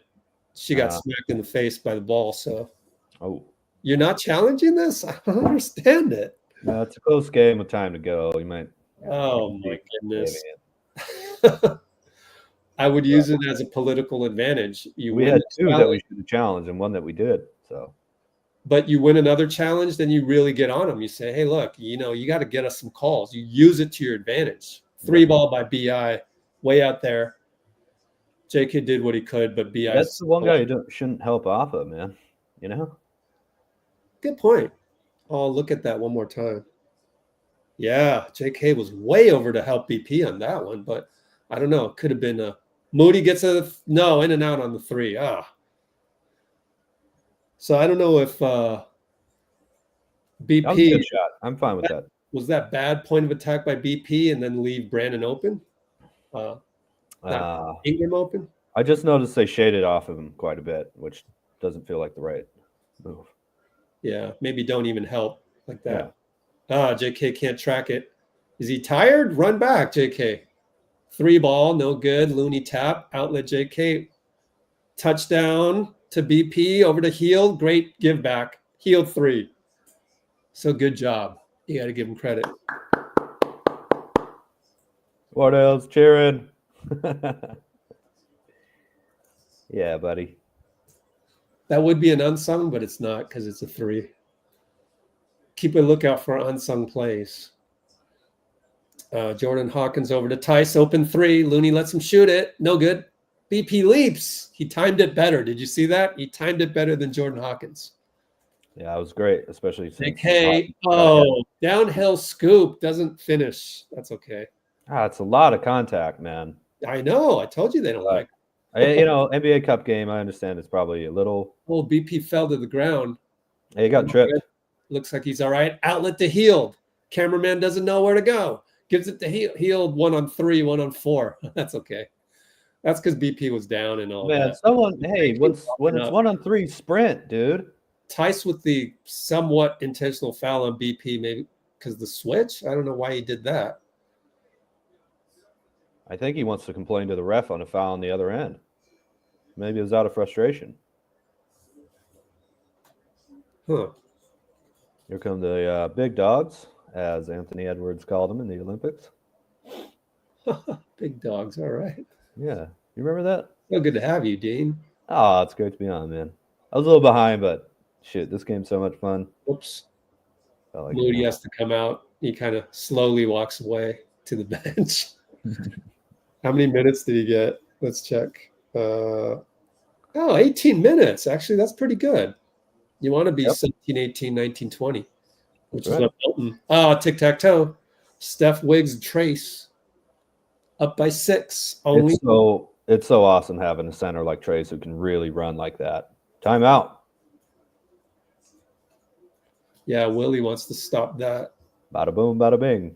She got smacked in the face by the ball. So you're not challenging this? I don't understand it. No, it's a close game with time to go. You might. Oh my goodness. I would use it as a political advantage. We had 2 that we should have challenged and 1 that we did. So, but you win another challenge, then you really get on them. You say, hey, look, you got to get us some calls. You use it to your advantage. 3 ball by BI, way out there. JK did what he could, but BI. That's the one guy you shouldn't help off of, man. You know? Good point. Oh, look at that one more time. Yeah, JK was way over to help BP on that one, but I don't know. It could have been a Moody gets in and out on the 3. So I don't know if BP That was a good shot. I'm fine with that. Was that bad point of attack by BP and then leave Brandon open? Ingram open? I just noticed they shaded off of him quite a bit, which doesn't feel like the right move. Yeah, maybe don't even help like that. Yeah. JK can't track it. Is he tired? Run back, JK. 3 ball, no good. Looney tap, outlet JK. Touchdown to BP, over to Hield. Great give back. Hield 3. So good job. You got to give him credit. What else? Cheering. Yeah, buddy. That would be an unsung, but it's not because it's a 3. Keep a lookout for unsung plays. Jordan Hawkins over to Theis, open 3. Looney lets him shoot it. No good. BP leaps. He timed it better. Did you see that? He timed it better than Jordan Hawkins. Yeah, it was great, especially since downhill scoop doesn't finish. That's okay. It's a lot of contact, man. I know. I told you they don't like. NBA Cup game. I understand it's probably a little. Well, BP fell to the ground. He got tripped. Looks like he's all right. Outlet to Hield. Cameraman doesn't know where to go. Gives it to Hield. 1 on 3, 1 on 4. That's okay. That's because BP was down and all that. When it's 1 on 3, sprint, dude. Theis with the somewhat intentional foul on BP, maybe because the switch. I don't know why he did that. I think he wants to complain to the ref on a foul on the other end. Maybe it was out of frustration. Huh. Here come the big dogs, as Anthony Edwards called them in the Olympics. Big dogs. All right. Yeah. You remember that? So good to have you, Dean. Oh, it's great to be on, man. I was a little behind, but shit, this game's so much fun. Whoops. Felt like Moody has to come out. He kind of slowly walks away to the bench. How many minutes did he get? Let's check. 18 minutes. Actually, that's pretty good. You want to be 17, 18, 19, 20, which is what Milton. Tic-tac-toe. Steph, Wiggs, Trace up by 6. Only. It's so awesome having a center like Trace who can really run like that. Timeout. Yeah, Willie wants to stop that. Bada boom, bada bing.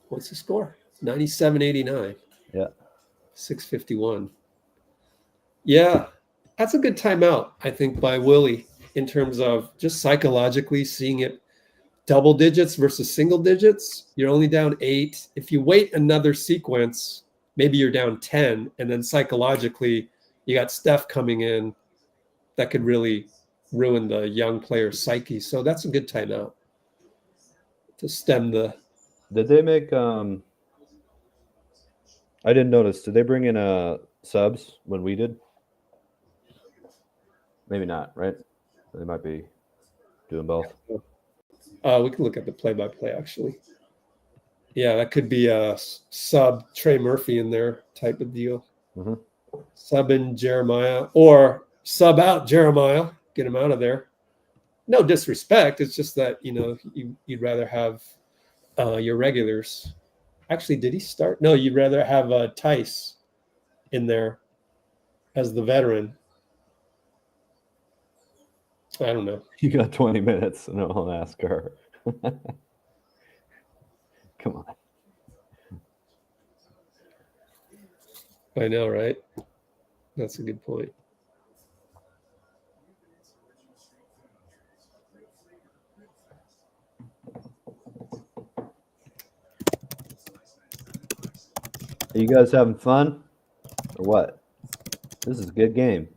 What's the score? 97-89. Yeah. 6:51. Yeah, that's a good timeout, I think, by Willie in terms of just psychologically seeing it double digits versus single digits. You're only down 8. If you wait another sequence, maybe you're down 10, and then psychologically you got Steph coming in that could really ruin the young player's psyche. So that's a good timeout to stem the. Did they make I didn't notice. Did they bring in subs when we did? Maybe not, right? They might be doing both. We can look at the play-by-play, actually. Yeah, that could be a sub Trey Murphy in there type of deal. Mm-hmm. Sub in Jeremiah or sub out Jeremiah. Get him out of there. No disrespect. It's just that, you'd rather have your regulars. Actually, did he start? No, you'd rather have Theis in there as the veteran. I don't know. You got 20 minutes, and I'll ask her. Come on. I know, right? That's a good point. Are you guys having fun or what? This is a good game.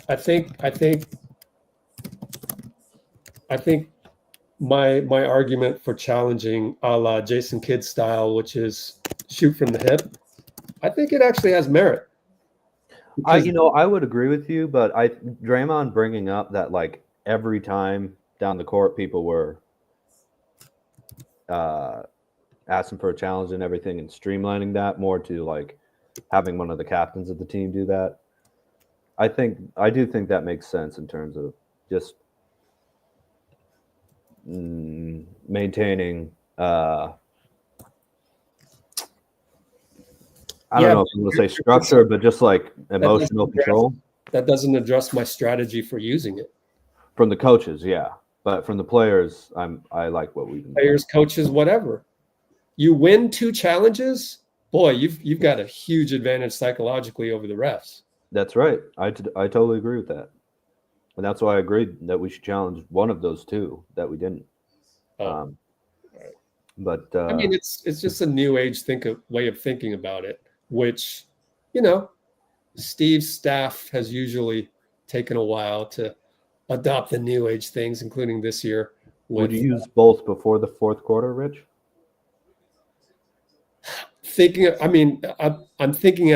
I think my argument for challenging a la Jason Kidd style, which is shoot from the hip, I think it actually has merit. I would agree with you, but Draymond bringing up that like every time down the court people were asking for a challenge and everything, and streamlining that more to like having one of the captains of the team do that. I do think that makes sense in terms of just maintaining. I don't know if I'm going to say structure, but just like emotional control. That doesn't address my strategy for using it. From the coaches, yeah, but from the players, I like what we can. Players, coaches, whatever. You win 2 challenges, boy, you've got a huge advantage psychologically over the refs. That's right. I totally agree with that. And that's why I agreed that we should challenge one of those 2 that we didn't. Right. But I mean, it's just a new age way of thinking about it, which, Steve's staff has usually taken a while to adopt the new age things, including this year. Would you use both before the 4th quarter, Rich? I'm thinking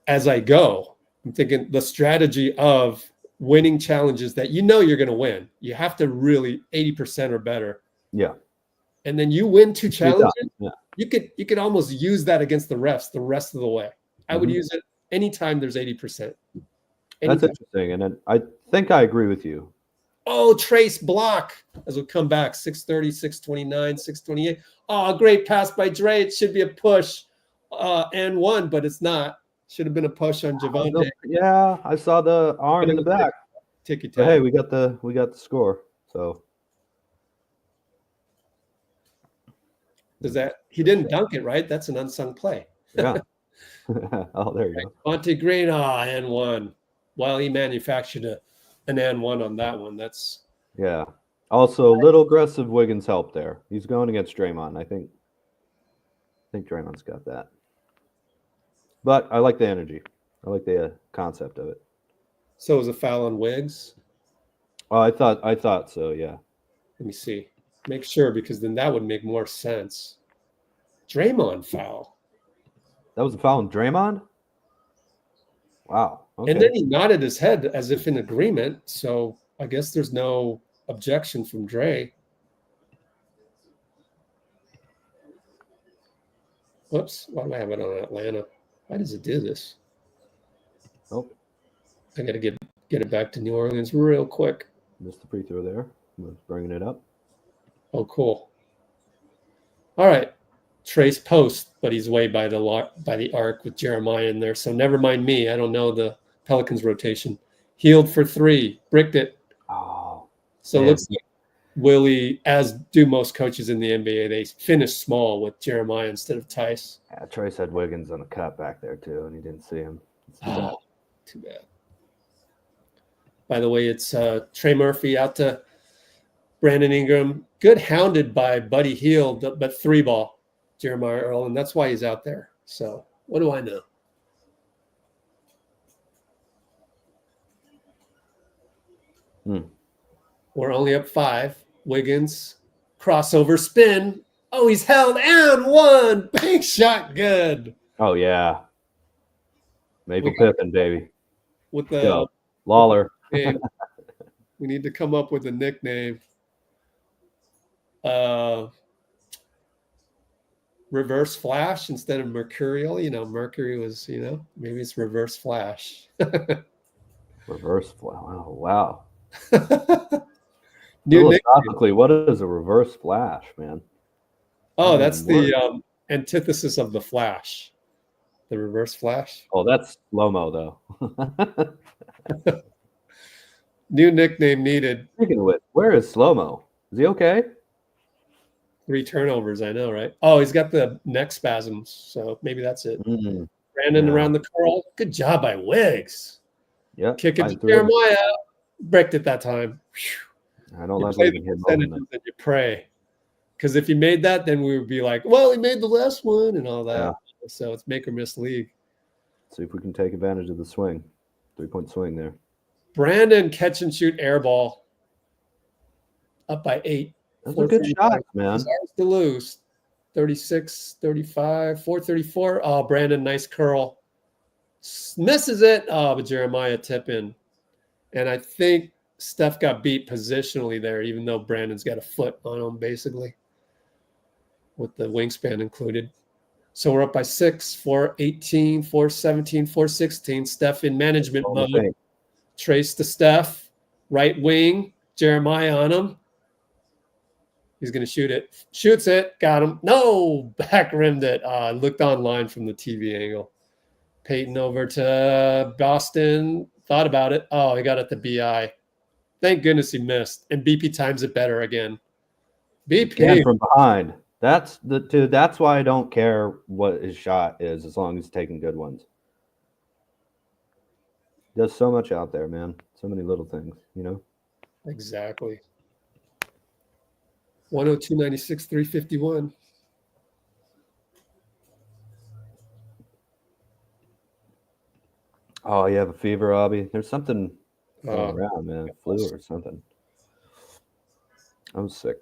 as I go. I'm thinking the strategy of winning challenges that you're going to win. You have to really 80% or better. Yeah. And then you win 2 challenges. Yeah. You could almost use that against the refs the rest of the way. I would use it anytime there's 80%. That's interesting. And then I think I agree with you. Oh, Trace block as we come back. 6:30, 6:29, 6:28. Oh, great pass by Dray. It should be a push and 1, but it's not. Should have been a push on Javante. Yeah, I saw the arm in the back. Ticky-tack. Hey, we got the score. So he didn't dunk it, right? That's an unsung play. yeah. Oh, there you go. Monte Green, and 1. While he manufactured an and one on that one. That's Yeah. Also, little aggressive Wiggins help there. He's going against Draymond. I think Draymond's got that. But I like the energy. I like the concept of it. so it was a foul on Wiggs. Oh, I thought so. Yeah. Let me see. Make sure because then that would make more sense. Draymond foul. That was a foul on Draymond? Wow. Okay. And then he nodded his head as if in agreement. So I guess there's no objection from Dray. Whoops. Why do I have it on Atlanta? Why does it do this? Oh, I got to get it back to New Orleans real quick. missed the free throw there. I'm bringing it up. Oh, cool. All right. Trey's post, but he's way by the arc with Jeremiah in there. So never mind me. I don't know the Pelicans rotation. Healed for three. Bricked it. Oh, So it man. looks like Willie, as do most coaches in the NBA, they finish small with Jeremiah instead of Theis. Yeah, Trey had Wiggins on a cut back there too, and he didn't see him. It's too bad. Oh, too bad. By the way, it's Trey Murphy out to Brandon Ingram. Good hounded by Buddy Hield, but three ball Jeremiah Earl, and that's why he's out there. So what do I know? We're only up 5. Wiggins, crossover spin. Oh, he's held and one. Bank shot good. Oh yeah. Maple We got- Pippin, baby. With the Yo, Lawler. name. We need to come up with a nickname. Reverse Flash instead of Mercurial. You know, Mercury was, maybe it's Reverse Flash. Reverse flash. Oh, wow. New nickname. Philosophically, what is a reverse flash, man? Oh, That that's doesn't the antithesis of the Flash. The Reverse Flash. Oh, that's slow-mo, though. New nickname needed. Speaking of which, where is slow-mo? Is he okay? 3 turnovers, I know, right? Oh, he's got the neck spasms, so maybe that's it. Mm, Brandon yeah. around the curl. Good job by Wiggs. Yep. Kick it I to threw it. Jeremiah. Bricked it that time. I don't You like play leaving the him percentages open. and you pray. Because if you made that, then we would be like, well, he made the last one and all that. Yeah. So it's make or miss league. See if we can take advantage of the swing. 3-point swing there. Brandon catch and shoot air ball. Up by 8. Those are good shots, man. It's ours to lose. 36, 35, 434. Oh, Brandon, nice curl. Misses it. Oh, but Jeremiah tip in. And I think Steph got beat positionally there, even though Brandon's got a foot on him, basically, with the wingspan included. So we're up by 6, 418, 417, 416. Steph in management Oh, mode. thanks. Trace to Steph. Right wing. Jeremiah on him. He's going to shoot it. Shoots it. Got him. No. Back rimmed it. Looked online from the TV angle. Peyton over to Boston. Thought about it. Oh, he got it to BI. Thank goodness he missed. And BP times it better again. BP. And from behind. That's why I don't care what his shot is as long as he's taking good ones. There's so much out there, man. So many little things, Exactly. 102.96, 351. Oh, you have a fever, Abby? There's something Oh, around, man. Flu or something. I'm sick.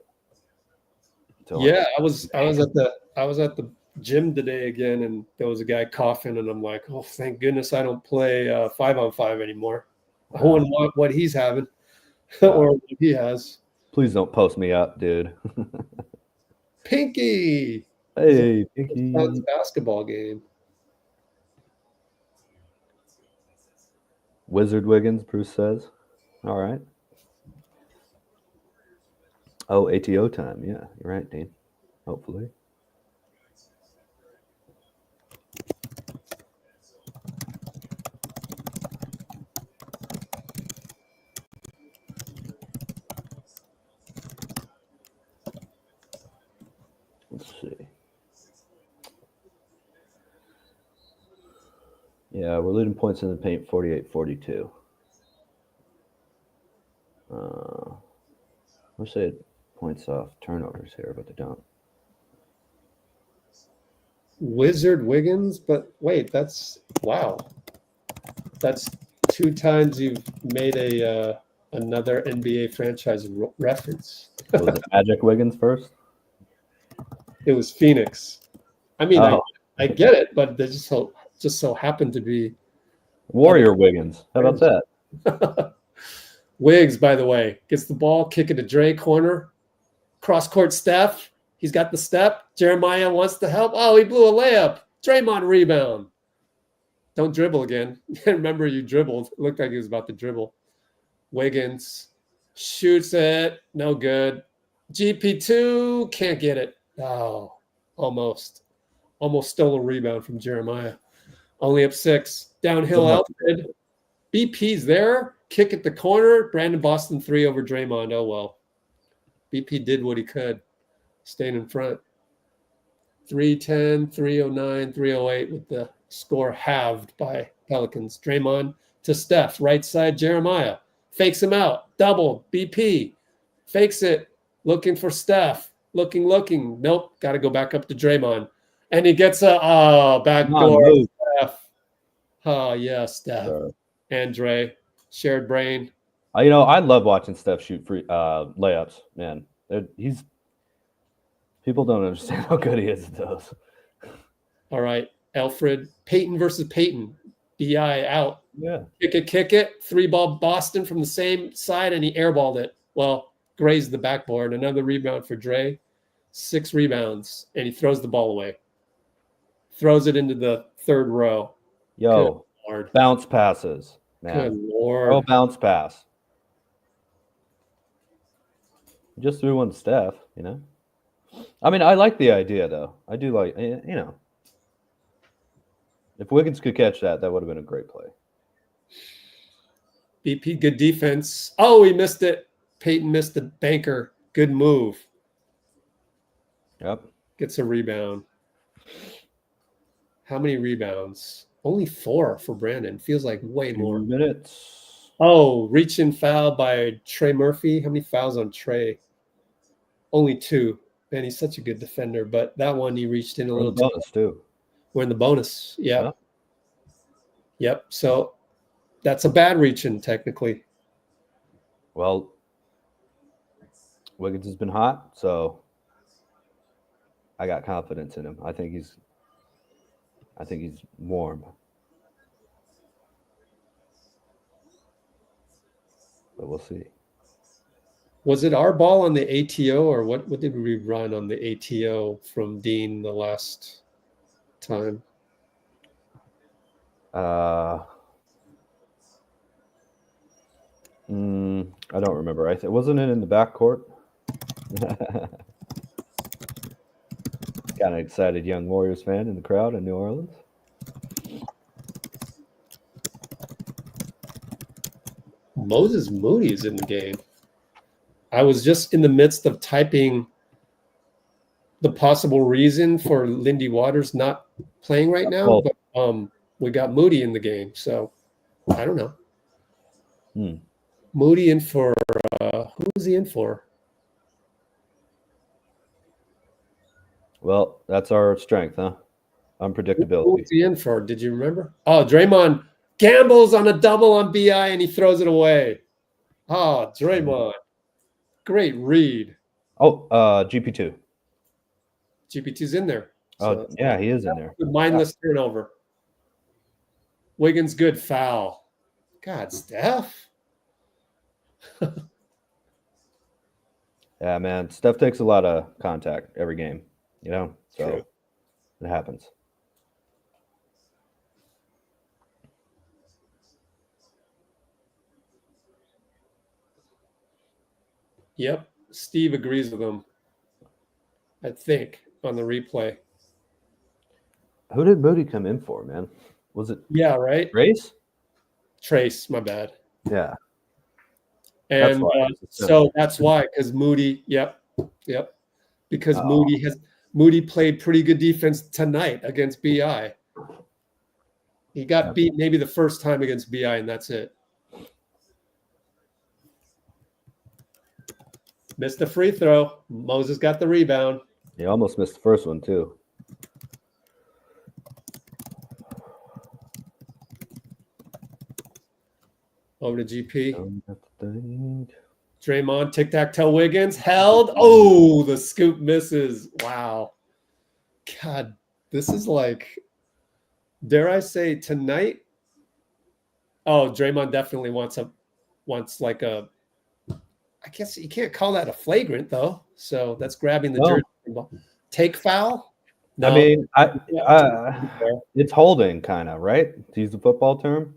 yeah, I was at the gym today again, and there was a guy coughing, and I'm like, oh, thank goodness I don't play 5-on-5 anymore. I wouldn't want what he's having or what he has. Please don't post me up, dude. Pinky. Hey, Pinky. Son's basketball game. Wizard Wiggins, Bruce says. All right. Oh, ATO time. Yeah, you're right, Dean. Hopefully. Let's see. Yeah, we're leading points in the paint 48-42. Wish they had points off turnovers here, but they don't. Wizard Wiggins, but wait, that's wow. That's 2 times you've made a another NBA franchise reference. Was it Magic Wiggins first? It was Phoenix. I mean, Oh. I get it, but they just so happened to be Warrior Wiggins. How about that? Wiggs, by the way, gets the ball, kick it to Dray corner, cross court Steph. He's got the step. Jeremiah wants to help. Oh, he blew a layup. Draymond rebound. Don't dribble again. Remember, you dribbled. It looked like he was about to dribble. Wiggins shoots it. No good. GP2 can't get it. Oh, almost. Almost stole a rebound from Jeremiah. Only up 6. Downhill Alfred. BP's there. Kick at the corner. Brandon Boston 3 over Draymond. Oh, well. BP did what he could. Staying in front. 310, 309, 308 with the score halved by Pelicans. Draymond to Steph. Right side, Jeremiah. Fakes him out. Double. BP. Fakes it. Looking for Steph. Looking. Nope. Got to go back up to Draymond. And he gets a backdoor. Steph. Oh, yeah, Steph. Sure. And Dray. Shared brain. I love watching Steph shoot free layups, man. People don't understand how good he is at those. All right. Alfred. Peyton versus Peyton. BI out. Yeah. Kick it. 3-ball Boston from the same side, and he airballed it. Well, grazed the backboard. Another rebound for Dray. 6 rebounds, and he throws the ball away. Throws it into the 3rd row. Yo, bounce passes, man. Good Lord. Oh, bounce pass. Just threw one to Steph, I mean, I like the idea, though. I do like, if Wiggins could catch that, that would have been a great play. BP, good defense. Oh, he missed it. Peyton missed the banker. Good move. Yep. Gets a rebound. How many rebounds? Only 4 for Brandon. Feels like way 2 more. minutes. Oh, reach and foul by Trey Murphy. How many fouls on Trey? Only 2. Man, he's such a good defender. But that one, he reached in a little bonus too. We're in the bonus. Yeah. Yep. So that's a bad reach-in, technically. Well, Wiggins has been hot, so I got confidence in him. I think he's warm. But we'll see. Was it our ball on the ATO, or what did we run on the ATO from Dean the last time? I don't remember. Wasn't it in the backcourt? Kind of excited young Warriors fan in the crowd in New Orleans. Moses Moody is in the game. I was just in the midst of typing the possible reason for Lindy Waters not playing right now, but we got Moody in the game, so I don't know. Moody in for who is he in for? Well, that's our strength, huh? Unpredictability. Who was he in for? Did you remember? Oh, Draymond gambles on a double on BI and he throws it away. Oh, Draymond. Great read. Oh, GP2. GP2's in there. So yeah, he is in there. Mindless turnover. Wiggins, good foul. God, Steph. Yeah, man. Steph takes a lot of contact every game, so True. It happens. Yep. Steve agrees with him, I think, on the replay. Who did Moody come in for, man? Was it right? Trace, my bad. Yeah. And so that's why, because Moody, yep. Because Moody played pretty good defense tonight against BI. He got beat maybe the first time against BI, and that's it. Missed the free throw. Moses got the rebound. He almost missed the first one too. Over to GP. Don't have to think. Draymond, tic-tac-toe Wiggins, held. Oh, the scoop misses. Wow. God, this is like, dare I say tonight? Oh, Draymond definitely wants like a, I guess you can't call that a flagrant though. So that's grabbing the No. jersey. Take foul? I mean, it's holding kind of, right? To use the football term.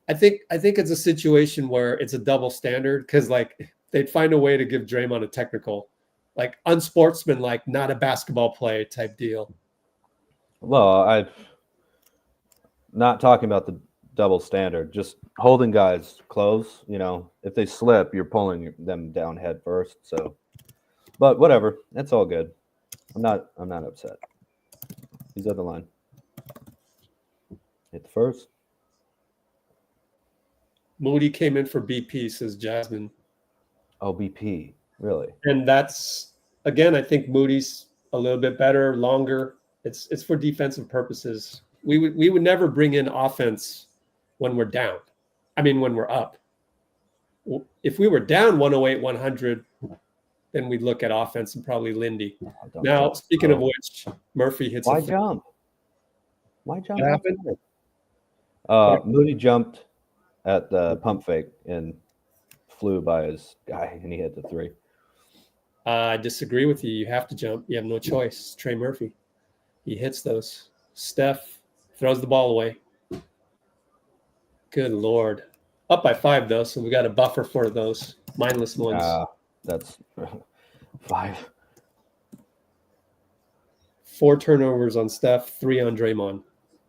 I think it's a situation where it's a double standard because like they'd find a way to give Draymond a technical, like unsportsmanlike, not a basketball play type deal. Well, I'm not talking about the double standard, just holding guys close. You know, if they slip, you're pulling them down head first. So, but whatever, that's all good. I'm not upset. He's at the line. Hit the first. Moody came in for BP, says Jasmine. Oh, BP, really? And that's, again, I think Moody's a little bit better, longer. It's for defensive purposes. We would never bring in offense when we're down. I mean, when we're up. If we were down 108-100, then we'd look at offense and probably Lindy. Now, speaking of which, Murphy hits Why a jump? Why jump? What happened? Moody jumped at the pump fake and flew by his guy, and he hit the three. I disagree with you. You have to jump. You have no choice. Trey Murphy. He hits those. Steph throws the ball away. Good Lord. Up by 5, though, so we got a buffer for those mindless ones. That's 5. 4 turnovers on Steph, 3 on Draymond.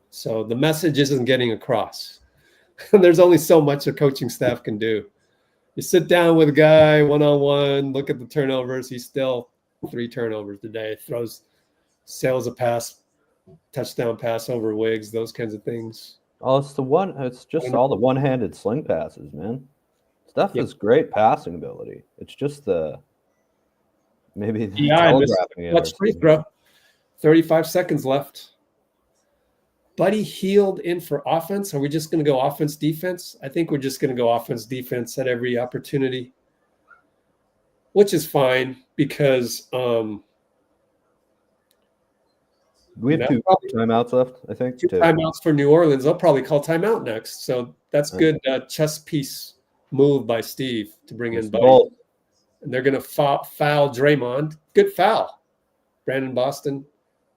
So the message isn't getting across. There's only so much a coaching staff can do. You sit down with a guy one-on-one, look at the turnovers. He's still 3 turnovers today. Sails a pass, touchdown pass over Wiggs, those kinds of things. Oh, it's just all the one-handed sling passes, man. Steph has great passing ability. It's just maybe the telegraphing it. Clutch free throw. 35 seconds left. Buddy healed in for offense. Are we just going to go offense defense? I think we're just going to go offense defense at every opportunity, which is fine because we have 2 timeouts left, I think. 2 timeouts for New Orleans. They'll probably call timeout next. So that's good chess piece move by Steve to bring in Buddy. And they're going to foul Draymond. Good foul. Brandon Boston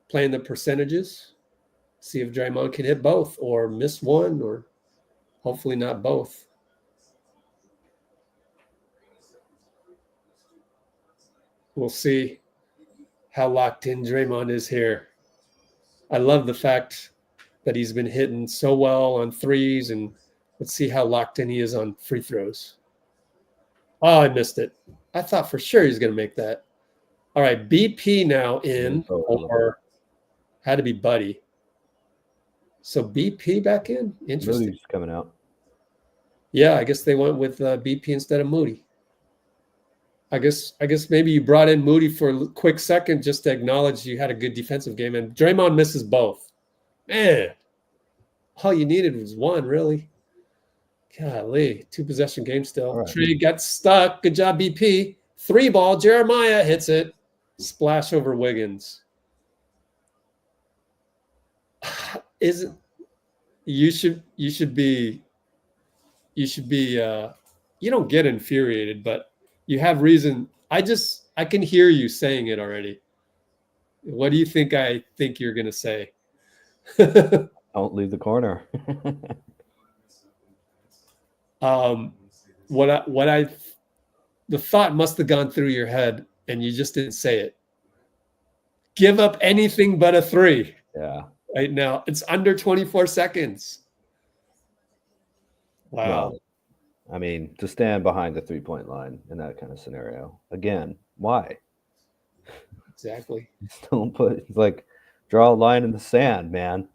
playing the percentages. See if Draymond can hit both or miss one or hopefully not both. We'll see how locked in Draymond is here. I love the fact that he's been hitting so well on threes, and let's see how locked in he is on free throws. Oh, I missed it. I thought for sure he's going to make that. All right, BP now in, or had to be Buddy. So BP back in? Interesting. Moody's coming out. Yeah, I guess they went with BP instead of Moody. I guess maybe you brought in Moody for a quick second just to acknowledge you had a good defensive game. And Draymond misses both. Man, all you needed was one, really. Golly, 2-possession game still. Right. Trey got stuck. Good job, BP. 3 ball. Jeremiah hits it. Splash over Wiggins. You don't get infuriated, but you have reason. I can hear you saying it already. What do you think I think you're going to say? Don't leave the corner. The thought must have gone through your head and you just didn't say it. Give up anything but a 3. Yeah. Right now, it's under 24 seconds. Wow. Well, I mean, to stand behind the 3-point line in that kind of scenario, again, why? Exactly. Don't it's like draw a line in the sand, man.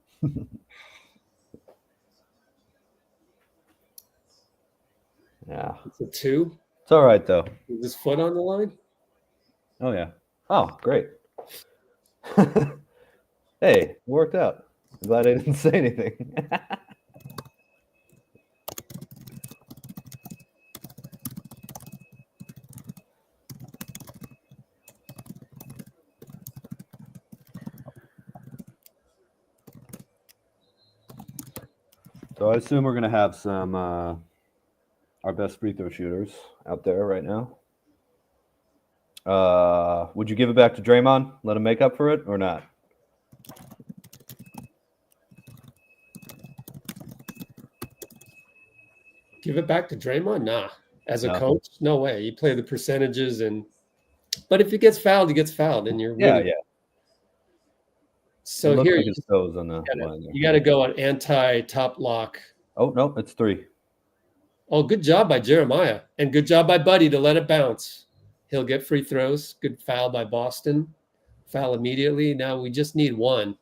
Yeah. It's a 2. It's all right though. Is his foot on the line? Oh yeah. Oh, great. Hey, it worked out. I'm glad I didn't say anything. So I assume we're gonna have some our best free throw shooters out there right now. Would you give it back to Draymond? Let him make up for it or not? Give it back to Draymond? Nah. As a No. coach, no way. You play the percentages, but if he gets fouled, he gets fouled, and you're Yeah, really, yeah. So It looks here like his toes on the line there. you got to go on anti-top lock. Oh no, it's 3. Oh, good job by Jeremiah, and good job by Buddy to let it bounce. He'll get free throws. Good foul by Boston. Foul immediately. Now we just need 1.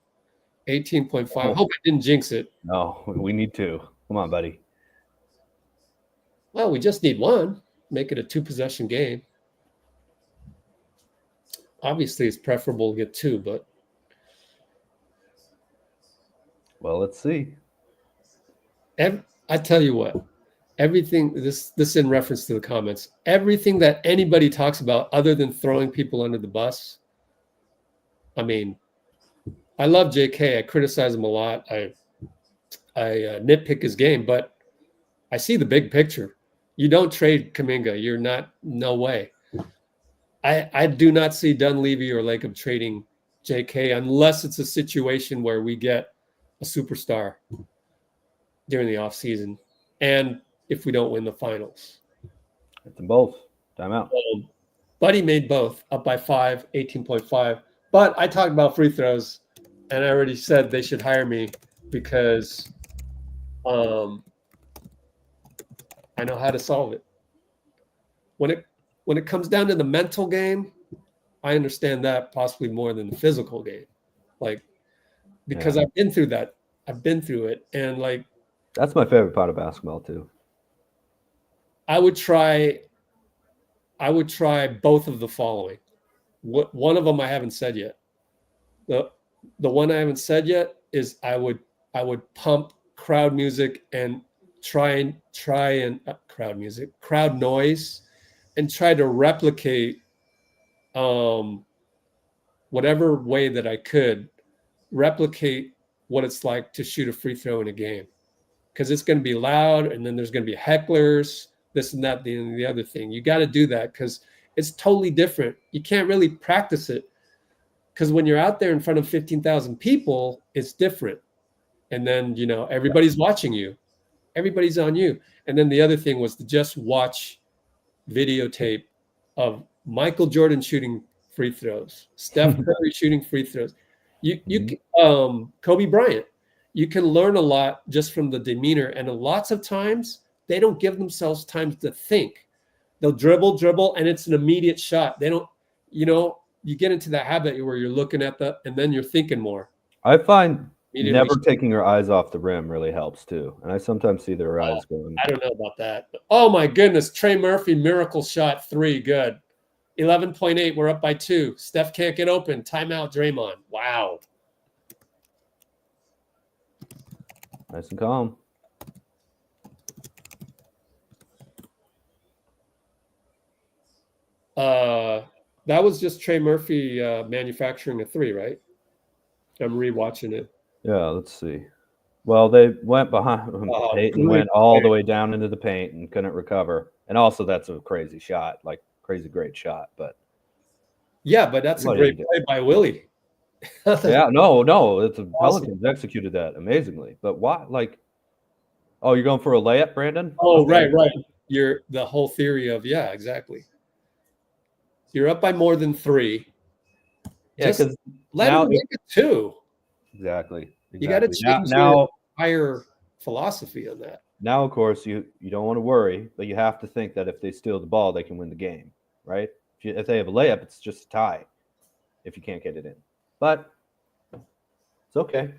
18.5. Oh. Hope I didn't jinx it. No, we need 2. Come on, buddy. Well, we just need 1. Make it a 2-possession game. Obviously, it's preferable to get 2, but Well, let's see. I tell you what, everything this in reference to the comments, everything that anybody talks about other than throwing people under the bus. I mean, I love J.K. I criticize him a lot. I nitpick his game, but I see the big picture. You don't trade Kuminga. You're not. No way. I do not see Dunleavy or Lacob trading J.K. unless it's a situation where we get a superstar during the offseason, and if we don't win the finals. Hit them both. Timeout. Buddy made both, up by 5, 18.5. But I talked about free throws, and I already said they should hire me because I know how to solve it. When it comes down to the mental game, I understand that possibly more than the physical game. Like, because I've been through that. I've been through it. And like, that's my favorite part of basketball too. I would try both of the following. One of them I haven't said yet. The one I haven't said yet is I would pump crowd music and crowd noise, and try to replicate whatever way that I could replicate what it's like to shoot a free throw in a game, because it's going to be loud, and then there's going to be hecklers, this and that, the other thing. You got to do that because it's totally different. You can't really practice it because when you're out there in front of 15,000 people, it's different. And then, everybody's watching you. Everybody's on you. And then the other thing was to just watch videotape of Michael Jordan shooting free throws, Steph Curry shooting free throws. Kobe Bryant. You can learn a lot just from the demeanor. And lots of times they don't give themselves time to think. They'll dribble, and it's an immediate shot. They don't, you get into that habit where you're looking at and then you're thinking more. I find never taking your eyes off the rim really helps too. And I sometimes see their eyes going. I don't know about that. But, oh my goodness. Trey Murphy, miracle shot 3. Good. 11.8. We're up by 2. Steph can't get open. Timeout, Draymond. Wow. Nice and calm. That was just Trey Murphy manufacturing a 3, right? I'm rewatching it. Yeah, let's see. Well, they went behind. Peyton went all the way down into the paint and couldn't recover. And also, that's a crazy shot, like crazy great shot. But yeah, but that's a great play by Willie. Yeah, no, it's Pelicans executed that amazingly. But why? Like, oh, you're going for a layup, Brandon? Oh, right. You're the whole theory of exactly. You're up by more than 3. Yeah, because let him make it 2. Exactly. You got to change your higher philosophy on that. Now, of course, you don't want to worry, but you have to think that if they steal the ball, they can win the game, right? If they have a layup, it's just a tie if you can't get it in. But it's okay.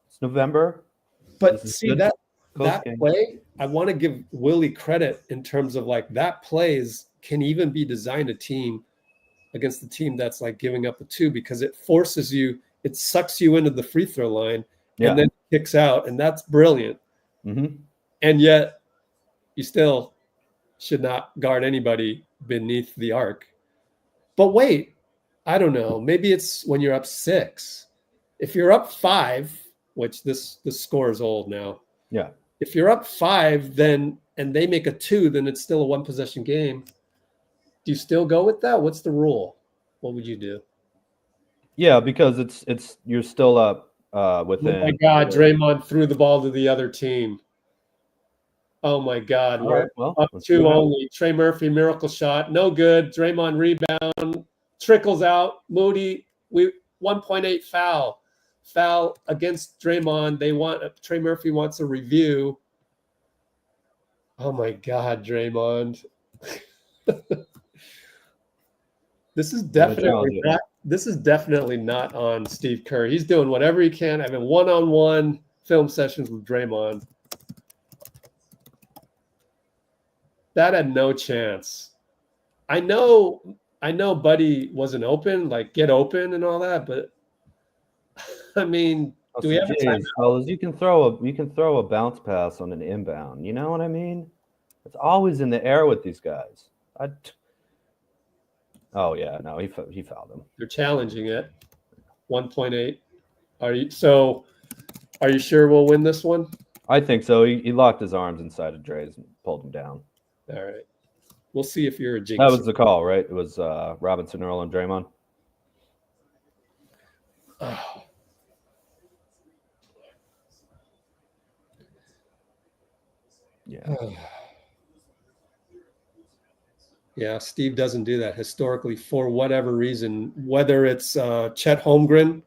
It's November. But see that play, I want to give Willie credit in terms of like that play is can even be designed a team against the team that's like giving up a 2, because it forces you, it sucks you into the free throw line and then kicks out, and that's brilliant. Mm-hmm. And yet you still should not guard anybody beneath the arc. But wait, I don't know. Maybe it's when you're up 6. If you're up 5, which this score is old now. Yeah. If you're up 5, then and they make a 2, then it's still a 1-possession game. Do you still go with that? What's the rule? What would you do? Yeah, because it's you're still up within. Oh my God, Draymond threw the ball to the other team. Oh my God, All we're right, well, up let's 2 do that. only. Trey Murphy, miracle shot, no good. Draymond rebound, trickles out. Moody, 1.8 foul against Draymond. Trey Murphy wants a review. Oh my God, Draymond. This is definitely not on Steve Kerr. He's doing whatever he can, having one-on-one film sessions with Draymond. That had no chance. I know Buddy wasn't open, like get open and all that, but I mean, do we have a timeout? Fellas, you can throw a bounce pass on an inbound. You know what I mean? It's always in the air with these guys. Oh yeah, no, he fouled him. They're challenging it. 1.8. Are you sure we'll win this one? I think so. He locked his arms inside of Dray's and pulled him down. All right. We'll see if you're a jinx. That was the call, right? It was Robinson, Earl, and Draymond. Oh. Yeah. Yeah, Steve doesn't do that historically for whatever reason, whether it's Chet Holmgren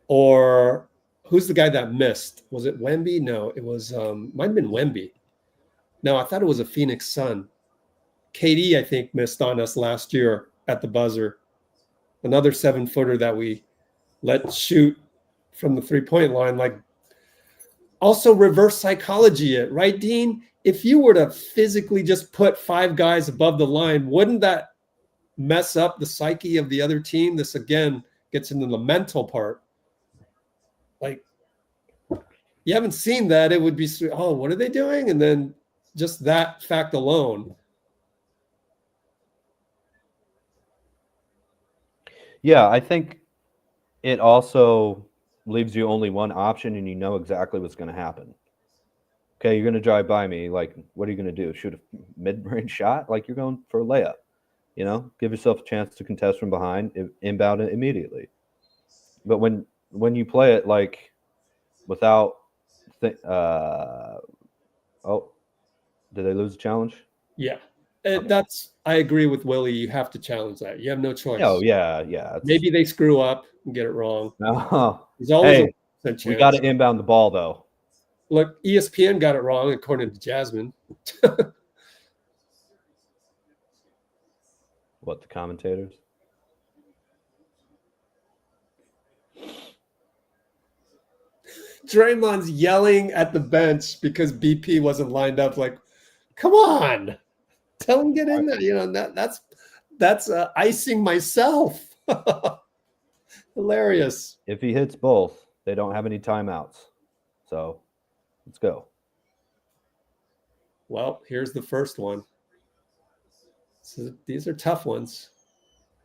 or who's the guy that missed? Was it Wemby? No, it was might have been Wemby. No, I thought it was a Phoenix Sun. KD, I think, missed on us last year at the buzzer. Another 7-footer that we let shoot from the 3-point line. Like, also reverse psychology it, right, Dean? If you were to physically just put 5 guys above the line, wouldn't that mess up the psyche of the other team? This, again, gets into the mental part. Like, you haven't seen that. It would be, oh, what are they doing? And then just that fact alone. Yeah, I think it also leaves you only one option, and you know exactly what's going to happen. Okay, you're going to drive by me. Like, what are you going to do? Shoot a mid-range shot? Like, you're going for a layup. You know, give yourself a chance to contest from behind, inbound it immediately. But when you play it like without, oh, did they lose the challenge? Yeah, I agree with Willie. You have to challenge that. You have no choice. Oh yeah. Maybe they screw up and get it wrong. No, There's always hey, a chance. we got to inbound the ball though. Look, ESPN got it wrong according to Jasmine. What, the commentators? Draymond's yelling at the bench because BP wasn't lined up. Like, come on, tell him get in there. You know, that's icing myself. Hilarious. If he hits both, they don't have any timeouts. So let's go. Well, here's the first one. So these are tough ones.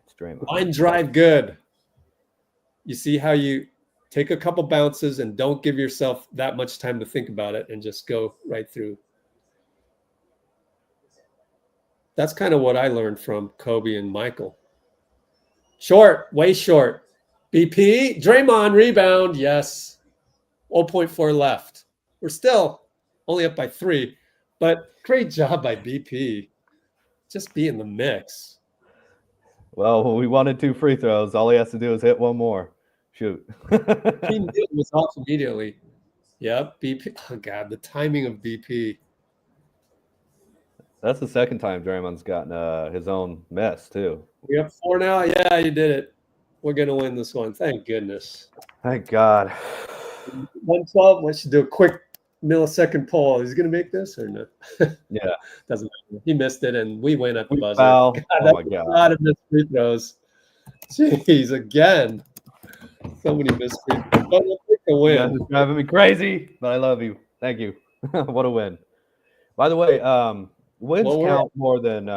It's Draymond. Line drive good. You see how you take a couple bounces and don't give yourself that much time to think about it and just go right through. That's kind of what I learned from Kobe and Michael. Short, way short. BP, Draymond, rebound, yes. 0.4 left. We're still only up by 3, but great job by BP. Just be in the mix. Well, we wanted 2 free throws. All he has to do is hit one more. Shoot. He was off immediately. Yep, BP. Oh, God, the timing of BP. That's the second time Draymond's gotten his own mess, too. We have 4 now? Yeah, you did it. We're going to win this one. Thank goodness. Thank God. 112. Let's do a quick millisecond pull. He's gonna make this or no? Yeah. Doesn't matter. He missed it, and we win at the We buzzer. foul. God, Oh that's my God. a lot of missed free throws. Jeez, again. So many missed free throws. But we'll take the You guys win. are driving me crazy, but I love you. Thank you. What a win. By the way, wins Well, count more than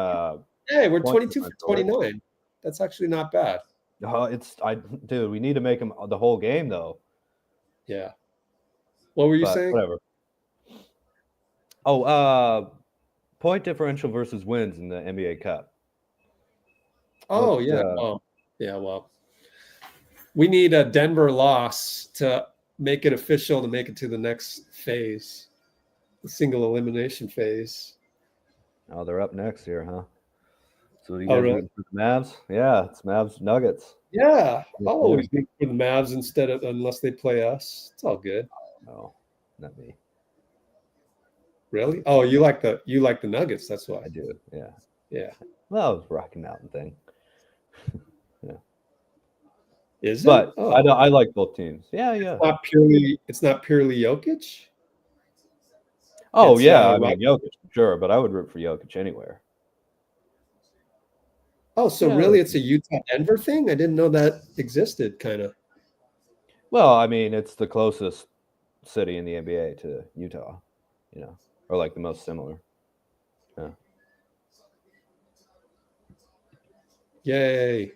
Hey, we're point 22 for differential, right? 29. That's actually not bad. Dude, we need to make them the whole game though. Yeah. What were you But saying? whatever. Oh, point differential versus wins in the NBA Cup. Oh, What's, yeah. Well, we need a Denver loss to make it official to make it to the next phase, the single elimination phase. Oh, they're up next here, huh? So you Oh, guys really? rooting for the Mavs? Yeah, it's Mavs Nuggets. Yeah. Yeah, I'll always root for the Mavs unless they play us. It's all good. Oh, not me. Really? Oh, you like the Nuggets. That's why. I do. Yeah. Yeah. Well, it was Rocky Mountain thing. Is it? But Oh, I like both teams. Yeah, yeah. it's not purely Jokic. Oh, It's, yeah. I mean, Jokic, sure, but I would root for Jokic anywhere. Oh, so Yeah. really it's a Utah Denver thing? I didn't know that existed, kind of. Well, I mean, it's the closest city in the NBA to Utah, or like the most similar. Yeah. Yay.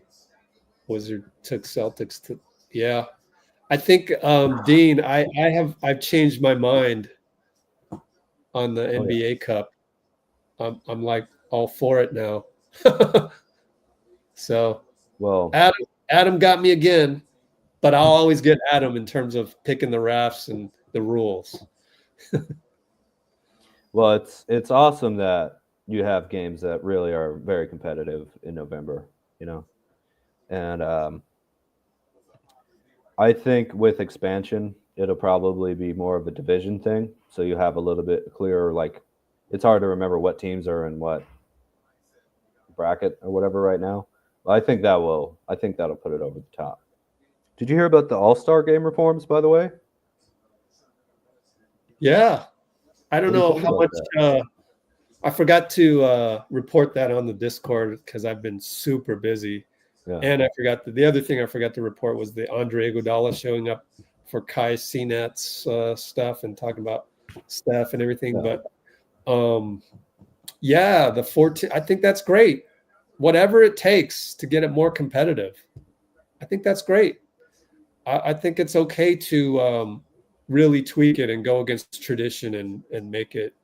Wizard took Celtics to yeah. I think Dean, I've changed my mind on the Oh, yeah. NBA Cup. I'm like all for it now. So Well, Adam got me again, but I'll always get Adam in terms of picking the refs and the rules. well, it's awesome that you have games that really are very competitive in November, and I think with expansion, it'll probably be more of a division thing. So you have a little bit clearer, like it's hard to remember what teams are in what bracket or whatever right now. But I think that'll put it over the top. Did you hear about the All-Star game reforms, by the way? Yeah. I don't What do you know think how about much I forgot to report that on the Discord because I've been super busy. Yeah. And I forgot the other thing I forgot to report was the Andre Iguodala showing up for Kai Cenat's stuff and talking about Steph and everything. Yeah. But yeah, the 14, I think that's great. Whatever it takes to get it more competitive. I think that's great. I think it's okay to really tweak it and go against tradition and make it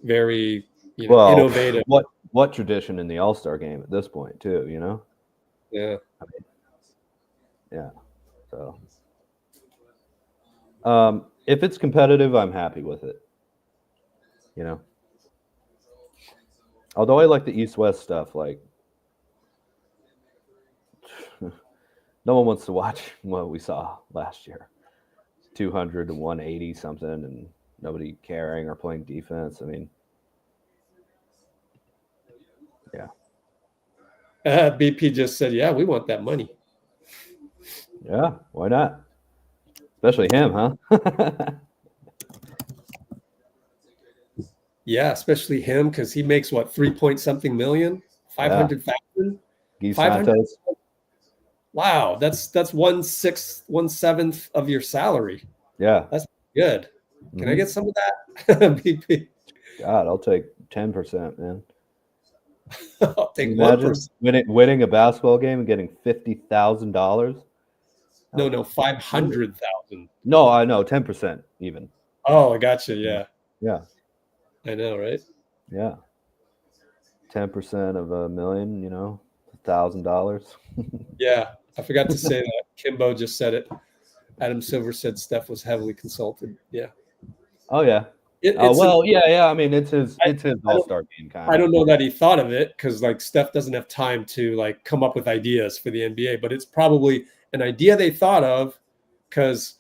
very innovative. What tradition in the All-Star game at this point too, Yeah. I mean, yeah. So if it's competitive, I'm happy with it. Although I like the East-West stuff, like no one wants to watch what we saw last year. 200 to 180 something and nobody caring or playing defense. I mean, yeah. BP just said, yeah, we want that money. Yeah, why not? Especially him, huh? Yeah, especially him because he makes what 3-point-something million, 500,000. Guy 500? Santos. Wow, that's 1/6, 1/7 of your salary. Yeah. That's good. Can I Mhm. get some of that, BP? God, I'll take 10%, man. I'll take Imagine 1%. winning a basketball game and getting $50,000. No, 500,000. No, I know 10% even. Oh, I got you. Yeah, Yeah, I know, right? yeah. 10% of $1 million, $1,000. Yeah, I forgot to say that. Kimbo just said it. Adam Silver said Steph was heavily consulted. Yeah. Oh yeah. Yeah. I mean, it's his All-Star game kind of. I don't know that he thought of it because like Steph doesn't have time to like come up with ideas for the NBA, but it's probably an idea they thought of because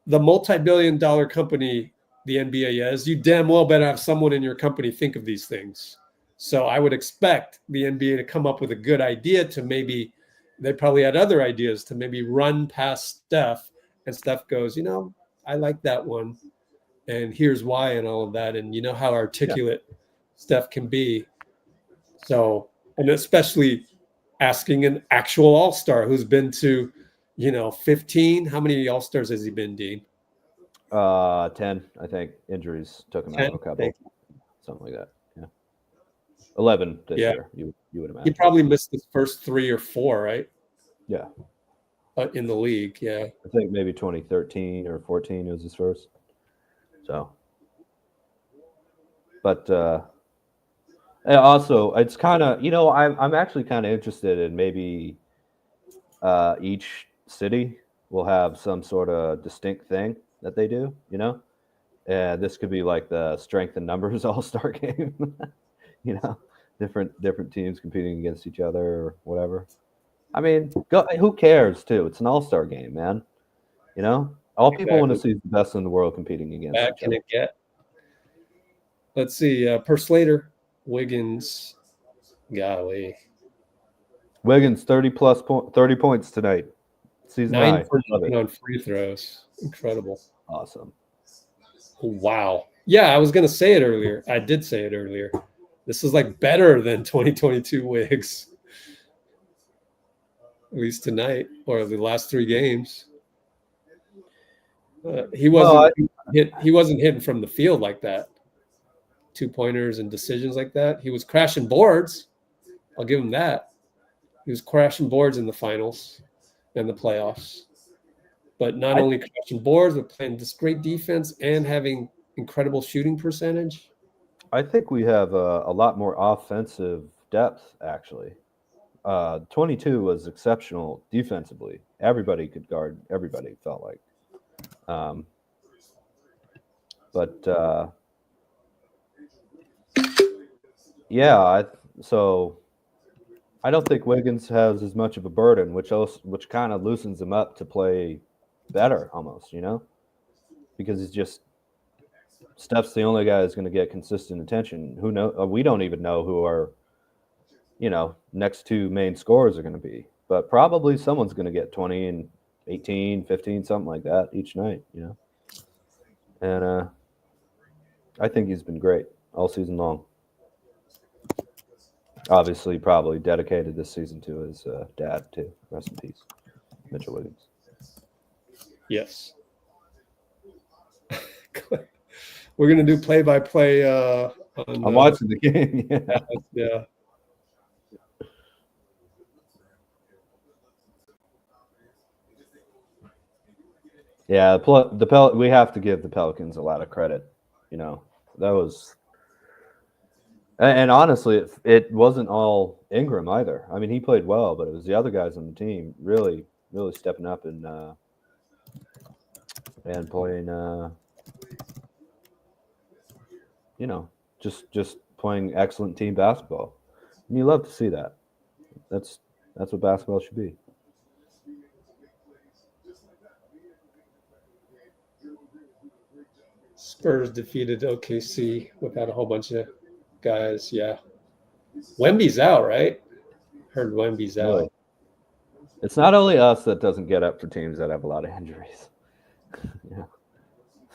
the multi-billion-dollar company the NBA is, you damn well better have someone in your company think of these things. So I would expect the NBA to come up with a good idea to maybe they probably had other ideas to maybe run past Steph, and Steph goes, I like that one. and here's why and all of that. And you know how articulate Steph can be. So, and especially asking an actual all-star who's been to, 15. How many all-stars has he been, Dean? 10, I think. Injuries took him out 10? of a couple. Something like that. Yeah. 11 this Yeah. year, you would He imagine. probably missed his first 3 or 4, right? Yeah. In the league, yeah. I think maybe 2013 or 14 was his first. So, but and also it's kind of, I'm actually kind of interested in maybe each city will have some sort of distinct thing that they do, and this could be like the strength and numbers all-star game, different teams competing against each other or whatever. I mean, who cares too? It's an all-star game, man. All people want to see is the best in the world competing against That each can other. it get? Let's see. Per Slater, Wiggins, golly, Wiggins 30 points tonight. Season 9 high. for Love it. on free throws. Incredible. Awesome. Wow. Yeah, I was gonna say it earlier. I did say it earlier. This is like better than 2022 Wiggs. At least tonight, or the last 3 games. He wasn't he wasn't hitting from the field like that. 2-pointers and decisions like that. He was crashing boards. I'll give him that. He was crashing boards in the finals and the playoffs. But not only crashing boards, but playing this great defense and having incredible shooting percentage. I think we have a lot more offensive depth, actually. 22 was exceptional defensively. Everybody could guard everybody, felt like. So I don't think Wiggins has as much of a burden, which kind of loosens him up to play better almost, because he's just Steph's the only guy who's going to get consistent attention. Who know? We don't even know who our next 2 main scorers are going to be, but probably someone's going to get 20 and 18, 15, something like that each night, and I think he's been great all season long. Obviously, probably dedicated this season to his dad, too. Rest in peace, Mitchell Wiggins. Yes. We're going to do play-by-play. I'm watching the game. Yeah. Yeah, we have to give the Pelicans a lot of credit. That was, and honestly, it wasn't all Ingram either. I mean, he played well, but it was the other guys on the team really, really stepping up and playing. Just playing excellent team basketball. And you love to see that. That's what basketball should be. Spurs defeated OKC without a whole bunch of guys. Yeah. Wemby's out, right? Heard Wemby's out. Really? It's not only us that doesn't get up for teams that have a lot of injuries. Yeah.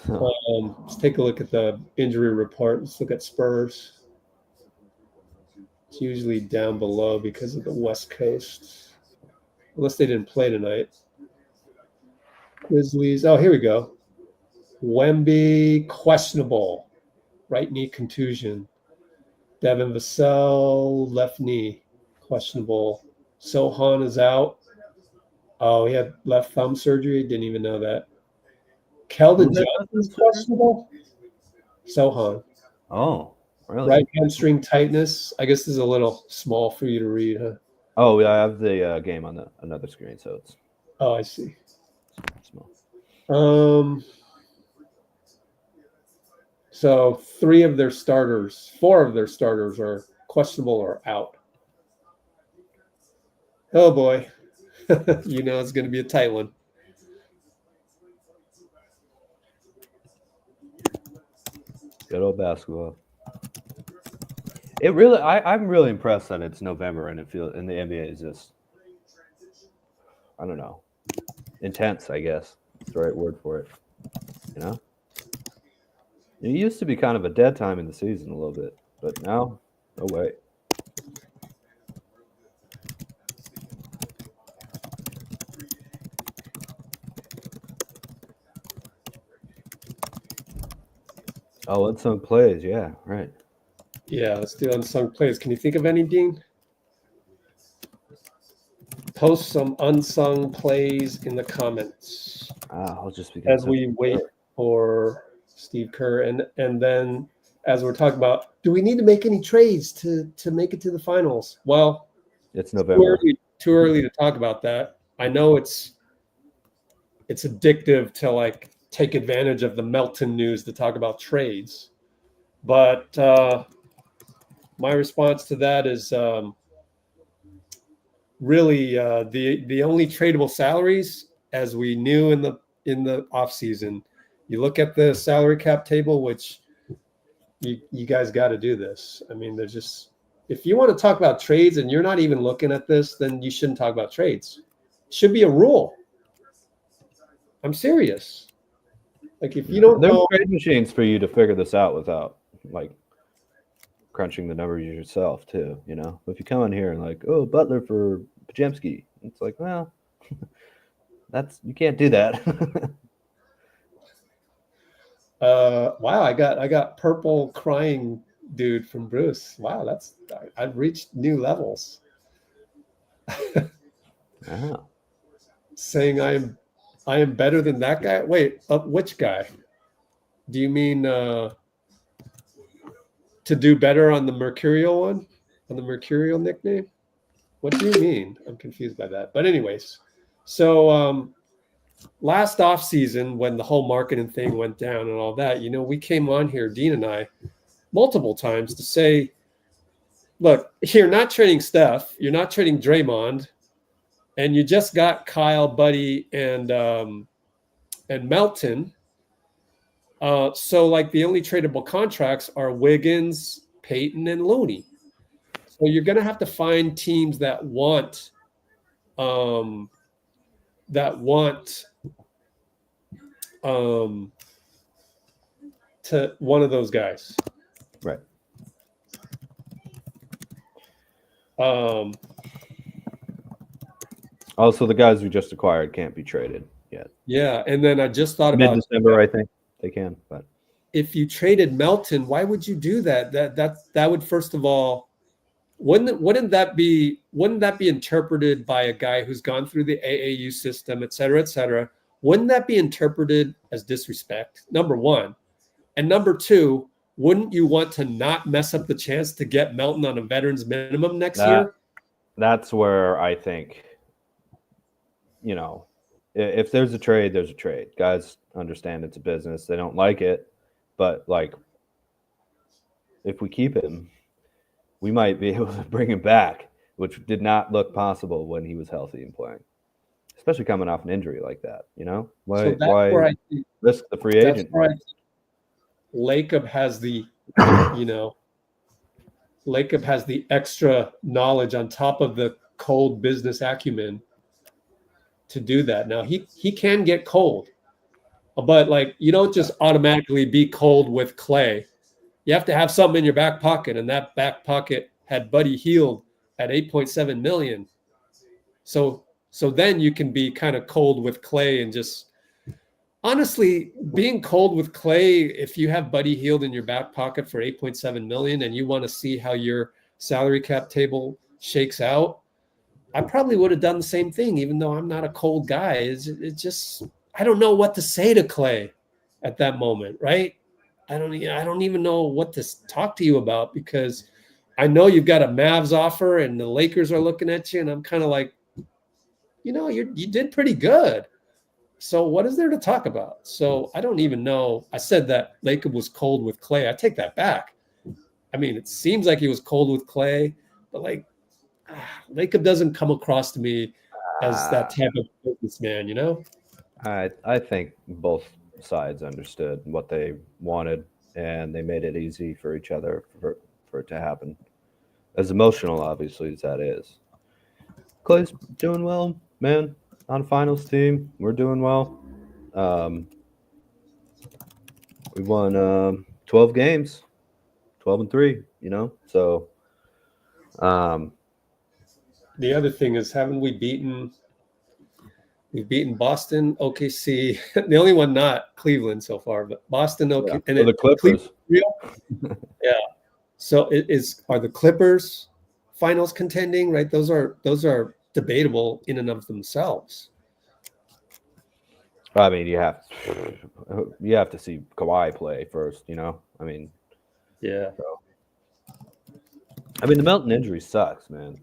So. Let's take a look at the injury report. Let's look at Spurs. It's usually down below because of the West Coast. Unless they didn't play tonight. Grizzlies. Oh, here we go. Wemby, questionable. Right knee contusion. Devin Vassell, left knee, questionable. Sohan is out. Oh, he had left thumb surgery. Didn't even know that. Keldon Johnson's questionable. Sohan. Oh, really? Right hamstring tightness. I guess this is a little small for you to read, huh? Oh, yeah, I have the game on another screen, so it's. Oh, I see. Small. So 4 of their starters are questionable or out. Oh boy. It's going to be a tight one. Good old basketball. It really, I'm really impressed that it's November and the NBA is just, I don't know, intense, I guess. That's the right word for it. It used to be kind of a dead time in the season a little bit, but now, no way. Oh, unsung plays. Yeah, right. Yeah, let's do unsung plays. Can you think of any, Dean? Post some unsung plays in the comments I'll just be as we wait for Steve Kerr, and then as we're talking about, do we need to make any trades to make it to the finals? Well, It's November. too early to talk about that. I know it's addictive to like take advantage of the Melton news to talk about trades, but my response to that is really the only tradable salaries, as we knew in the off season. You look at the salary cap table, which you guys got to do this. I mean, there's just, if you want to talk about trades and you're not even looking at this, then you shouldn't talk about trades. It should be a rule. I'm serious. Like if you don't There's know, trade machines for you to figure this out without like crunching the numbers yourself too, you know. If you come in here and like, oh, Butler for Podziemski, it's like, well, you can't do that. wow, I got purple crying dude from Bruce. Wow, I've reached new levels. Saying I am better than that guy. Wait, which guy? Do you mean to do better on the Mercurial one? On the Mercurial nickname? What do you mean? I'm confused by that. But anyways, so last off season when the whole marketing thing went down and all that, you know, we came on here, Dean and I, multiple times to say, look, you're not trading Steph, you're not trading Draymond, and you just got Kyle, Buddy, and Melton. So like the only tradable contracts are Wiggins, Peyton, and Looney. So you're going to have to find teams that want to one of those guys. Right. Also, the guys we just acquired can't be traded yet. Yeah, and then I just thought about mid-December, I think they can. But if you traded Melton, why would you do that? That would, first of all, wouldn't that be interpreted by a guy who's gone through the AAU system, et cetera, et cetera? Wouldn't that be interpreted as disrespect? Number one. And number two, wouldn't you want to not mess up the chance to get Melton on a veterans minimum next year? That's where I think, you know, if there's a trade, there's a trade. Guys understand it's a business. They don't like it. But, like, if we keep him, we might be able to bring him back, which did not look possible when he was healthy and playing, especially coming off an injury like that, you know? Why risk the free agent? Where I think Lacob has the, Lacob has the extra knowledge on top of the cold business acumen to do that. Now, he can get cold, but, like, you don't just automatically be cold with Clay. You have to have something in your back pocket, and that back pocket had Buddy Hield at $8.7 million. So then you can be kind of cold with Clay and just honestly being cold with Clay. If you have Buddy Hield in your back pocket for $8.7 million and you want to see how your salary cap table shakes out, I probably would have done the same thing, even though I'm not a cold guy. It's just, I don't know what to say to Clay at that moment, right? I don't even know what to talk to you about, because I know you've got a Mavs offer and the Lakers are looking at you, and I'm kind of like, you did pretty good. So what is there to talk about? So I don't even know. I said that Lacob was cold with Clay. I take that back. I mean, it seems like he was cold with Clay, but like Lacob doesn't come across to me as that type of businessman, you know? I think both sides understood what they wanted, and they made it easy for each other for it to happen. As emotional, obviously, as that is. Clay's doing well, man. On a finals team, we're doing well. We won 12 games, 12-3. You know, so The other thing is, haven't we beaten? We've beaten Boston, OKC. The only one not Cleveland so far, but Boston, OK, yeah. and Well, the Clippers. Real. Yeah. So are the Clippers finals contending? Right. Those are debatable in and of themselves. I mean, you have to see Kawhi play first. You know, I mean, Yeah. the Melton injury sucks, man.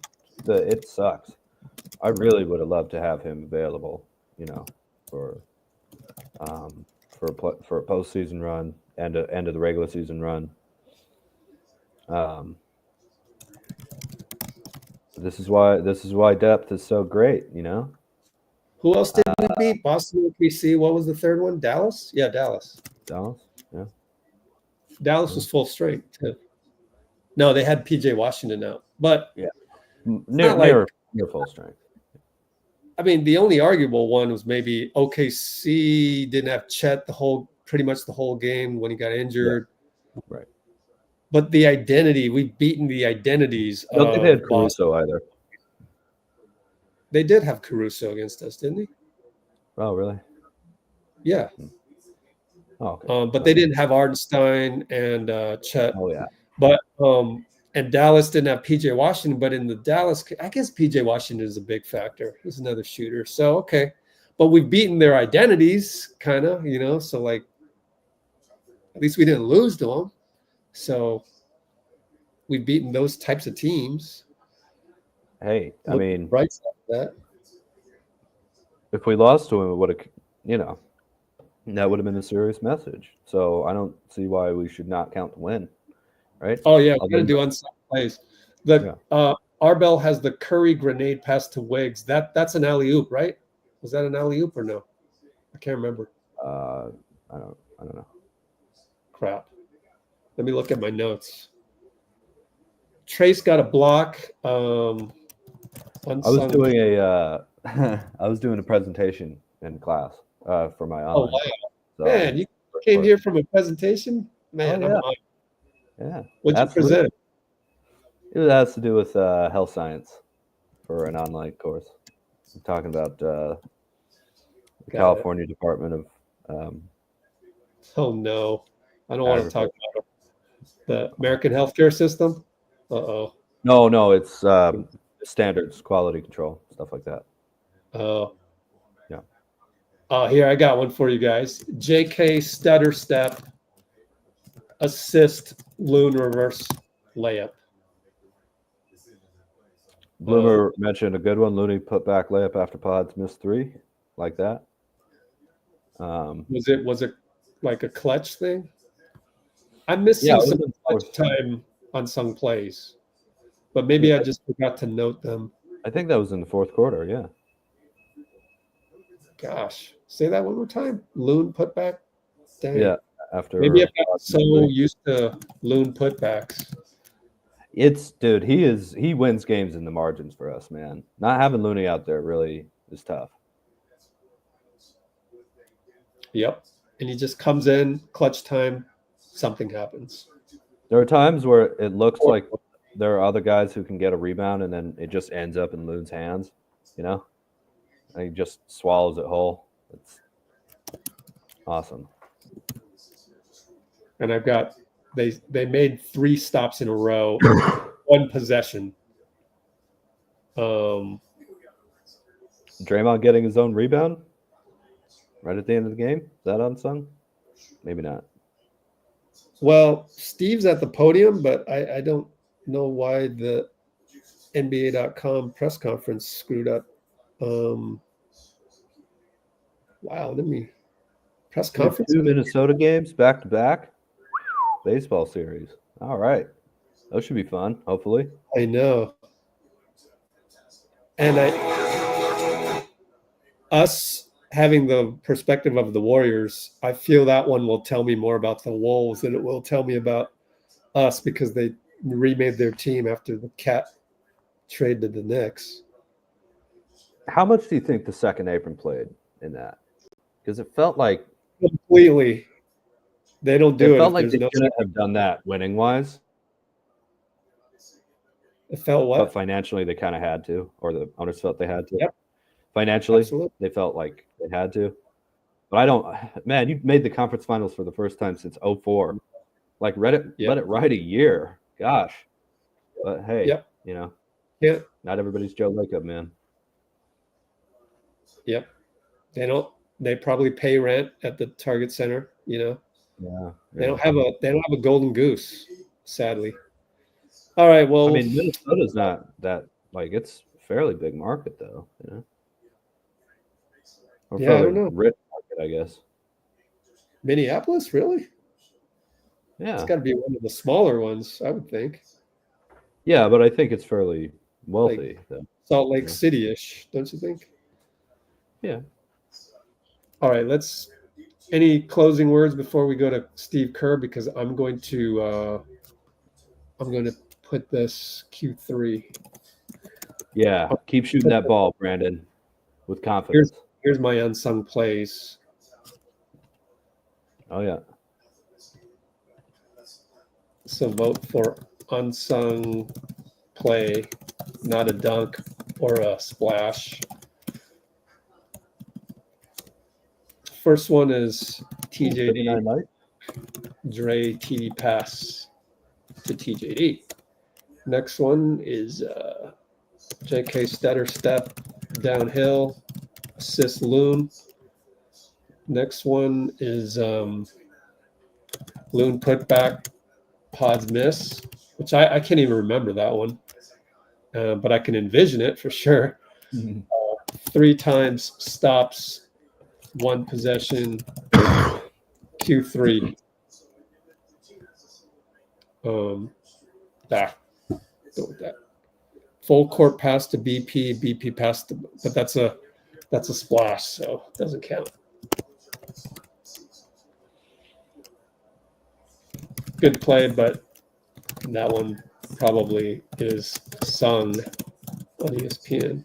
It sucks. I really would have loved to have him available, you know, for a postseason run and end of the regular season run. This is why depth is so great, you know. Who else did we beat? Boston, OKC. What was the third one? Dallas? Yeah, Dallas. Dallas, yeah. Dallas was full strength too. No, they had PJ Washington out, but Near full strength. I mean, the only arguable one was maybe OKC didn't have Chet pretty much the whole game when he got injured. Yeah. Right. But the identity, we've beaten the identities. I don't think they had Caruso either. They did have Caruso against us, didn't they? Oh, really? Yeah. Oh, okay. But they didn't have Ardenstein and Chet. Oh, yeah. But and Dallas didn't have PJ Washington, but in the Dallas, I guess PJ Washington is a big factor. He's another shooter. So, okay. But we've beaten their identities, kind of, you know. So, like, at least we didn't lose to them. So, we've beaten those types of teams. Hey, I mean, right side of that. If we lost to him, it would have, you know, that would have been a serious message. So I don't see why we should not count the win, right? Oh yeah, we're gonna do unsigned plays. Arbel has the Curry grenade pass to Wiggs. That's an alley oop, right? Was that an alley oop or no? I can't remember. I don't know. Crap. Let me look at my notes. Trace got a block. I was doing a presentation in class for my online. Oh wow, so, man! You came here from a presentation, man. Oh, yeah. What'd you present? It has to do with health science for an online course. I'm talking about the California Department of. Oh no, I don't want to talk about the American healthcare system. No, it's standards, quality control, stuff like that. Oh. Yeah. Here, I got one for you guys. J.K. stutter step, assist, loon reverse layup. Bloomer mentioned a good one. Looney put back layup after Pods missed 3, like that. Was it like a clutch thing? I'm missing some clutch time on some plays, but maybe I just forgot to note them. I think that was in the fourth quarter. Yeah. Gosh, say that one more time. Loon putback. Dang. Yeah. After maybe I got so used to loon putbacks. Dude, he wins games in the margins for us, man. Not having Looney out there really is tough. Yep. And he just comes in, clutch time, something happens. There are times where it looks like there are other guys who can get a rebound and then it just ends up in Loon's hands, you know? And he just swallows it whole. It's awesome. And I've got they made 3 stops in a row, 1 possession. Draymond getting his own rebound right at the end of the game? Is that unsung? Maybe not. Well, Steve's at the podium, but I don't know why the NBA.com press conference screwed up. Wow, press conference. 2 Minnesota games back to back. Baseball series. All right. Those should be fun, hopefully. I know. And us having the perspective of the Warriors, I feel that one will tell me more about the Wolves than it will tell me about us because they remade their team after the Cat trade to the Knicks. How much do you think the second apron played in that? Because it felt like completely. They don't do It it. felt if like there's they no. shouldn't have done that winning wise, It felt but what? financially they kind of had to, or the owners felt they had to. Yep. Financially, Absolutely. they felt like they had to. But I don't. Man, you made the conference finals for the first time since 04. Like, let it ride a year. Gosh. But hey, Yep. you know, Yeah. not everybody's Joe Lacob, man. Yep. They don't. They probably pay rent at the Target Center. You know. Yeah. They don't have a golden goose, sadly. All right. Well, I mean, Minnesota's not that, like, it's a fairly big market, though, you know? Or yeah, I fairly don't know. rich market, I guess. Minneapolis, really? It's Yeah. got to be one of the smaller ones, I would think. Yeah, but I think it's fairly wealthy, though. Salt Lake Yeah. City-ish, don't you think? Yeah. All right. Any closing words before we go to Steve Kerr? Because I'm going to put this Q3. Yeah. Keep shooting that ball, Brandon, with confidence. Here's my unsung plays. Oh, yeah. So vote for unsung play, not a dunk or a splash. First one is TJD. Dray TD pass to TJD. Next one is J.K. stutter step downhill, assist Loon. Next one is Loon put back, Pods miss, which I can't even remember that one, but I can envision it for sure. 3 times stops, 1 possession, Q3. Go with that. Full court pass to BP pass to, but that's a splash, so it doesn't count. Good play, but that one probably is sung on ESPN.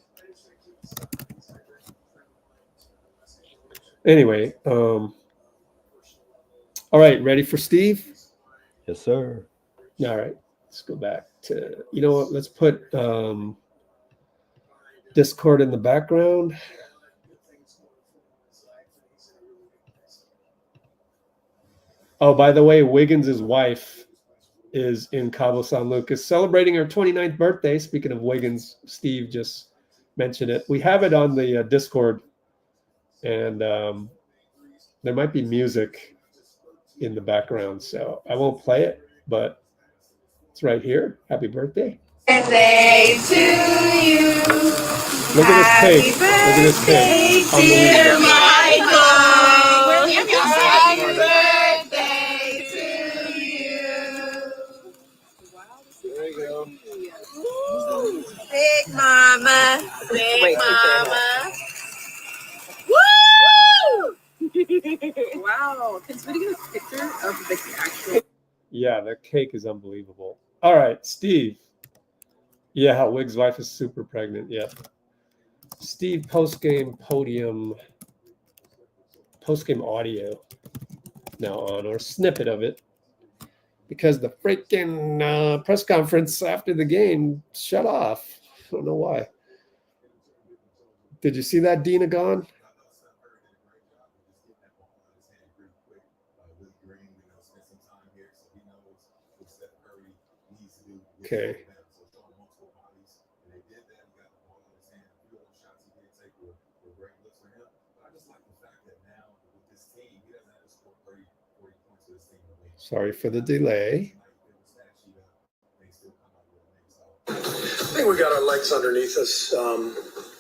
Anyway, all right, ready for Steve? Yes, sir. All right, let's go back to, you know what, let's put Discord in the background. Oh, by the way, Wiggs' wife is in Cabo San Lucas celebrating her 29th birthday. Speaking of Wiggs, Steve just mentioned it. We have it on the Discord, and there might be music in the background, so I won't play it, but it's right here. Happy birthday. Birthday to you. Look at this cake. Look at this cake. Dear Unbelievable. Michael. Happy birthday to you. There you go. Big mama. Big mama. Woo! Wow. Can somebody get a picture of the actual? Yeah, the cake is unbelievable. All right, Steve. Yeah, Wiggs' wife is super pregnant. Yeah. Steve, postgame audio now on, or snippet of it, because the freaking press conference after the game shut off. I don't know why. Did you see that, Dina gone? Okay. Sorry for the delay. I think we got our legs underneath us.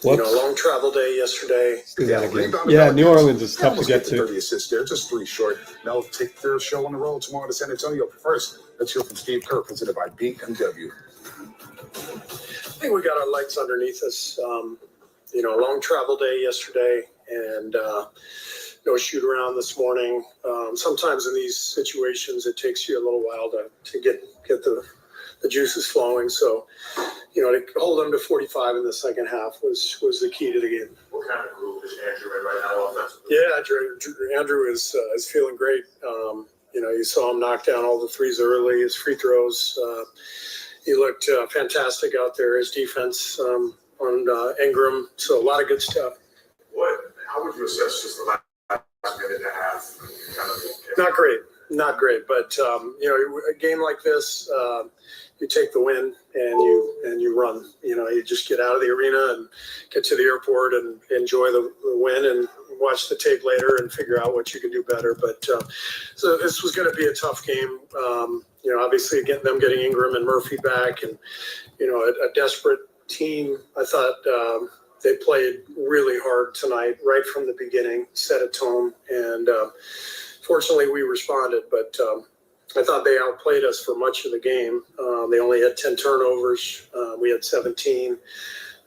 Whoops. Long travel day yesterday. Do that again. Yeah, New Orleans is tough to get to. 30 assists there, just 3 short. Now take their show on the road tomorrow to San Antonio. First, let's hear from Steve Kerr, presented by BMW. I think we got our legs underneath us. Long travel day yesterday, and no shoot around this morning. Sometimes in these situations, it takes you a little while to get the juices flowing. So, to hold them to 45 in the second half was the key to the game. What kind of group is Andrew in right now offensively? Yeah, Andrew is feeling great. You saw him knock down all the threes early, his free throws. He looked fantastic out there. His defense on Ingram. So a lot of good stuff. How would you assess just the last minute and a half? Not great. But a game like this, you take the win and you run. You just get out of the arena and get to the airport and enjoy the win and watch the tape later and figure out what you can do better. But so this was going to be a tough game. Obviously getting Ingram and Murphy back, and a desperate team. I thought they played really hard tonight, right from the beginning, set a tone, and fortunately we responded. But I thought they outplayed us for much of the game. They only had 10 turnovers. We had 17.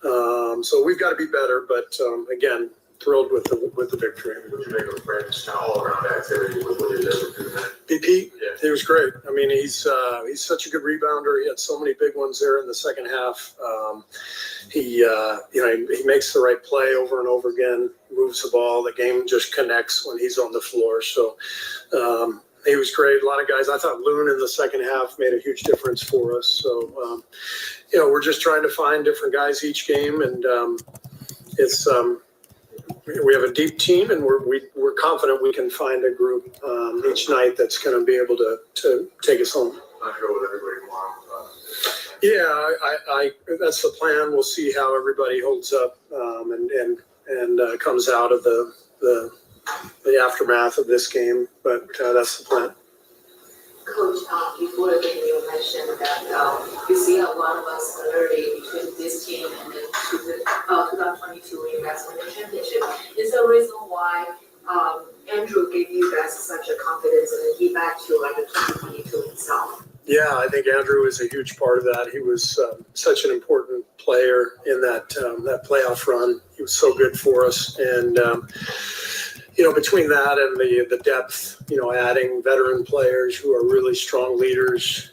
So we've got to be better. But again, thrilled with the victory. What did you make of Frank's kind of all-around activity with what he did with doing that? BP, Yeah. he was great. I mean, he's such a good rebounder. He had so many big ones there in the second half. He makes the right play over and over again, moves the ball. The game just connects when he's on the floor. So he was great. A lot of guys. I thought Looney in the second half made a huge difference for us. So, we're just trying to find different guys each game, and it's we have a deep team, and we're confident we can find a group each night that's going to be able to take us home. Not go with everybody tomorrow. Yeah, I that's the plan. We'll see how everybody holds up and comes out of the aftermath of this game. But that's the plan. Coach, before the game, you mentioned that you see a lot of similarity between this team and the 2022 Wing Bats winning championship. Is the reason why Andrew gave you guys such a confidence and he backed you like the 2022 himself? Yeah, I think Andrew is a huge part of that. He was such an important player in that playoff run. He was so good for us, and between that and the depth, adding veteran players who are really strong leaders,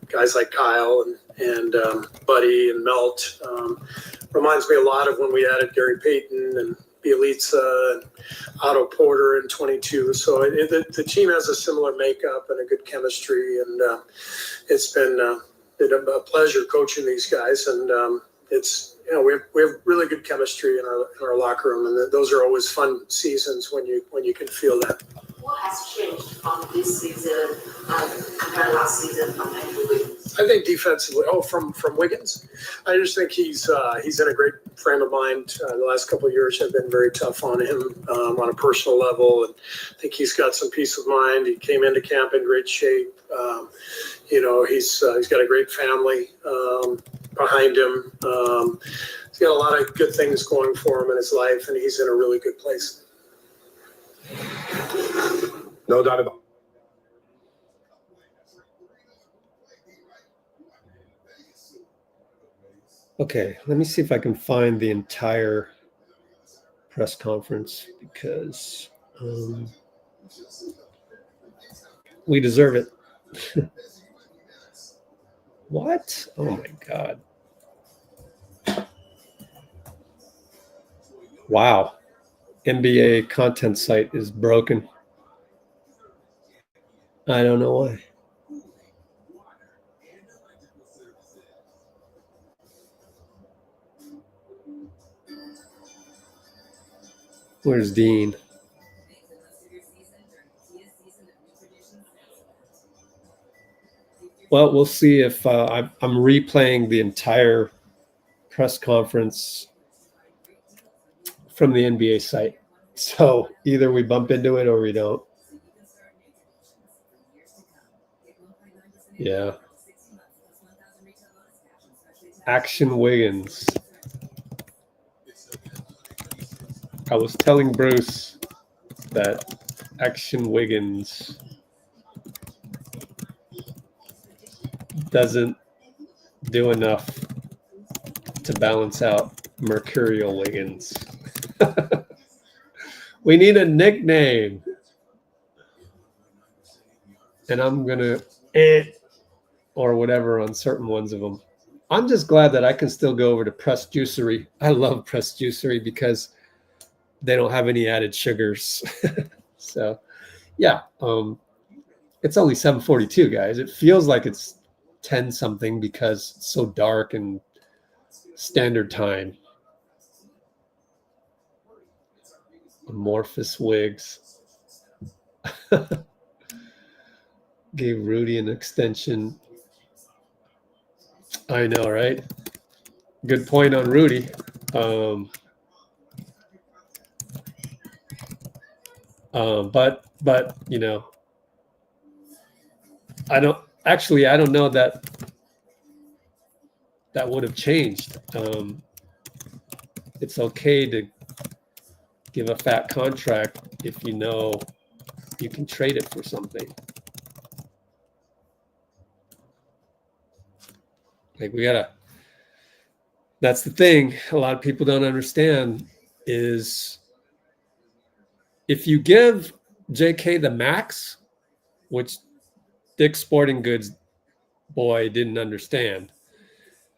guys like Kyle and Buddy and Melt, reminds me a lot of when we added Gary Payton and Bielitsa and Otto Porter in 22. So the team has a similar makeup and a good chemistry, and it's been a pleasure coaching these guys. And it's we have really good chemistry in our locker room, and those are always fun seasons when you can feel that. What has changed from this season compared to last season from Andrew Wiggins? I think defensively, from Wiggins, I just think he's in a great frame of mind. The last couple of years have been very tough on him on a personal level, and I think he's got some peace of mind. He came into camp in great shape. He's got a great family behind him. He's got a lot of good things going for him in his life, and he's in a really good place. No doubt about it. Okay, let me see if I can find the entire press conference because we deserve it. What? Oh my God. Wow. NBA content site is broken. I don't know why. Where's Dean? Well, we'll see if I'm replaying the entire press conference from the NBA site. So either we bump into it or we don't. Yeah. Action Wiggins. I was telling Bruce that Action Wiggins doesn't do enough to balance out Mercurial Wiggins. We need a nickname. And I'm going to or whatever on certain ones of them. I'm just glad that I can still go over to Press Juicery. I love Press Juicery because they don't have any added sugars. So, yeah, It's only 7:42, guys. It feels like it's 10 something because it's so dark and standard time. Amorphous Wiggs. Gave Rudy an extension. I know, right? Good point on Rudy. But you know, I don't know that would have changed. It's okay to give a fat contract if you know you can trade it for something. Like that's the thing a lot of people don't understand is if you give JK the max, which Dick's Sporting Goods boy didn't understand,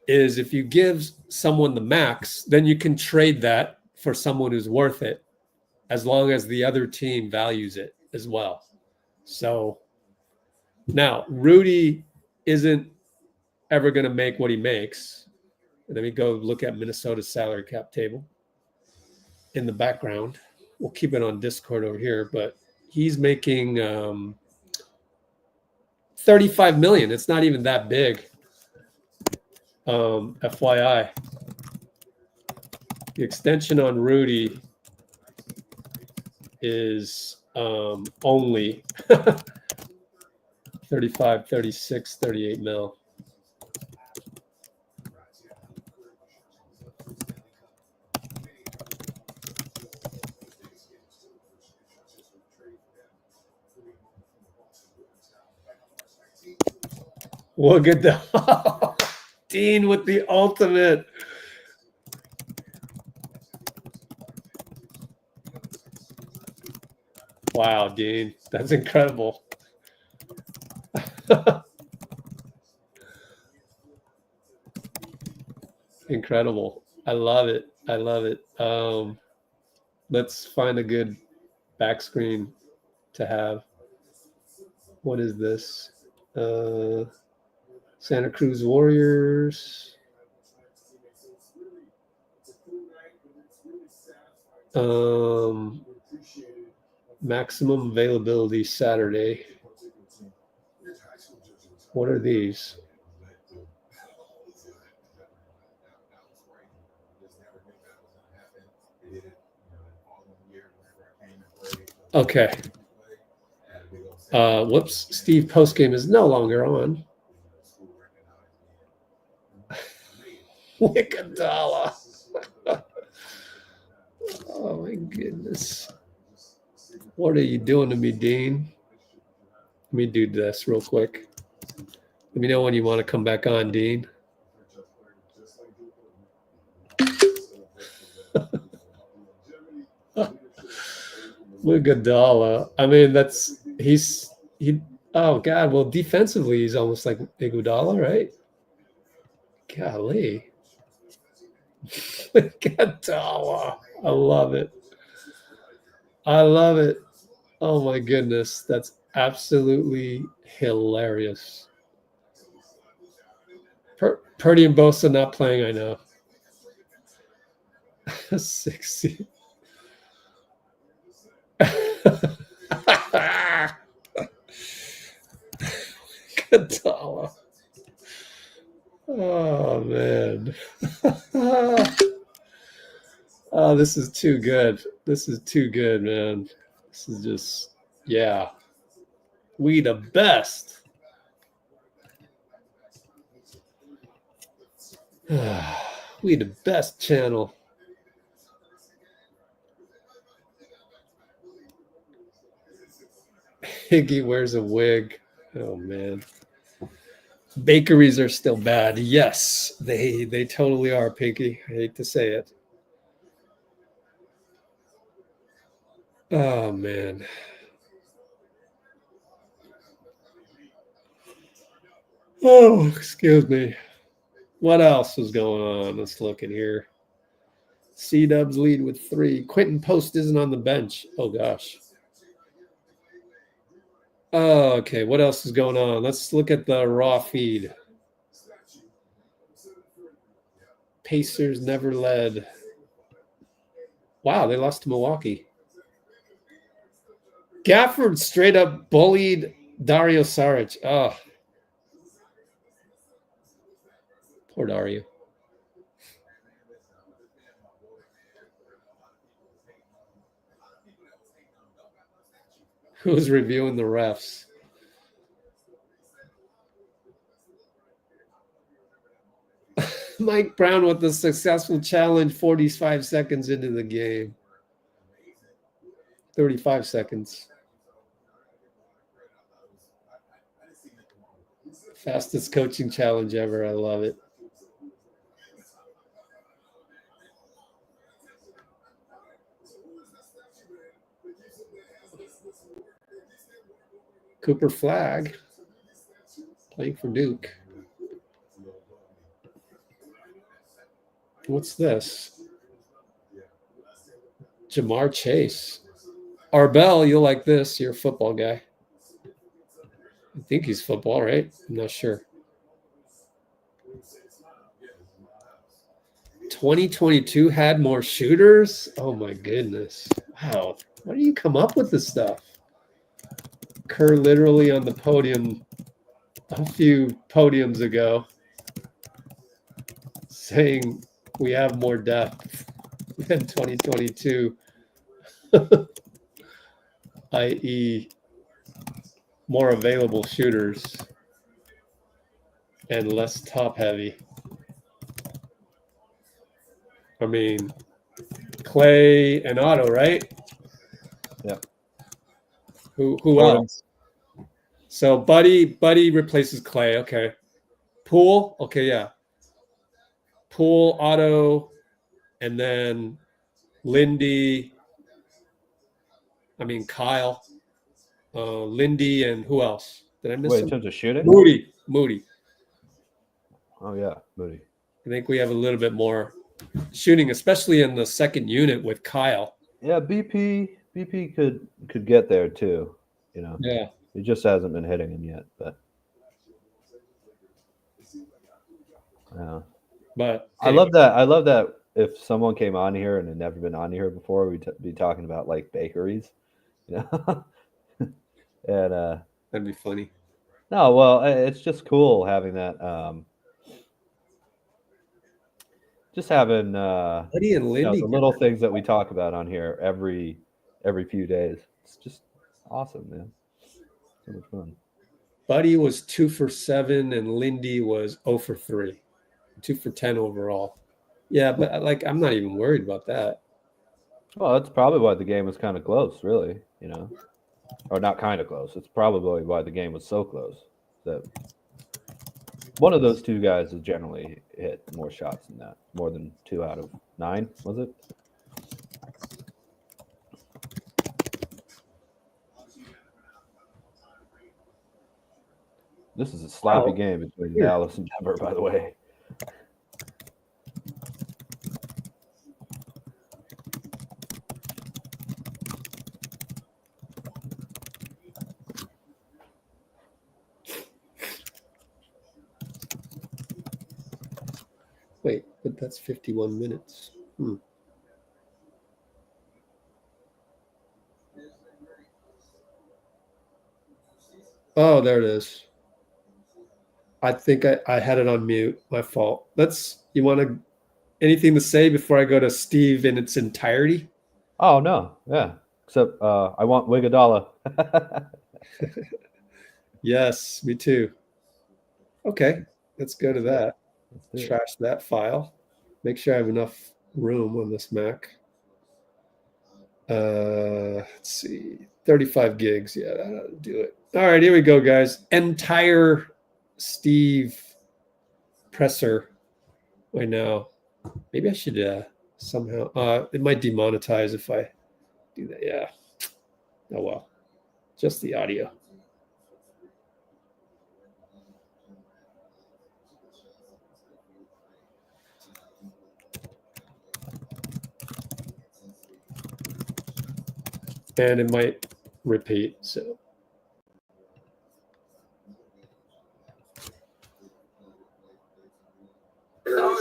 is if you give someone the max, then you can trade that for someone who's worth it as long as the other team values it as well. So now Rudy isn't ever going to make what he makes. Let me go look at Minnesota's salary cap table in the background. We'll keep it on Discord over here, but he's making 35 million. It's not even that big. FYI. The extension on Rudy is only 35, 36, 38 mil. Look at that. Dean with the ultimate. Wow, Dean. That's incredible. Incredible. I love it. I love it. Let's find a good back screen to have. What is this? Santa Cruz Warriors. Maximum availability Saturday. What are these? Okay. Whoops. Steve postgame is no longer on. Wickedala. Oh my goodness. What are you doing to me, Dean? Let me do this real quick. Let me know when you want to come back on, Dean. Wickedala. I mean, he. Oh God. Well, defensively, he's almost like Iguodala, right? Golly. Iguodala. I love it. I love it. Oh my goodness. That's absolutely hilarious. Purdy and Bosa not playing, I know. 60. Iguodala. Oh man. Oh, this is too good. This is too good, man. This is just, yeah. We the best. We the best channel. Higgy wears a wig. Oh man. Bakeries are still bad. Yes, they totally are, Pinky. I hate to say it. Oh man. Oh, excuse me. What else was going on? Let's look in here. C-Dubs lead with 3. Quentin Post isn't on the bench. Oh gosh. Oh, okay. What else is going on? Let's look at the raw feed. Pacers never led. Wow, they lost to Milwaukee. Gafford straight up bullied Dario Saric. Oh, poor Dario. Who's reviewing the refs? Mike Brown with the successful challenge 45 seconds into the game. 35 seconds. Fastest coaching challenge ever. I love it. Cooper Flag playing for Duke. What's this? Jamar Chase. Arbel, you'll like this. You're a football guy. I think he's football, right? I'm not sure. 2022 had more shooters? Oh my goodness. Wow. Why do you come up with this stuff? Kerr literally on the podium a few podiums ago saying we have more depth than 2022, i.e. more available shooters and less top heavy. I mean, Clay and Otto, right? Yeah. Who else? So Buddy replaces Clay. Okay. Poole. Okay, yeah. Poole, Otto, and then Lindy. I mean Kyle, Lindy, and who else? Did I miss Wait, in him? terms of shooting? Moody. Oh yeah, Moody. I think we have a little bit more shooting, especially in the second unit with Kyle. Yeah, BP could get there too. You know. Yeah. He just hasn't been hitting him yet, but yeah. But I love that if someone came on here and had never been on here before, we'd be talking about like bakeries, you know. And that'd be funny. No, well, it's just cool having that. Just having Buddy and Lindy, the little things that we talk about on here every few days. It's just awesome, man. So much fun. Buddy was 2 for 7 and Lindy was 0 for 3. 2 for 10 overall. Yeah, but like I'm not even worried about that. Well, that's probably why the game was kind of close, really, you know. Or not kind of close. It's probably why the game was so close. That one of those two guys has generally hit more shots than that. More than 2 out of 9, was it? This is a sloppy game between Dallas and Denver, by the way. Wait, but that's 51 minutes. Oh, there it is. I think I had it on mute. My fault. You want to anything to say before I go to Steve in its entirety? Oh no, yeah. Except I want Wigadala. Yes, me too. Okay, let's go to that. Trash that file. Make sure I have enough room on this Mac. Let's see, 35 gigs. Yeah, that'll do it. All right, here we go, guys. Entire Steve presser. Wait, now, maybe I should somehow. It might demonetize if I do that. Yeah. Oh well, just the audio. And it might repeat. So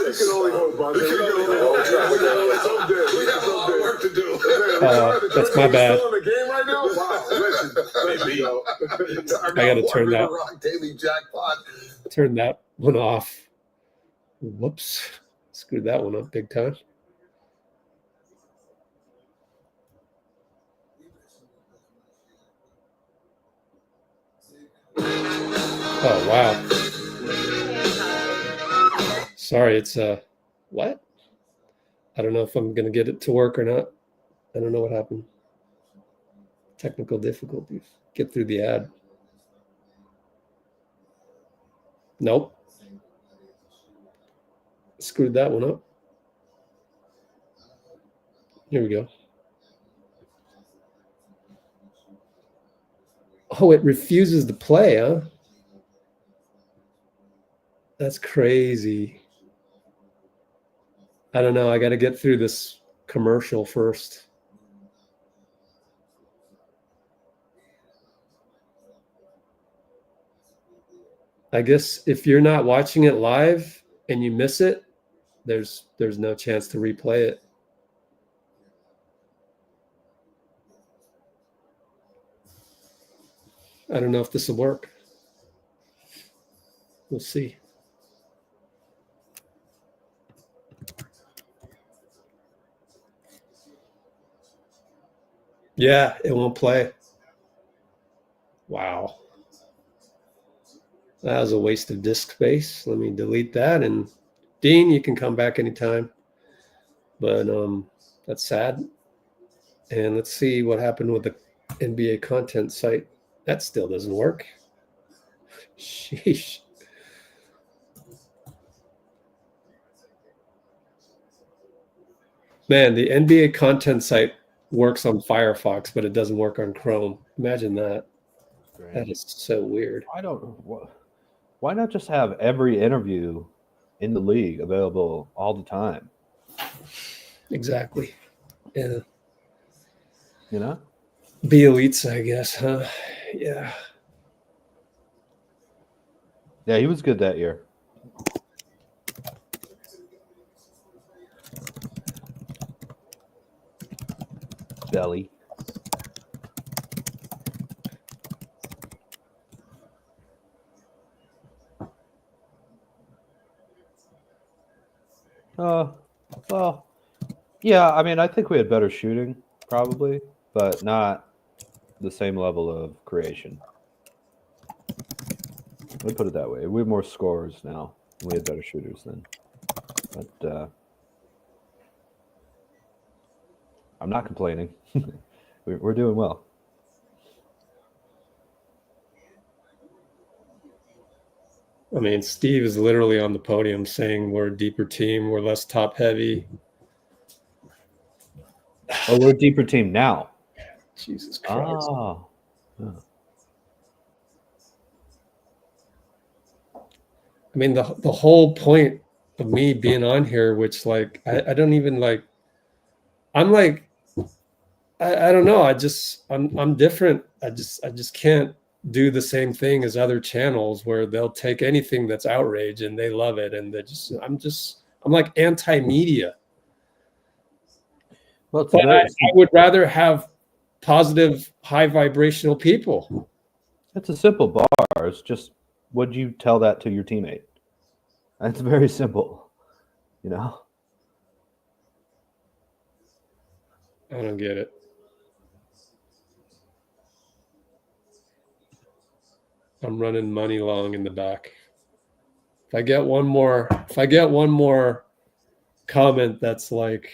We can only hope, Buzzer. We can only hope. We have a lot of work to do. That's my bad. Still in the game right now? Wow, listen. I gotta turn that. Rock daily jackpot. Turn that one off. Whoops. Screwed that one up big time. Oh, wow. Sorry, it's what? I don't know if I'm going to get it to work or not. I don't know what happened. Technical difficulties. Get through the ad. Nope. Screwed that one up. Here we go. Oh, it refuses to play, huh? That's crazy. I don't know. I got to get through this commercial first. I guess if you're not watching it live and you miss it, there's no chance to replay it. I don't know if this will work. We'll see. Yeah, it won't play. Wow. That was a waste of disk space. Let me delete that. And Dean, you can come back anytime. But that's sad. And let's see what happened with the NBA content site. That still doesn't work. Sheesh. Man, the NBA content site works on Firefox, but it doesn't work on Chrome. Imagine that. Great. That is so weird. Why not just have every interview in the league available all the time? Exactly. Yeah. You know? Be elites, I guess, huh? Yeah. Yeah, he was good that year. Belly. Well, yeah, I mean, I think we had better shooting, probably, but not the same level of creation. Let me put it that way. We have more scorers now. We had better shooters then. But I'm not complaining. We're doing well. I mean, Steve is literally on the podium saying we're a deeper team, we're less top heavy. Oh, we're a deeper team now. Jesus Christ. Oh. Yeah. I mean, the whole point of me being on here, which like I don't even like, I'm like, I don't know. I'm different. I just can't do the same thing as other channels where they'll take anything that's outrage and they love it, and I'm like anti-media. Well, but I would rather have positive, high vibrational people. It's a simple bar. It's just, would you tell that to your teammate? That's very simple, you know? I don't get it. I'm running Muni Long in the back. If I get one more comment that's like,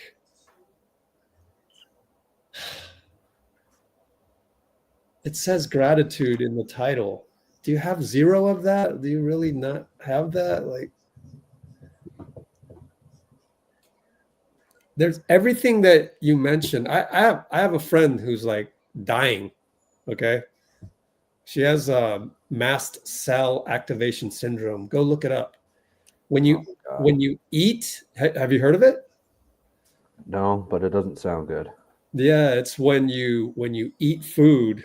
it says gratitude in the title. Do you have 0 of that? Do you really not have that? Like, there's everything that you mentioned. I have a friend who's like dying. Okay. She has mast cell activation syndrome. Go look it up. When you eat, have you heard of it? No, but it doesn't sound good. Yeah, it's when you eat food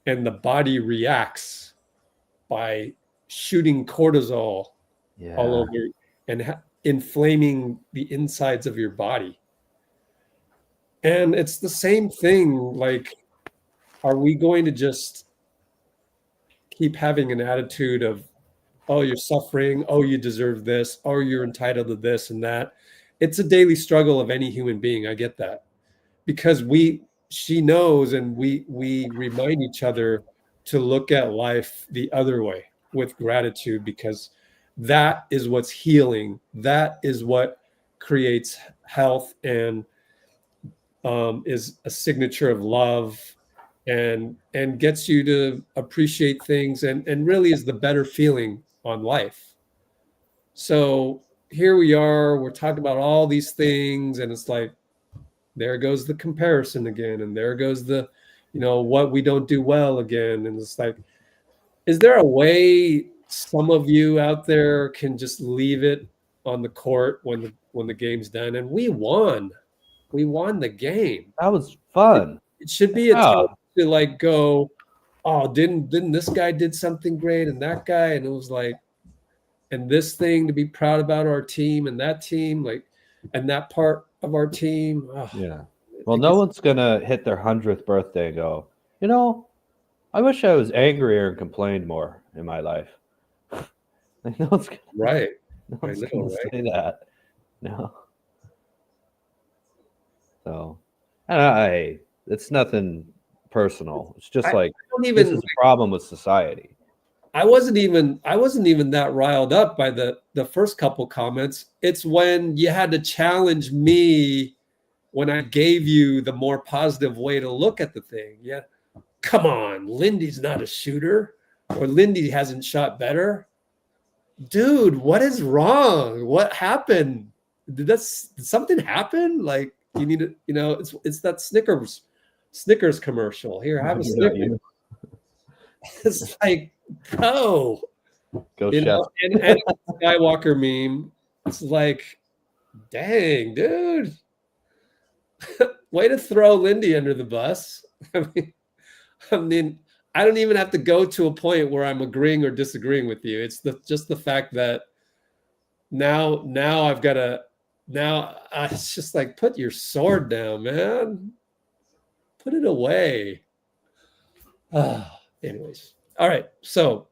and the body reacts by shooting cortisol all over. And inflaming the insides of your body. And it's the same thing. Like, are we going to just keep having an attitude of, oh, you're suffering, oh, you deserve this, oh, you're entitled to this and that? It's a daily struggle of any human being. I get that. Because she knows, and we remind each other to look at life the other way with gratitude, because that is what's healing. That is what creates health and is a signature of love, and gets you to appreciate things, and really is the better feeling on life. So here we are, we're talking about all these things, and it's like, there goes the comparison again, and there goes the, what we don't do well again. And it's like, is there a way some of you out there can just leave it on the court when the game's done? And we won the game. That was fun. It should be a time to like go, oh, didn't this guy did something great, and that guy, and it was like, and this thing to be proud about our team, and that team, like, and that part of our team. Yeah. Well, no one's gonna hit their 100th birthday and go, I wish I was angrier and complained more in my life. Like, no one's gonna, right. No one's gonna say that. No. So, it's nothing personal. It's just like, this is a problem with society. I wasn't even that riled up by the first couple comments. It's when you had to challenge me when I gave you the more positive way to look at the thing. Yeah. Come on, Lindy's not a shooter, or Lindy hasn't shot better. Dude, what is wrong? What happened? Did something happen? Like, you need to, it's that Snickers commercial. Here, have a Snickers. It's like, go Chef. And Skywalker meme. It's like, dang, dude. Way to throw Lindy under the bus. I mean, I don't even have to go to a point where I'm agreeing or disagreeing with you. It's just the fact that now I've got to, it's just like, put your sword down, man. Put it away. Anyways. All right. So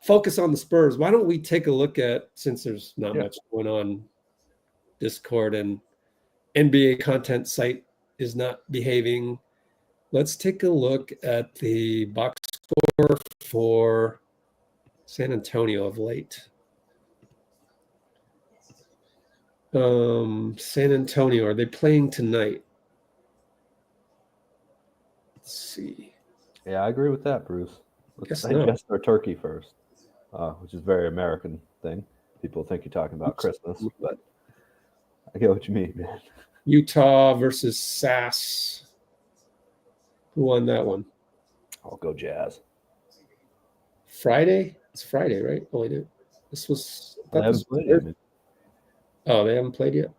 focus on the Spurs. Why don't we take a look at, since there's not much going on Discord and NBA content site is not behaving, let's take a look at the box score for San Antonio of late. San Antonio, are they playing tonight? Let's see. Yeah, I agree with that, Bruce. Let's Guess not. digest our turkey first, which is a very American thing. People think you're talking about Christmas, but I get what you mean, man. Utah versus SAS. Who won that one? I'll go Jazz. Friday? It's Friday, right? Oh, I did. This was. They haven't played yet. Oh, they haven't played yet?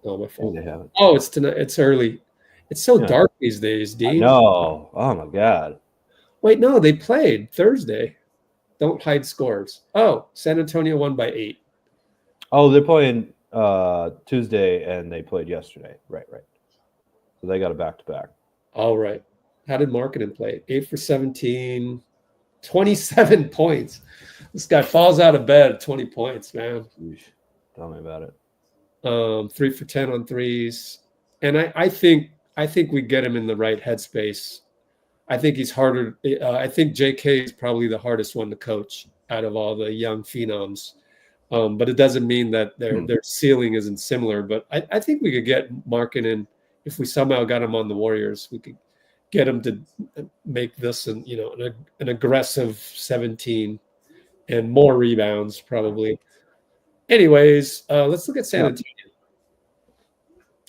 Oh, my fault. They haven't. Oh, it's tonight. It's early. It's so dark these days, D. No. Oh, my God. Wait, no, they played Thursday. Don't hide scores. Oh, San Antonio won by 8. Oh, they're playing Tuesday, and they played yesterday. Right. So they got a back-to-back. All right. How did Markkanen play? 8 for 17, 27 points. This guy falls out of bed at 20 points, man. Eesh. Tell me about it. 3 for 10 on threes. And I think we get him in the right headspace. I think he's harder. I think J.K. is probably the hardest one to coach out of all the young phenoms. But it doesn't mean that their ceiling isn't similar. But I think we could get Markkanen, if we somehow got him on the Warriors, we could get him to make this an aggressive 17 and more rebounds probably. Anyways, let's look at San Antonio.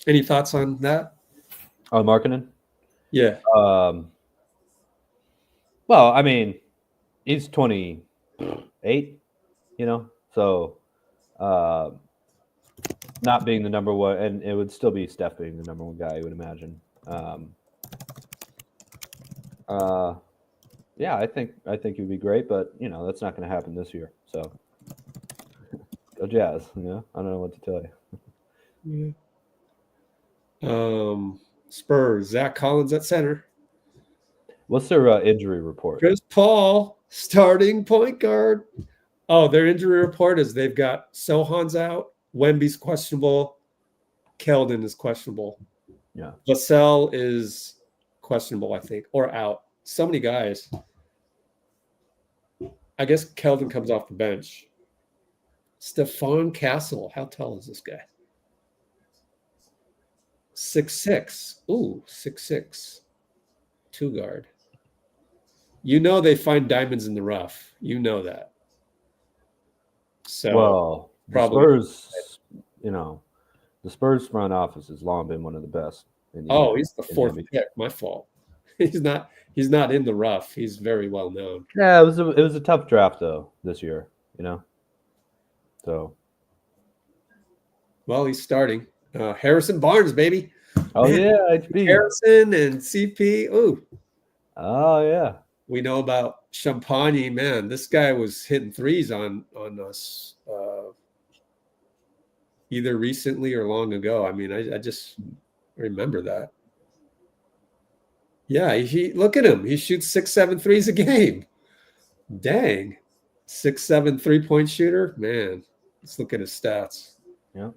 Any thoughts on that? On Markkanen? Yeah. Well, I mean, he's 28, so not being the number one, and it would still be Steph being the number one guy, I would imagine. Yeah, I think he'd be great, but that's not going to happen this year. So Jazz. You know, I don't know what to tell you. Yeah. Spurs, Zach Collins at center. What's their injury report? Chris Paul, starting point guard. Oh, their injury report is they've got Sohan's out, Wemby's questionable, Keldon is questionable. Yeah. Vassell is questionable, I think, or out. So many guys. I guess Keldon comes off the bench. Stephon Castle. How tall is this guy? 6'6". Ooh, 6'6". 2 guard. You know they find diamonds in the rough. You know that. So Well, the probably Spurs, you know, the Spurs front office has long been one of the best. He's the 4th pick. My fault. He's not in the rough. He's very well known. Yeah, it was a tough draft though this year, you know. So Well, he's starting. Harrison Barnes, baby. oh yeah, HB. Harrison and CP. Ooh. Oh yeah. We know about Champagne, man. This guy was hitting threes on us either recently or long ago. I mean, I just remember that. Yeah, he look at him. He shoots 6-7 threes a game. Dang. 6-7 3-point shooter. Man, let's look at his stats. Yeah.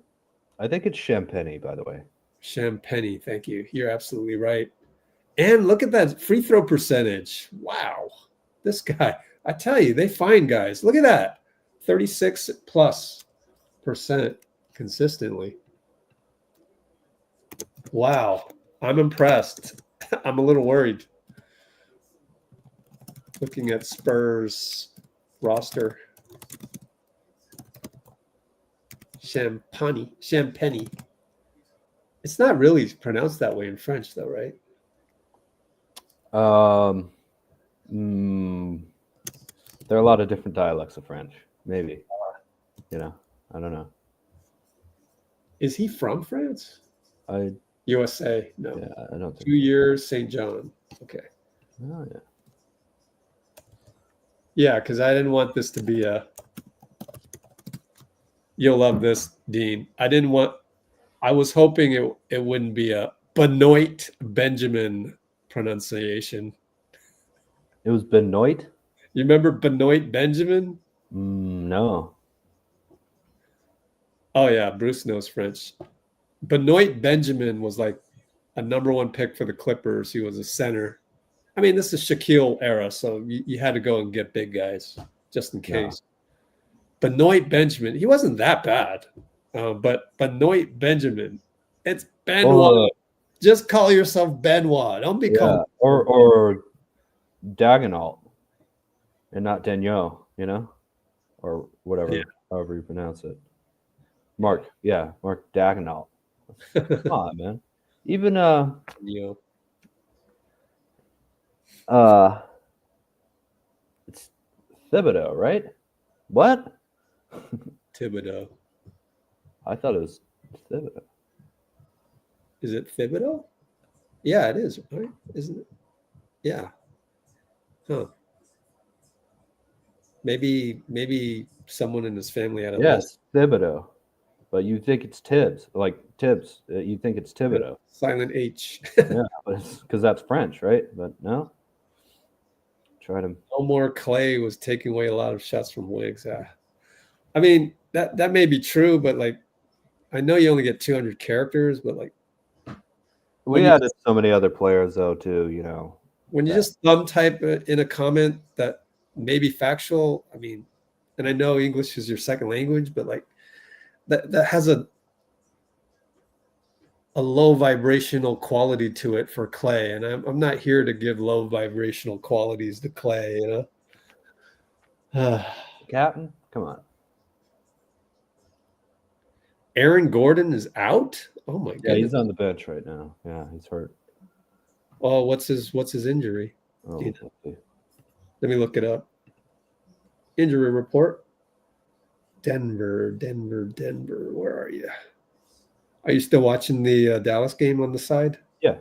I think it's Champagne, by the way. Champagne, thank you. You're absolutely right. And look at that free throw percentage. Wow. This guy, I tell you, they find guys. Look at that. 36+% consistently. Wow. I'm impressed. I'm a little worried. Looking at Spurs roster. Champagne. It's not really pronounced that way in French, though, right? There are a lot of different dialects of French. Maybe, you know, I don't know. Is he from France? USA? No. Yeah, I don't think. 2 years, St. John. Okay. Oh yeah. Yeah, because I didn't want this to be a. You'll love this, Dean. I was hoping it wouldn't be a Benoit Benjamin pronunciation. It was Benoit? You remember Benoit Benjamin? No. Oh yeah, Bruce knows French. Benoit Benjamin was like a #1 pick for the Clippers. He was a center. I mean, this is Shaquille era, so you had to go and get big guys just in case. Yeah. Benoit Benjamin, he wasn't that bad, but Benoit Benjamin, it's Benoit. Just call yourself Benoit. Don't be called or Dagenalt, and not Daniel, you know, or whatever, however you pronounce it. Mark Dagenalt. Come on, man. Even it's Thibodeau, right? What? Thibodeau. I thought it was Thibodeau. Is it Thibodeau? Yeah, it is, right? Isn't it? Yeah. Huh. Maybe someone in his family had a list. Thibodeau. But you think it's Tibbs, like Tibbs. You think it's Thibodeau. Silent H. Yeah, because that's French, right? But no. Try to. Elmore Clay was taking away a lot of shots from Wiggs. I mean, that may be true, but like, I know you only get 200 characters, but like, we added so many other players though too. You know, when you just thumb type in a comment that may be factual. I mean, and I know English is your second language, but like. That has a low vibrational quality to it for Clay, and I'm not here to give low vibrational qualities to Clay, you know. Captain, come on. Aaron Gordon is out. Oh my god. Yeah, he's on the bench right now. Yeah, he's hurt. Oh, what's his injury? Oh, you know? Let me look it up. Injury report. Denver. Where are you? Are you still watching the Dallas game on the side? Yeah.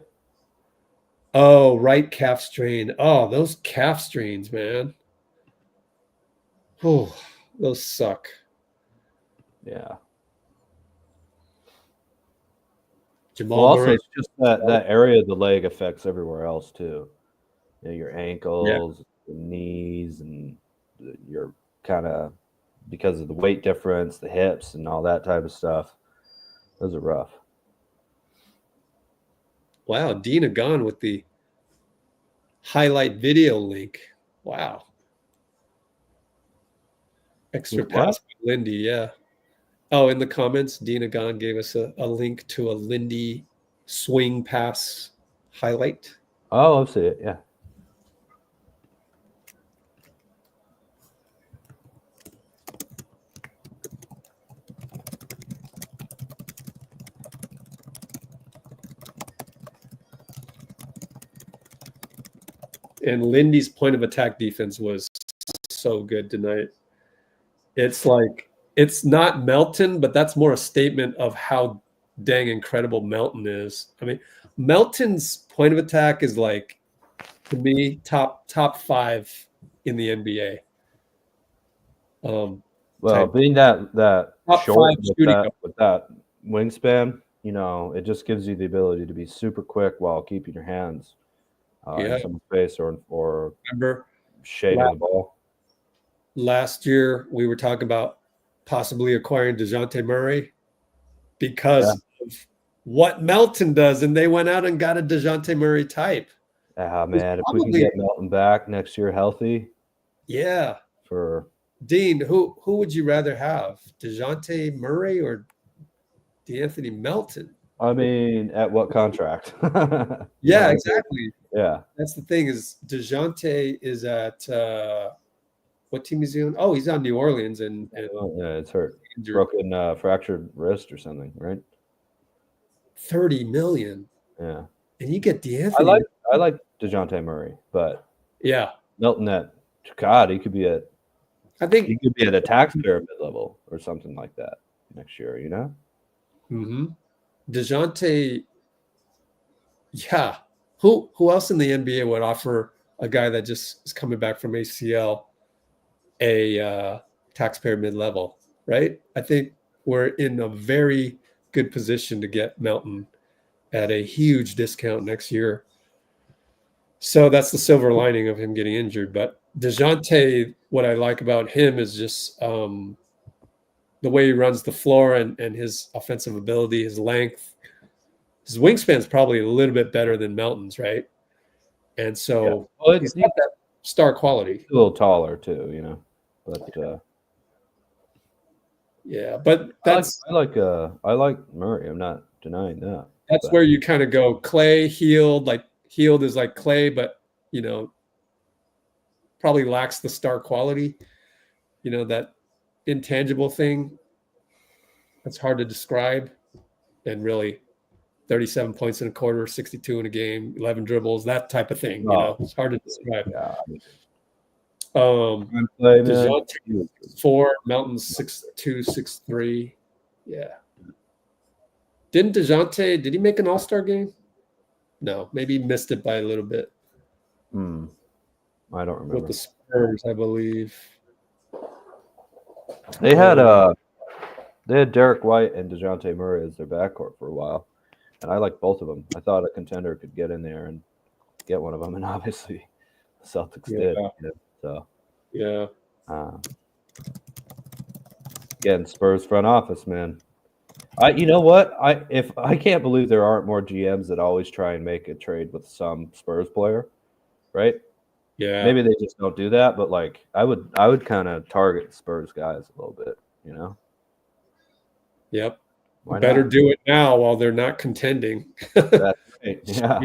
Oh, right calf strain. Oh, those calf strains, man. Oh, those suck. Yeah. Jamal Well, also Murray. it's just that area of the leg affects everywhere else too. You know, your ankles, your knees, and your kind of because of the weight difference, the hips, and all that type of stuff. Those are rough. Wow, Dina gone with the highlight video link. Wow. Extra With what? pass by Lindy, yeah. Oh, in the comments, Dina Gahn gave us a link to a Lindy swing pass highlight. Oh, I've seen it. Yeah. And Lindy's point of attack defense was so good tonight. It's like, it's not Melton, but that's more a statement of how dang incredible Melton is. I mean, Melton's point of attack is like, to me, top 5 in the NBA. Well, type. being that Top short 5 shooting guard. with that wingspan, you know, it just gives you the ability to be super quick while keeping your hands Yeah. in someone's face or Remember shading the ball. last year we were talking about possibly acquiring DeJounte Murray because of what Melton does, and they went out and got a DeJounte Murray type. Ah, man, if we can probably- get Melton back next year healthy Yeah. for Dean, who would you rather have? DeJounte Murray or DeAnthony Melton? I mean, at what contract? Yeah, exactly. Yeah. That's the thing is DeJounte is at what team is he on? Oh, he's on New Orleans and Yeah, it's hurt. injured. Broken fractured wrist or something, right? 30 million. Yeah. And you get DeAnthony. I like DeJounte Murray, but Yeah. Melton at God, he could be at a tax pyramid level or something like that next year, you know? Mm-hmm. DeJounte, yeah. Who else in the NBA would offer a guy that just is coming back from ACL a taxpayer mid-level, right? I think we're in a very good position to get Melton at a huge discount next year. So that's the silver lining of him getting injured. But DeJounte, what I like about him is just the way he runs the floor and his offensive ability, his length. His wingspan is probably a little bit better than Melton's, right? And so he's got that star quality. A little taller too, you know. But yeah, but that's I like Murray. I'm not denying that. That's where you kind of go Clay, Healed. Like Healed is like Clay, but you know, probably lacks the star quality. You know, that intangible thing. That's hard to describe. And really, 37 points in a quarter, 62 in a game, 11 dribbles, that type of thing. You know, it's hard to describe. Yeah. DeJounte 4, Melton 6'2", 6'3". Yeah. Didn't DeJounte, did he make an all-star game? No, maybe he missed it by a little bit. I don't remember. With the Spurs, I believe. They had Derek White and DeJounte Murray as their backcourt for a while. And I like both of them. I thought a contender could get in there and get one of them, and obviously the Celtics did. You know, so yeah. Again, Spurs front office, man. You know what? I can't believe there aren't more GMs that always try and make a trade with some Spurs player, right? Yeah. Maybe they just don't do that, but like I would kind of target Spurs guys a little bit, you know? Yep. Why Better not? do it now while they're not contending. That's right. Yeah.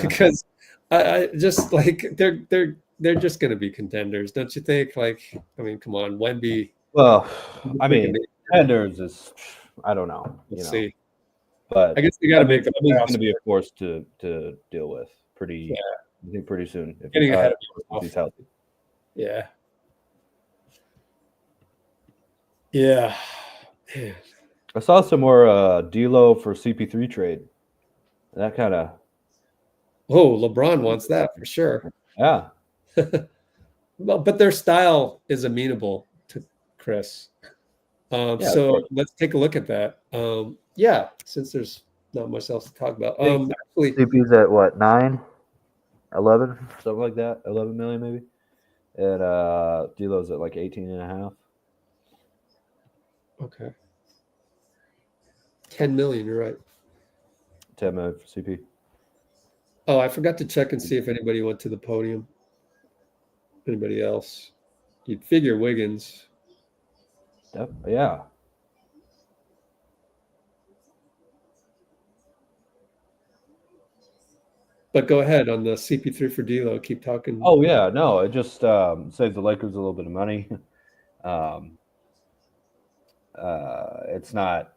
Because I just like they're just going to be contenders, don't you think? Like, I mean, come on, Wemby. Well, I mean, contenders is I don't know. Let's know. see. But I guess they got to make the He's playoffs. going to be a force to deal with pretty. I think pretty soon. If Getting ahead of he's healthy. Yeah. Yeah. Man. I saw some more D'Lo for CP3 trade. That kind of. Oh, LeBron wants that for sure. Yeah. Well, but their style is amenable to Chris. Yeah, So okay. let's take a look at that. Yeah, since there's not much else to talk about. Actually, CP's at what, 9, 11, something like that, 11 million maybe, and D'Lo's at like 18 and a half. okay, 10 million. You're right. 10 million for CP. Oh, I forgot to check and see if anybody went to the podium. Anybody else? You'd figure Wiggins. Yeah. But go ahead on the CP3 for D'Lo. Keep talking. Oh yeah, no, it just saves the Lakers a little bit of money. It's not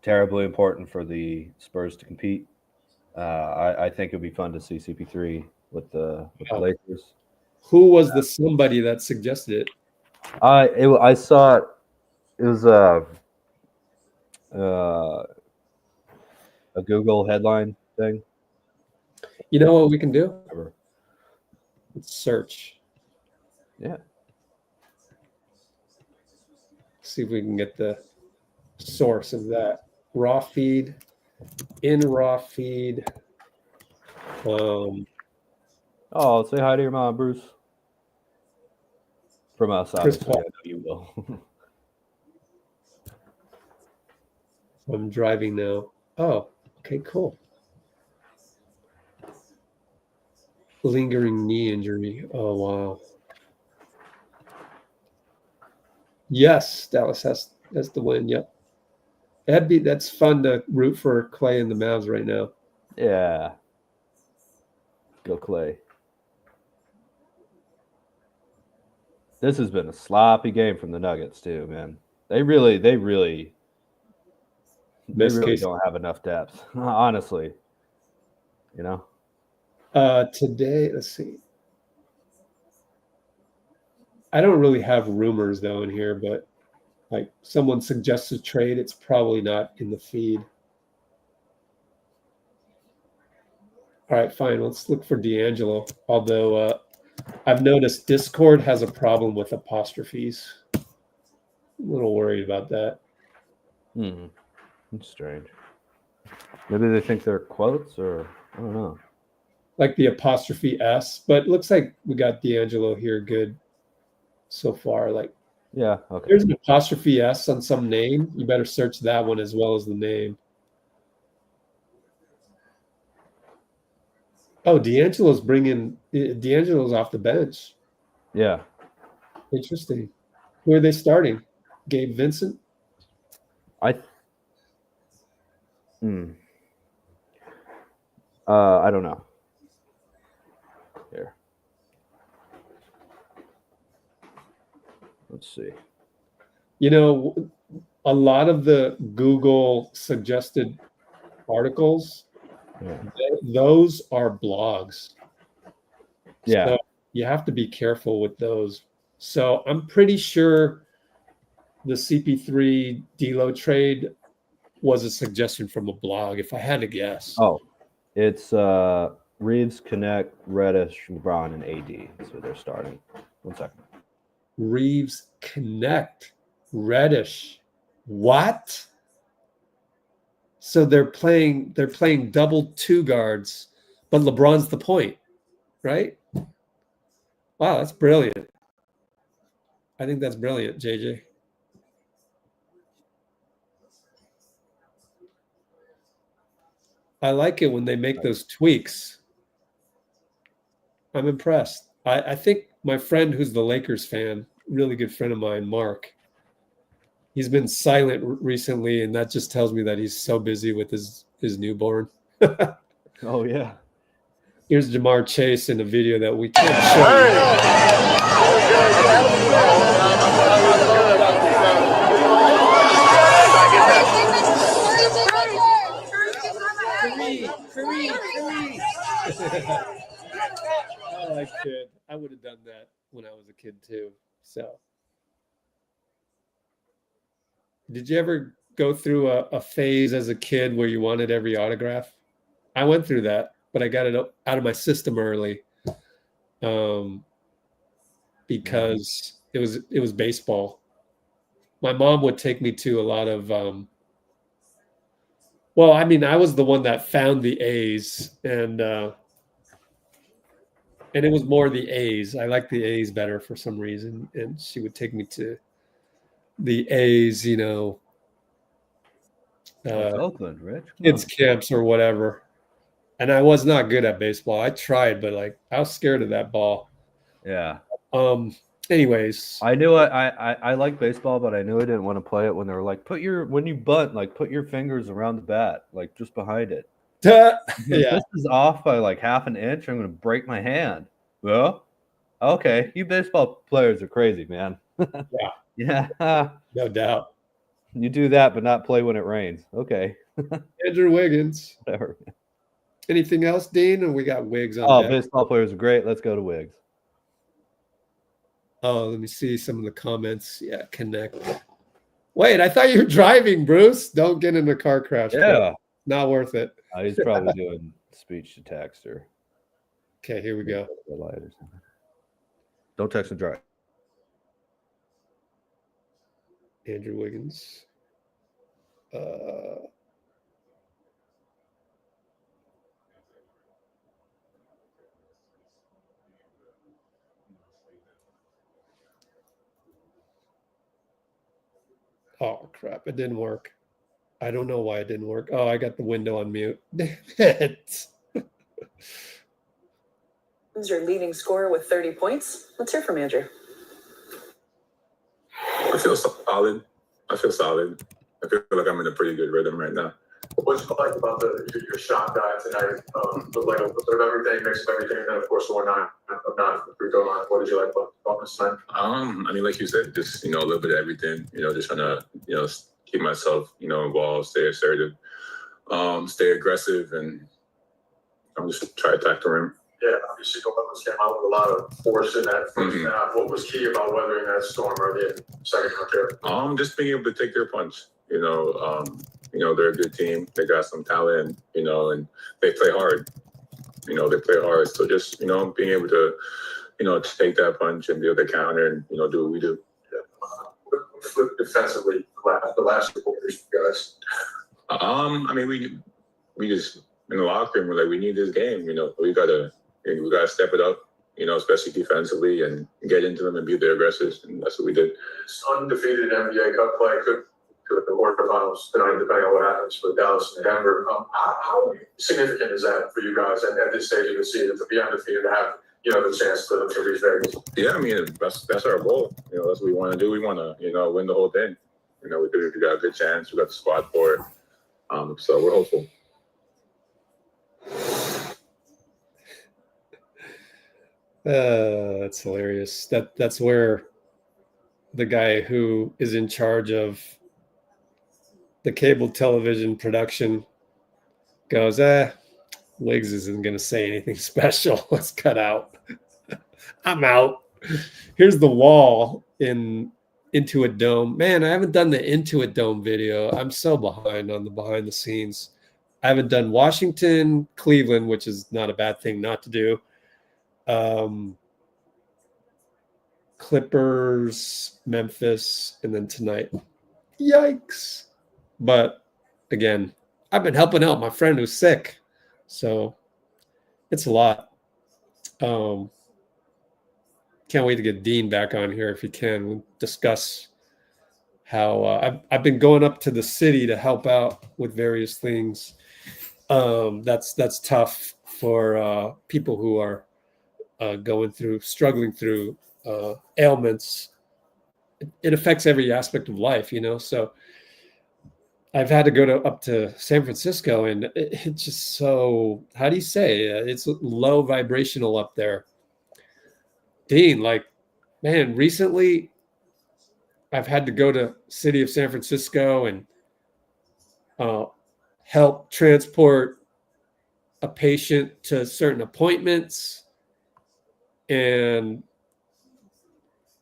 terribly important for the Spurs to compete. I think it'd be fun to see CP3 with the Lakers. Who was the somebody that suggested it? I saw it. It was a Google headline thing. You know what we can do? Whatever. Let's search. Yeah. See if we can get the source of that. Raw feed. In raw feed. Oh, say hi to your mom, Bruce. From us, Chris obviously. Paul. I know you will. I'm driving now. Oh, okay, cool. Lingering knee injury. Oh, wow. Yes, Dallas has the win. Yep. That's fun to root for Clay and the Mavs right now. Yeah. Go Clay. This has been a sloppy game from the Nuggets too, man. They really don't have enough depth, honestly. You know. Today, let's see. I don't really have rumors though in here, but like someone suggests a trade, it's probably not in the feed. All right, fine. Let's look for D'Angelo. Although I've noticed Discord has a problem with apostrophes. I'm a little worried about that. It's strange. Maybe they think they're quotes, or I don't know. Like the apostrophe S, but it looks like we got D'Angelo here good so far. Like, yeah, okay. There's an apostrophe S on some name. You better search that one as well as the name. Oh, D'Angelo's off the bench. Yeah. Interesting. Who are they starting? Gabe Vincent? I don't know. Here. Let's see. You know, a lot of the Google suggested articles, those are blogs. Yeah. So you have to be careful with those. So I'm pretty sure the CP3 D'Lo trade was a suggestion from a blog, if I had to guess. Oh, it's Reeves, Connect, Reddish, LeBron, and AD. That's what they're starting. 1 second. Reeves, Connect, Reddish. What? So they're playing double two guards, but LeBron's the point, right? Wow, that's brilliant. I think that's brilliant, JJ. I like it when they make those tweaks. I'm impressed. I think my friend who's the Lakers fan, really good friend of mine, Mark, he's been silent recently, and that just tells me that he's so busy with his newborn. Oh, yeah. Here's Jamar Chase in a video that we can't show. Oh, I would have done that when I was a kid too. So, did you ever go through a phase as a kid where you wanted every autograph? I went through that, but I got it out of my system early, because it was baseball. my mom would take me to a lot of well, I mean, I was the one that found the A's, and it was more the A's. I like the A's better for some reason, and she would take me to the A's, That's Oakland, Rich. Come kids on. camps or whatever. And I was not good at baseball. I tried, but like I was scared of that ball. Yeah. Anyways, I knew I like baseball, but I knew I didn't want to play it when they were like, when you bunt, like put your fingers around the bat, like just behind it. yeah, This is off by like half an inch. I'm going to break my hand. Well, okay. You baseball players are crazy, man. Yeah. No doubt. You do that, but not play when it rains. Okay. Andrew Wiggins. Whatever. Anything else, Dean? And we got Wiggs on Oh, deck. baseball players are great. Let's go to Wiggs. Oh, let me see some of the comments. Yeah, connect. Wait, I thought you were driving, Bruce. Don't get in a car crash. Yeah. Bro. Not worth it. He's probably doing speech to text or. Okay, here we go. Don't text and drive. Andrew Wiggins. Oh, crap. It didn't work. I don't know why it didn't work. Oh, I got the window on mute. Damn it. Who's your leading scorer with 30 points? Let's hear from Andrew. I feel solid. I feel like I'm in a pretty good rhythm right now. What you like about your shot guy tonight? Looked like a bit of everything, mix of everything, and then of course 4-9 of 9 from the free throw line. What did you like about this night? I mean, like you said, just a little bit of everything. Just trying to keep myself involved, stay assertive, stay aggressive, and I'm just trying to attack the rim. Yeah, obviously Columbus came out with a lot of force in that first half. What was key about weathering that storm early in the second half there? Just being able to take their punch. They're a good team. They got some talent, and they play hard. They play hard. So just, being able to, take that punch and be able to counter and, do what we do. Yeah. Flip defensively, the last couple of years, guys. I mean, we just in the locker room, we're like, we need this game. We gotta step it up. Especially defensively, and get into them and be their aggressors, and that's what we did. It's undefeated NBA Cup play could the quarterfinals tonight, depending on what happens with Dallas and Denver. How significant is that for you guys at this stage of the season to be undefeated, to have the chance to reach Vegas? Yeah, I mean that's our goal. That's what we want to do. We want to win the whole thing. We got a good chance. We got the squad for it. So we're hopeful. That's hilarious. That's where the guy who is in charge of the cable television production goes, Wiggs isn't going to say anything special. Let's cut out. I'm out. Here's the wall into a dome. Man, I haven't done the Into a Dome video. I'm so behind on the behind the scenes. I haven't done Washington, Cleveland, which is not a bad thing not to do. Clippers, Memphis, and then tonight. Yikes. But again, I've been helping out my friend who's sick. So it's a lot. Can't wait to get Dean back on here if he can. We'll discuss how I've been going up to the city to help out with various things. That's tough for people who are struggling through ailments. It affects every aspect of life, so I've had to go up to San Francisco, and it's just so, how do you say, it's low vibrational up there. Dean, man, recently I've had to go to city of San Francisco and help transport a patient to certain appointments. And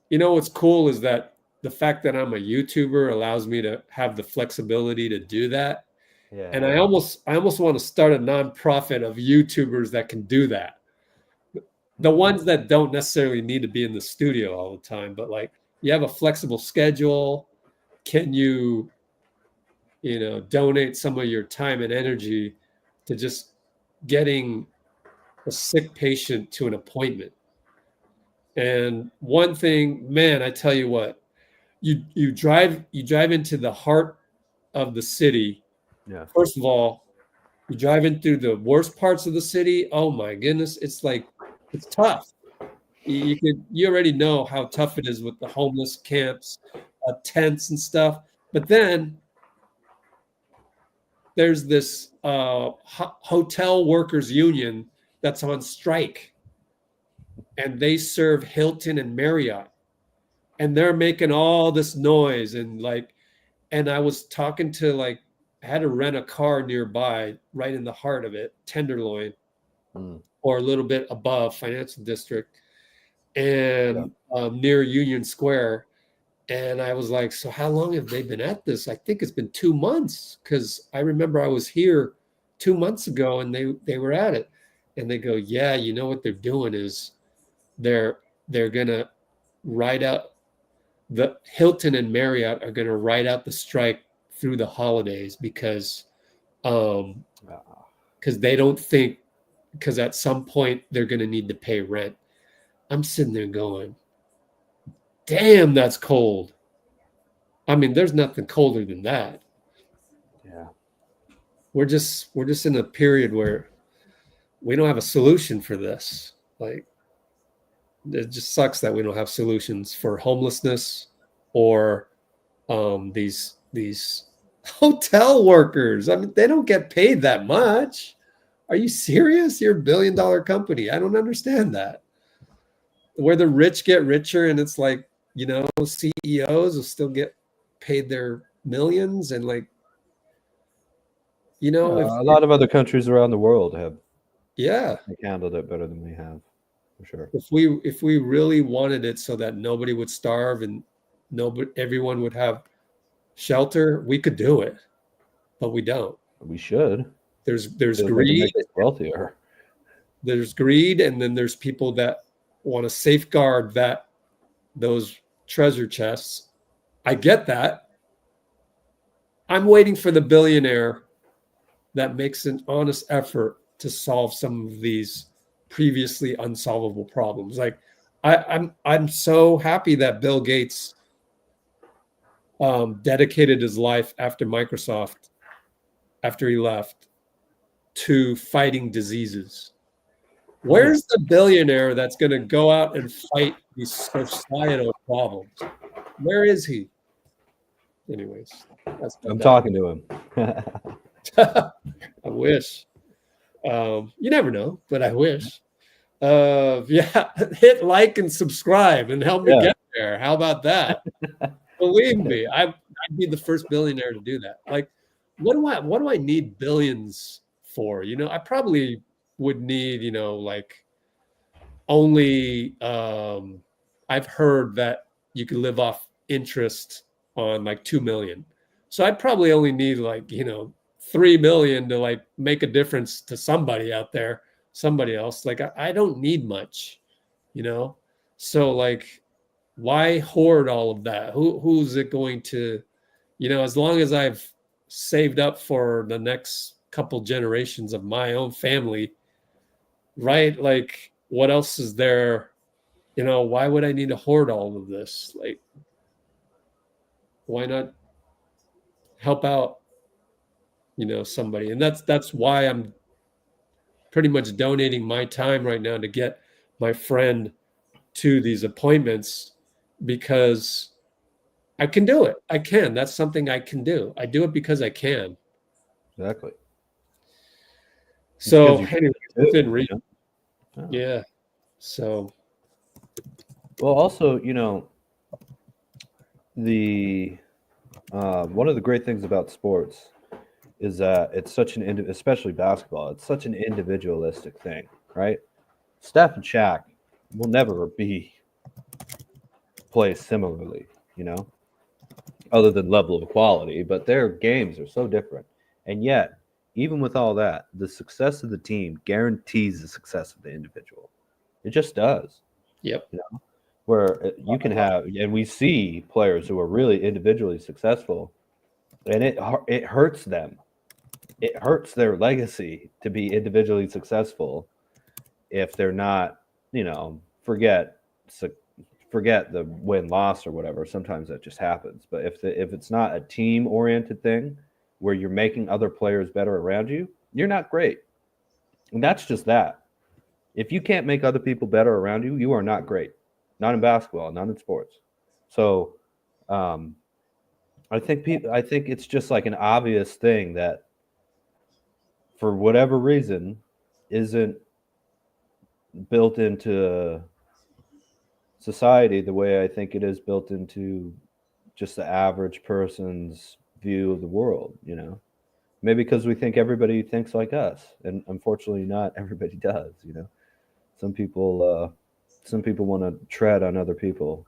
what's cool is that the fact that I'm a YouTuber allows me to have the flexibility to do that. Yeah. And I almost want to start a nonprofit of YouTubers that can do that. The ones that don't necessarily need to be in the studio all the time, but you have a flexible schedule, can you, donate some of your time and energy to just getting a sick patient to an appointment? And one thing, man, I tell you what, you drive into the heart of the city. Yeah. First of all, you drive in through the worst parts of the city. Oh my goodness, it's tough. You already know how tough it is with the homeless camps, tents and stuff. But then there's this hotel workers union that's on strike, and they serve Hilton and Marriott, and they're making all this noise and I was talking to I had to rent a car nearby, right in the heart of it, Tenderloin, or a little bit above Financial District, and near Union Square. And I was like, so how long have they been at this? I think it's been 2 months, because I remember I was here 2 months ago and they were at it. And they go, yeah, you know what they're doing is they're gonna ride out the Hilton and Marriott are gonna ride out the strike through the holidays because they don't think, because at some point they're gonna need to pay rent. I'm sitting there going, damn, that's cold. I mean, there's nothing colder than that. Yeah. We're just in a period where we don't have a solution for this. It just sucks that we don't have solutions for homelessness or these hotel workers. I mean, they don't get paid that much. Are you serious? You're a $1 billion company. I don't understand that. Where the rich get richer, and it's CEOs will still get paid their millions, and a lot of other countries around the world have handled it better than we have, for sure. If we really wanted it so that nobody would starve and everyone would have shelter, we could do it, but we don't. We should. There's greed. Make us wealthier. There's greed, and then there's people that want to safeguard those treasure chests. I get that. I'm waiting for the billionaire that makes an honest effort to solve some of these previously unsolvable problems. I'm so happy that Bill Gates dedicated his life after Microsoft, after he left, to fighting diseases. Where's the billionaire that's going to go out and fight these societal problems? Where is he? Anyways, I'm talking to him. I wish. You never know, but I wish. Hit like and subscribe and help me get there. How about that? Believe me, I'd be the first billionaire to do that. What do I need billions for? I probably would need, only I've heard that you can live off interest on 2 million. So I'd probably only need 3 million to make a difference to somebody out there, somebody else. I don't need much, so why hoard all of that? Who's it going to, as long as I've saved up for the next couple generations of my own family, right? What else is there? Why would I need to hoard all of this? Why not help out, somebody? And that's why I'm pretty much donating my time right now to get my friend to these appointments, because I can do it. I can. That's something I can do. I do it because I can. Exactly. So anyway, within reason. Yeah. So. Well, also, the one of the great things about sports is that it's such especially basketball, it's such an individualistic thing, right? Steph and Shaq will never be placed similarly, other than level of quality, but their games are so different. And yet, even with all that, the success of the team guarantees the success of the individual. It just does. Yep. where you can have, and we see players who are really individually successful, and it hurts them. It hurts their legacy to be individually successful if they're not, forget the win-loss or whatever. Sometimes that just happens. But if it's not a team-oriented thing where you're making other players better around you, you're not great. And that's just that. If you can't make other people better around you, you are not great. Not in basketball, not in sports. So I think it's just like an obvious thing that for whatever reason isn't built into society the way I think it is built into just the average person's view of the world, Maybe because we think everybody thinks like us, and unfortunately not everybody does, Some people want to tread on other people.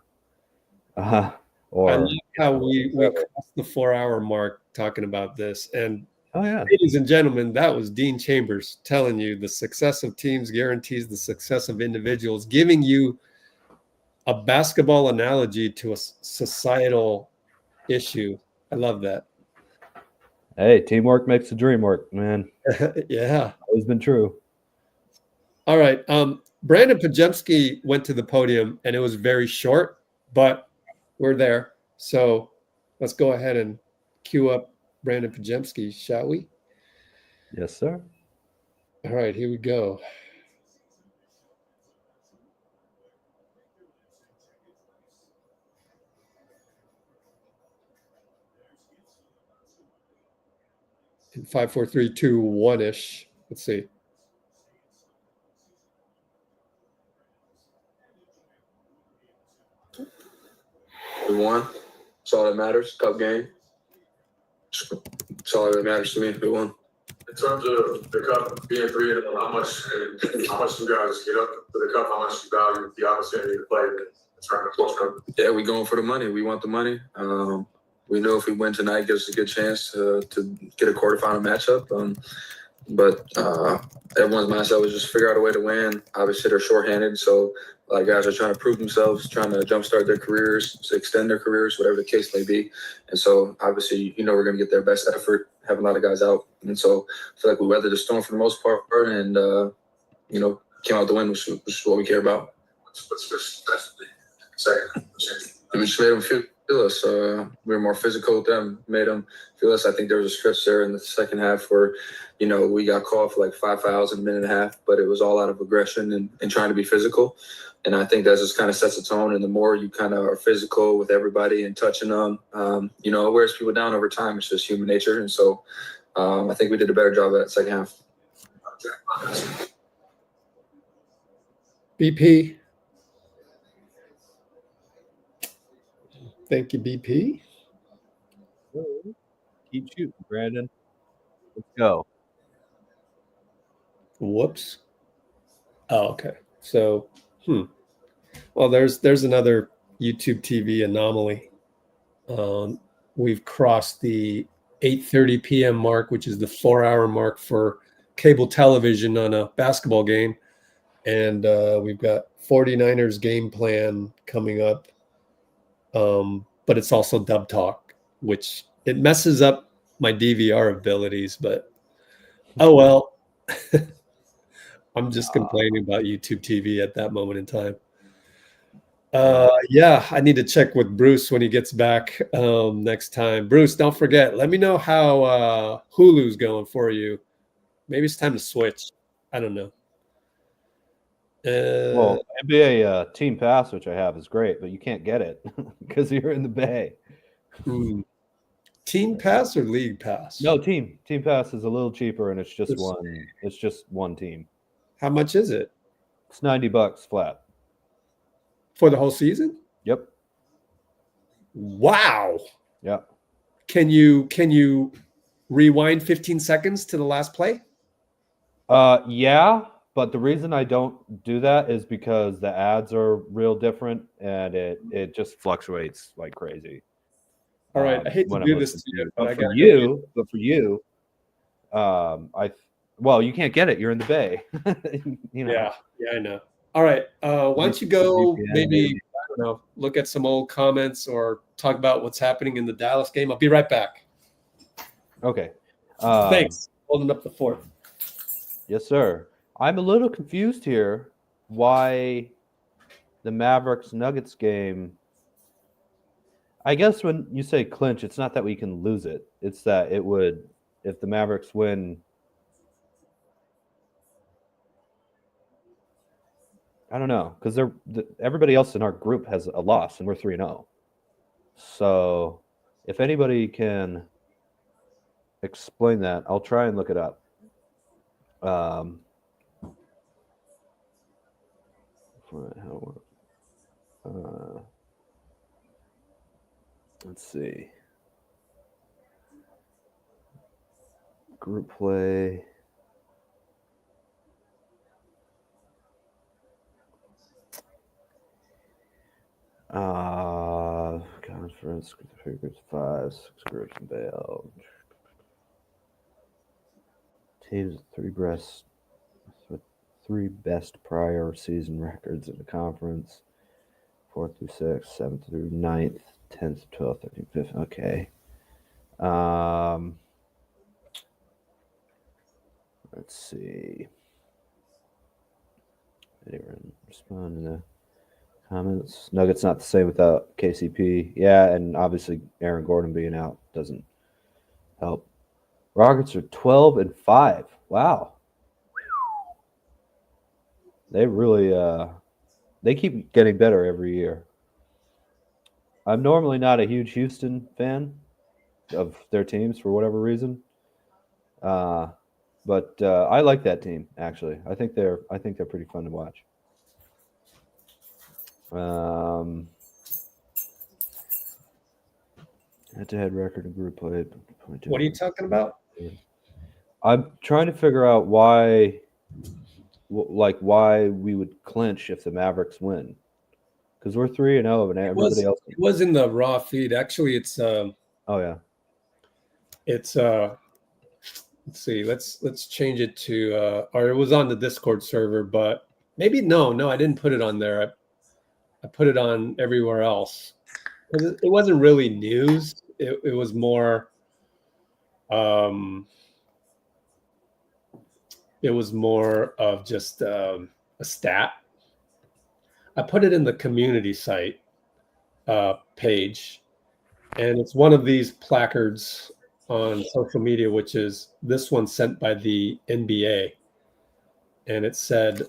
I like how we crossed the 4-hour mark talking about this. And ladies and gentlemen, that was Dean Chambers telling you the success of teams guarantees the success of individuals, giving you a basketball analogy to a societal issue. I love that. Hey, teamwork makes the dream work, man. Yeah. Always been true. All right. Brandon Podziemski went to the podium, and it was very short, but we're there. So let's go ahead and cue up Brandon Podziemski, shall we? Yes, sir. All right, here we go. In 5, 4, 3, 2, 1-ish. Let's see. We won. That's all that matters. Cup game. That's all that matters to me. We won. In terms of the cup being 3, how much you guys get up for the cup? How much you value the opportunity to play in the close cup? Yeah, we going for the money. We want the money. We know if we win tonight, it gives us a good chance to get a quarterfinal matchup. But everyone's mindset was just figure out a way to win. Obviously, they're shorthanded, so a lot of guys are trying to prove themselves, trying to jumpstart their careers, to extend their careers, whatever the case may be. And so, obviously, we're going to get their best effort, have a lot of guys out. And so, I feel like we weathered the storm for the most part and, came out the win, which is what we care about. What's the second? We just made them feel us. We were more physical with them, made them feel us. I think there was a stretch there in the second half where, we got called for like 5 fouls in a minute and a half, but it was all out of aggression and trying to be physical. And I think that just kind of sets a tone. And the more you kind of are physical with everybody and touching them, it wears people down over time. It's just human nature. And so I think we did a better job of that second half. BP. Thank you, BP. Keep shooting, Brandon. Let's go. Whoops. Oh, okay. So, well, there's another YouTube TV anomaly. We've crossed the 8:30 p.m. mark, which is the 4-hour mark for cable television on a basketball game. And we've got 49ers game plan coming up. But it's also dub talk, which it messes up my DVR abilities, but oh well. I'm just complaining about YouTube TV at that moment in time. Yeah, I need to check with Bruce when he gets back next time. Bruce, don't forget, let me know how Hulu's going for you. Maybe it's time to switch. I don't know. Well, NBA Team Pass, which I have, is great, but you can't get it because you're in the Bay. Team Pass or League Pass? No, Team Pass is a little cheaper, and it's just one. It's just one team. How much is it? It's $90 flat for the whole season. Yep. Wow. Yep. Can you rewind 15 seconds to the last play? Yeah. But the reason I don't do that is because the ads are real different and it just fluctuates like crazy. All right, I hate to do this to you, but for you, you can't get it. You're in the Bay. Yeah, I know. All right, why don't you go maybe know, look at some old comments or talk about what's happening in the Dallas game. I'll be right back. Okay. Thanks. Holding up the fort. Yes, sir. I'm a little confused here why the Mavericks Nuggets game. I guess when you say clinch, it's not that we can lose it. It's that it would, if the Mavericks win. I don't know, because everybody else in our group has a loss, and we're 3-0. So, if anybody can explain that, I'll try and look it up. Let's see. Group play. Conference, 3 groups, 5, 6 groups involved. Teams with three best prior season records in the conference. 4th through 6th, 7th through 9th, 10th, 12th, 13th, 15th. Okay. Let's see. Anyone respond in the comments? Nuggets not the same without KCP. Yeah, and obviously Aaron Gordon being out doesn't help. Rockets are 12-5. Wow. They really they keep getting better every year. I'm normally not a huge Houston fan of their teams for whatever reason. But I like that team actually. I think they're pretty fun to watch. Head-to-head record and group play. What are you talking about? I'm trying to figure out why we would clinch if the Mavericks win, because we're 3-0 and everybody else. It was in the raw feed. Actually, it's oh yeah. It's let's see. Let's change it to or it was on the Discord server, but maybe no, I didn't put it on there. I put it on everywhere else. It wasn't really news. It was more it was more of just a stat. I put it in the community site page, and it's one of these placards on social media, which is this one sent by the NBA, and it said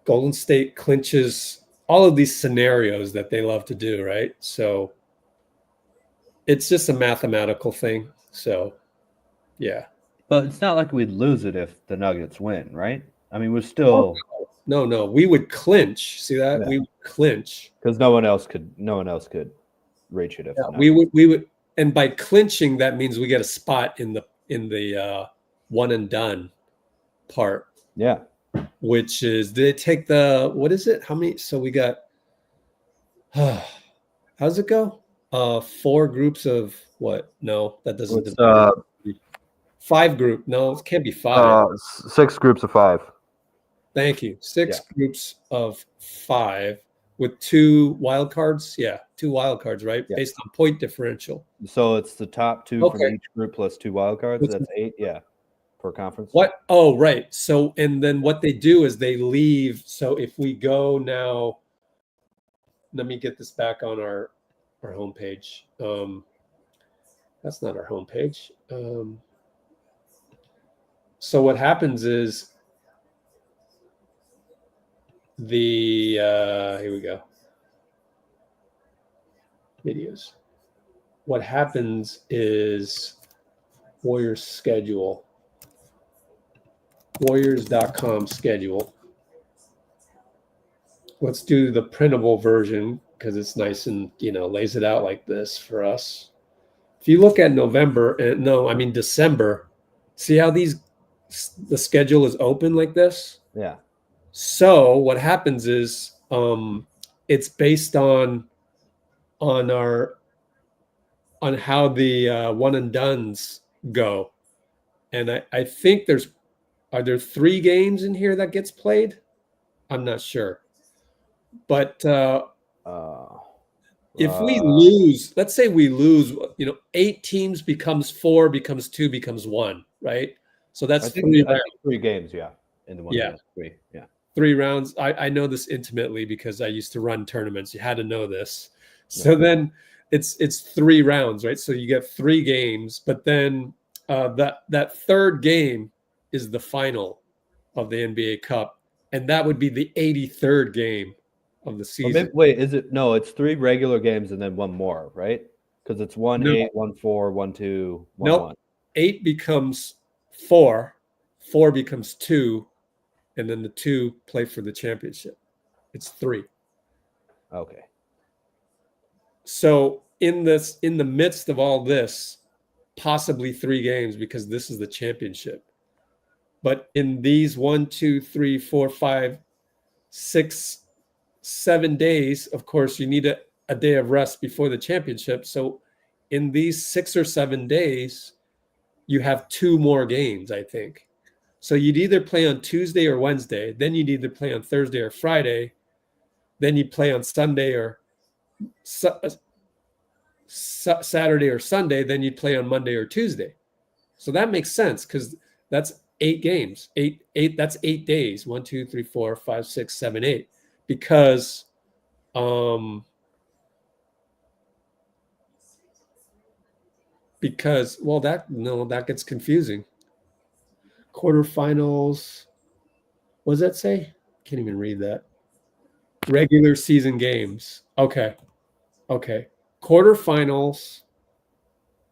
Golden State clinches all of these scenarios that they love to do, right? So it's just a mathematical thing. So yeah. But it's not like we'd lose it if the Nuggets win, right? I mean, we're still no. We would clinch. See that? Yeah. We would clinch because no one else could reach it. If we would, and by clinching that means we get a spot in the one and done part. Yeah. Which is they take the what is it? How many? So we got. How's it go? 4 groups of what? No, that doesn't. 5 group. No, it can't be 5. 6 groups of 5. Thank you. 6 groups of 5 with 2 wild cards. Yeah, 2 wild cards, right? Yeah. Based on point differential. So it's the top 2 from each group plus 2 wild cards. That's 8. Yeah, per conference. What? Oh, right. So and then what they do is they leave. So if we go now, let me get this back on our homepage. That's not our homepage. So what happens is here we go. Videos. What happens is Warriors schedule. Warriors.com schedule. Let's do the printable version because it's nice and lays it out like this for us. If you look at December, see how the schedule is open like this? Yeah. So what happens is it's based on how the one and dones go. And I think there's Are there 3 games in here that gets played? I'm not sure. But if we lose, let's say we lose, 8 teams becomes 4, becomes 2, becomes 1, right? So that's I think 3 rounds. 3 games, yeah. In the one Yeah. game, 3, yeah. 3 rounds. I know this intimately because I used to run tournaments. You had to know this. So then it's 3 rounds, right? So you get 3 games, but then that third game is the final of the NBA Cup, and that would be the 83rd game of the season. Wait, is it? No, it's 3 regular games and then 1 more, right? Because it's 1-8, 1-4, 1-2, 1-1. Nope. 8 becomes 4, 4 becomes 2, and then the 2 play for the championship. It's 3. Okay. So in the midst of all this, possibly 3 games because this is the championship. But in these 1, 2, 3, 4, 5, 6, 7 days, of course, you need a day of rest before the championship. So in these 6 or 7 days, you have 2 more games, I think. So you'd either play on Tuesday or Wednesday, then you'd either play on Thursday or Friday, then you'd play on Sunday or Saturday or Sunday, then you'd play on Monday or Tuesday. So that makes sense because that's 8 games. That's 8 days. 1, 2, 3, 4, 5, 6, 7, 8. Because that gets confusing. Quarterfinals. What does that say? Can't even read that. Regular season games. Okay. Quarterfinals,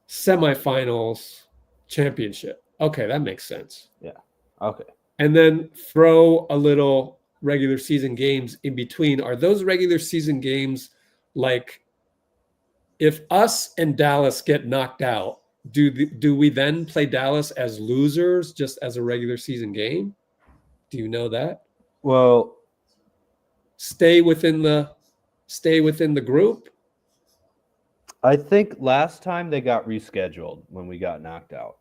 semifinals, championship. Okay, that makes sense. Yeah. Okay. And then throw a little regular season games in between. Are those regular season games like if us and Dallas get knocked out, do we then play Dallas as losers just as a regular season game? Do you know that? Well, stay within the group? I think last time they got rescheduled when we got knocked out.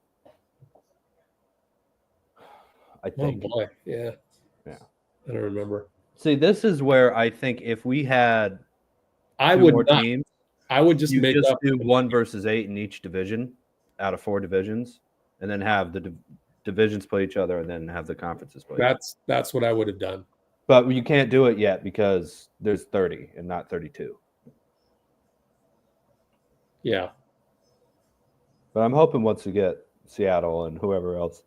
I think. Oh boy, yeah. Yeah. I don't remember. See, this is where I think if we had I 2 would more not. teams, I would just make up do 1 versus 8 in each division out of 4 divisions, and then have the divisions play each other, and then have the conferences play. That's what I would have done. But you can't do it yet because there's 30 and not 32. Yeah. But I'm hoping once we get Seattle and whoever else,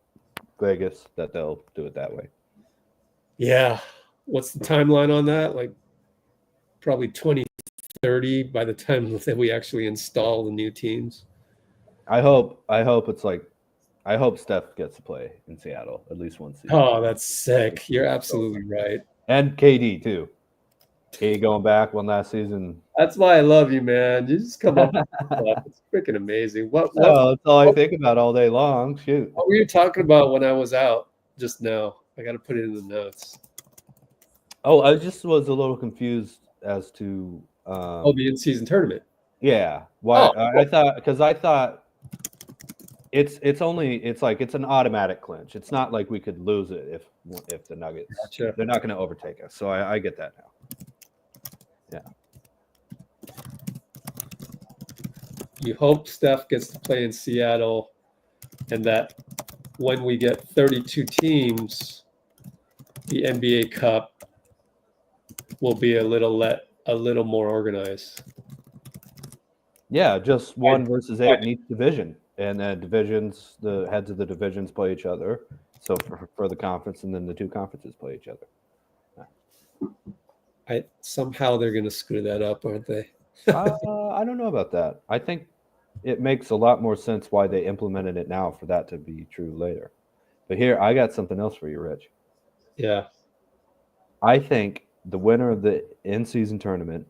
Vegas, that they'll do it that way. Yeah. What's the timeline on that? Like probably 2030 by the time that we actually install the new teams. I hope it's like, I hope Steph gets to play in Seattle at least once. Oh, that's sick. You're absolutely right. And KD too. KD going back one last season. That's why I love you, man. You just come up with stuff. It's freaking amazing. What that's all I think about all day long. Shoot. What were you talking about when I was out just now? I got to put it in the notes. Oh, I just was a little confused as to the in-season tournament. Yeah. Why? I thought it's an automatic clinch. It's not like we could lose it if the Nuggets they're not going to overtake us. So I get that now. Yeah. You hope Steph gets to play in Seattle, and that when we get 32 teams, the NBA Cup will be a little more organized. Yeah, just 1 versus 8 in each division, and then the heads of the divisions play each other. So for the conference, and then the 2 conferences play each other. Somehow they're going to screw that up, aren't they? I don't know about that. I think it makes a lot more sense why they implemented it now for that to be true later. But here, I got something else for you, Rich. Yeah. I think the winner of the in-season tournament,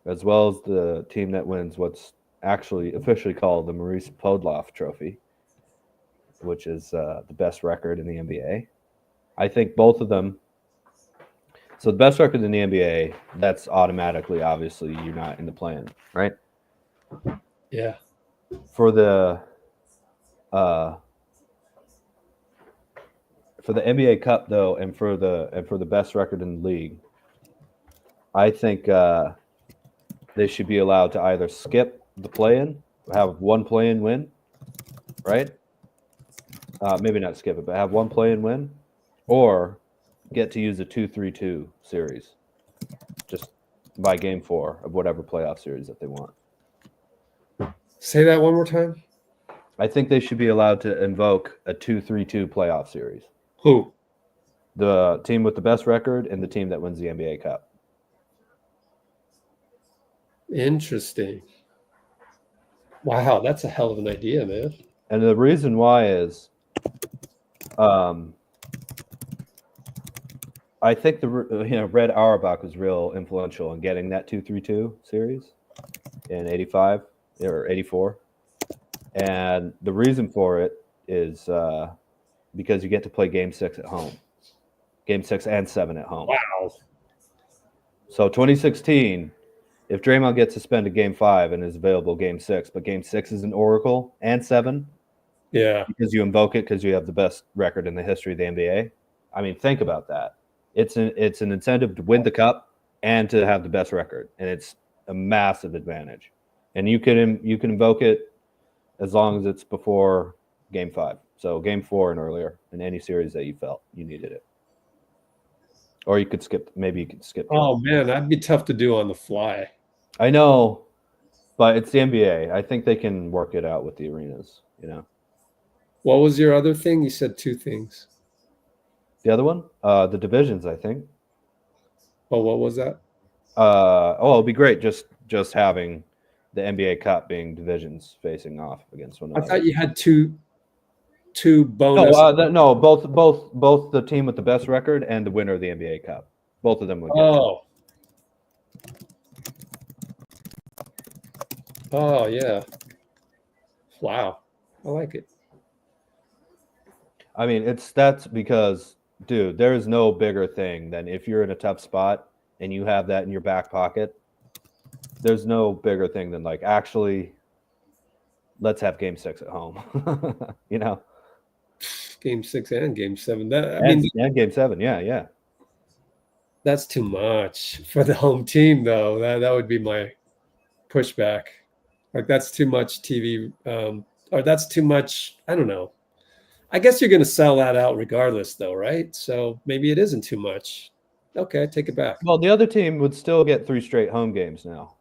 as well as the team that wins what's actually officially called the Maurice Podoloff Trophy, which is the best record in the NBA. I think both of them. So the best record in the NBA, that's automatically, obviously, you're not in the play-in, right? Yeah. For the for the NBA Cup though, and for the best record in the league, I think they should be allowed to either skip the play-in, have one play-in win, right? Maybe not skip it, but have one play-in win, or get to use a 2-3-2 series, just by game 4 of whatever playoff series that they want. Say that one more time. I think they should be allowed to invoke a 2-3-2 playoff series. Who? The team with the best record and the team that wins the NBA Cup. Interesting. Wow, that's a hell of an idea, man. And the reason why is, I think Red Auerbach was real influential in getting that 2-3-2 series in 85 or 84. And the reason for it is because you get to play Game 6 at home. Game 6 and 7 at home. Wow. So 2016, if Draymond gets suspended Game 5 and is available Game 6, but Game 6 is an Oracle and 7, yeah, because you invoke it because you have the best record in the history of the NBA. I mean, think about that. It's an incentive to win the cup and to have the best record, and it's a massive advantage. And you can invoke it as long as it's before Game 5. So Game 4 and earlier in any series that you felt you needed it. Or you could skip. Maybe you could skip. Oh man, that'd be tough to do on the fly. I know, but it's the NBA. I think they can work it out with the arenas. What was your other thing? You said 2 things. The other one, the divisions, I think. Oh, what was that? It'd be great just having the NBA Cup being divisions facing off against one another. I thought you had two bonus. No, both the team with the best record and the winner of the NBA Cup. Both of them would get. Oh yeah. Wow, I like it. I mean, that's because, dude, there is no bigger thing than if you're in a tough spot and you have that in your back pocket. There's no bigger thing than actually, let's have Game 6 at home. Game 6 and Game 7. And Game 7, yeah. That's too much for the home team, though. That would be my pushback. That's too much TV, or that's too much. I don't know. I guess you're going to sell that out regardless, though, right? So maybe it isn't too much. Okay, take it back. Well, the other team would still get 3 straight home games now,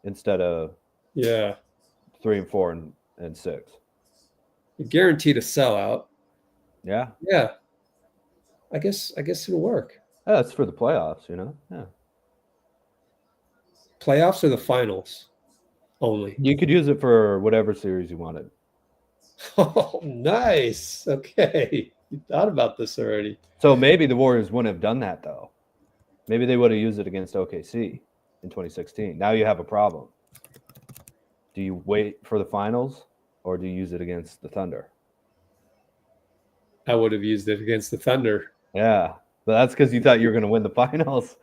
instead of 3 and 4 and 6. You're guaranteed a sellout. Yeah. Yeah. I guess it'll work. Yeah, that's for the playoffs, Yeah. Playoffs or the finals only? You could use it for whatever series you wanted. Oh, nice. Okay. You thought about this already. So maybe the Warriors wouldn't have done that, though. Maybe they would have used it against OKC in 2016. Now you have a problem. Do you wait for the finals or do you use it against the Thunder? I would have used it against the Thunder. Yeah, but that's because you thought you were going to win the finals.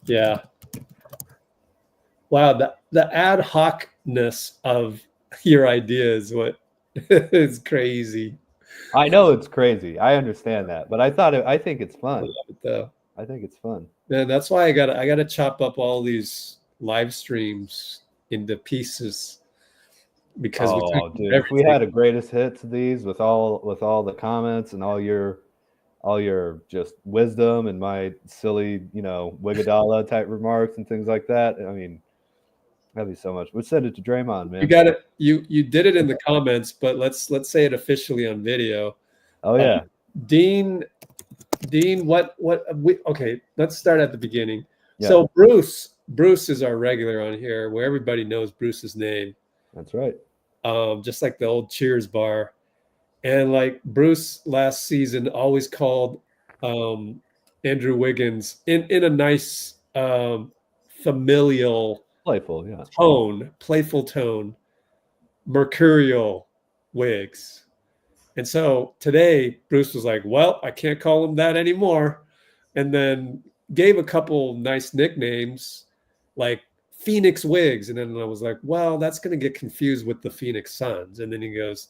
Yeah. Wow, the ad hocness of your idea is what is crazy. I know it's crazy. I understand that, but I think it's fun. I think it's fun. Man, that's why I gotta chop up all these live streams into pieces because dude, if we had a greatest hits of these with all the comments and all your just wisdom and my silly, Wigadala type remarks and things like that. I mean, that'd be so much. We'll send it to Draymond, man. You got it. You did it in the comments, but let's say it officially on video. Oh yeah. Dean, okay, let's start at the beginning. Yeah. So Bruce is our regular on here where everybody knows Bruce's name. That's right. Just like the old Cheers bar. And Bruce last season always called Andrew Wiggins in a nice familial playful tone, mercurial Wiggs. And so today Bruce was like, well, I can't call him that anymore. And then gave a couple nice nicknames like Phoenix Wiggs. And then I was like, well, that's going to get confused with the Phoenix Suns. And then he goes,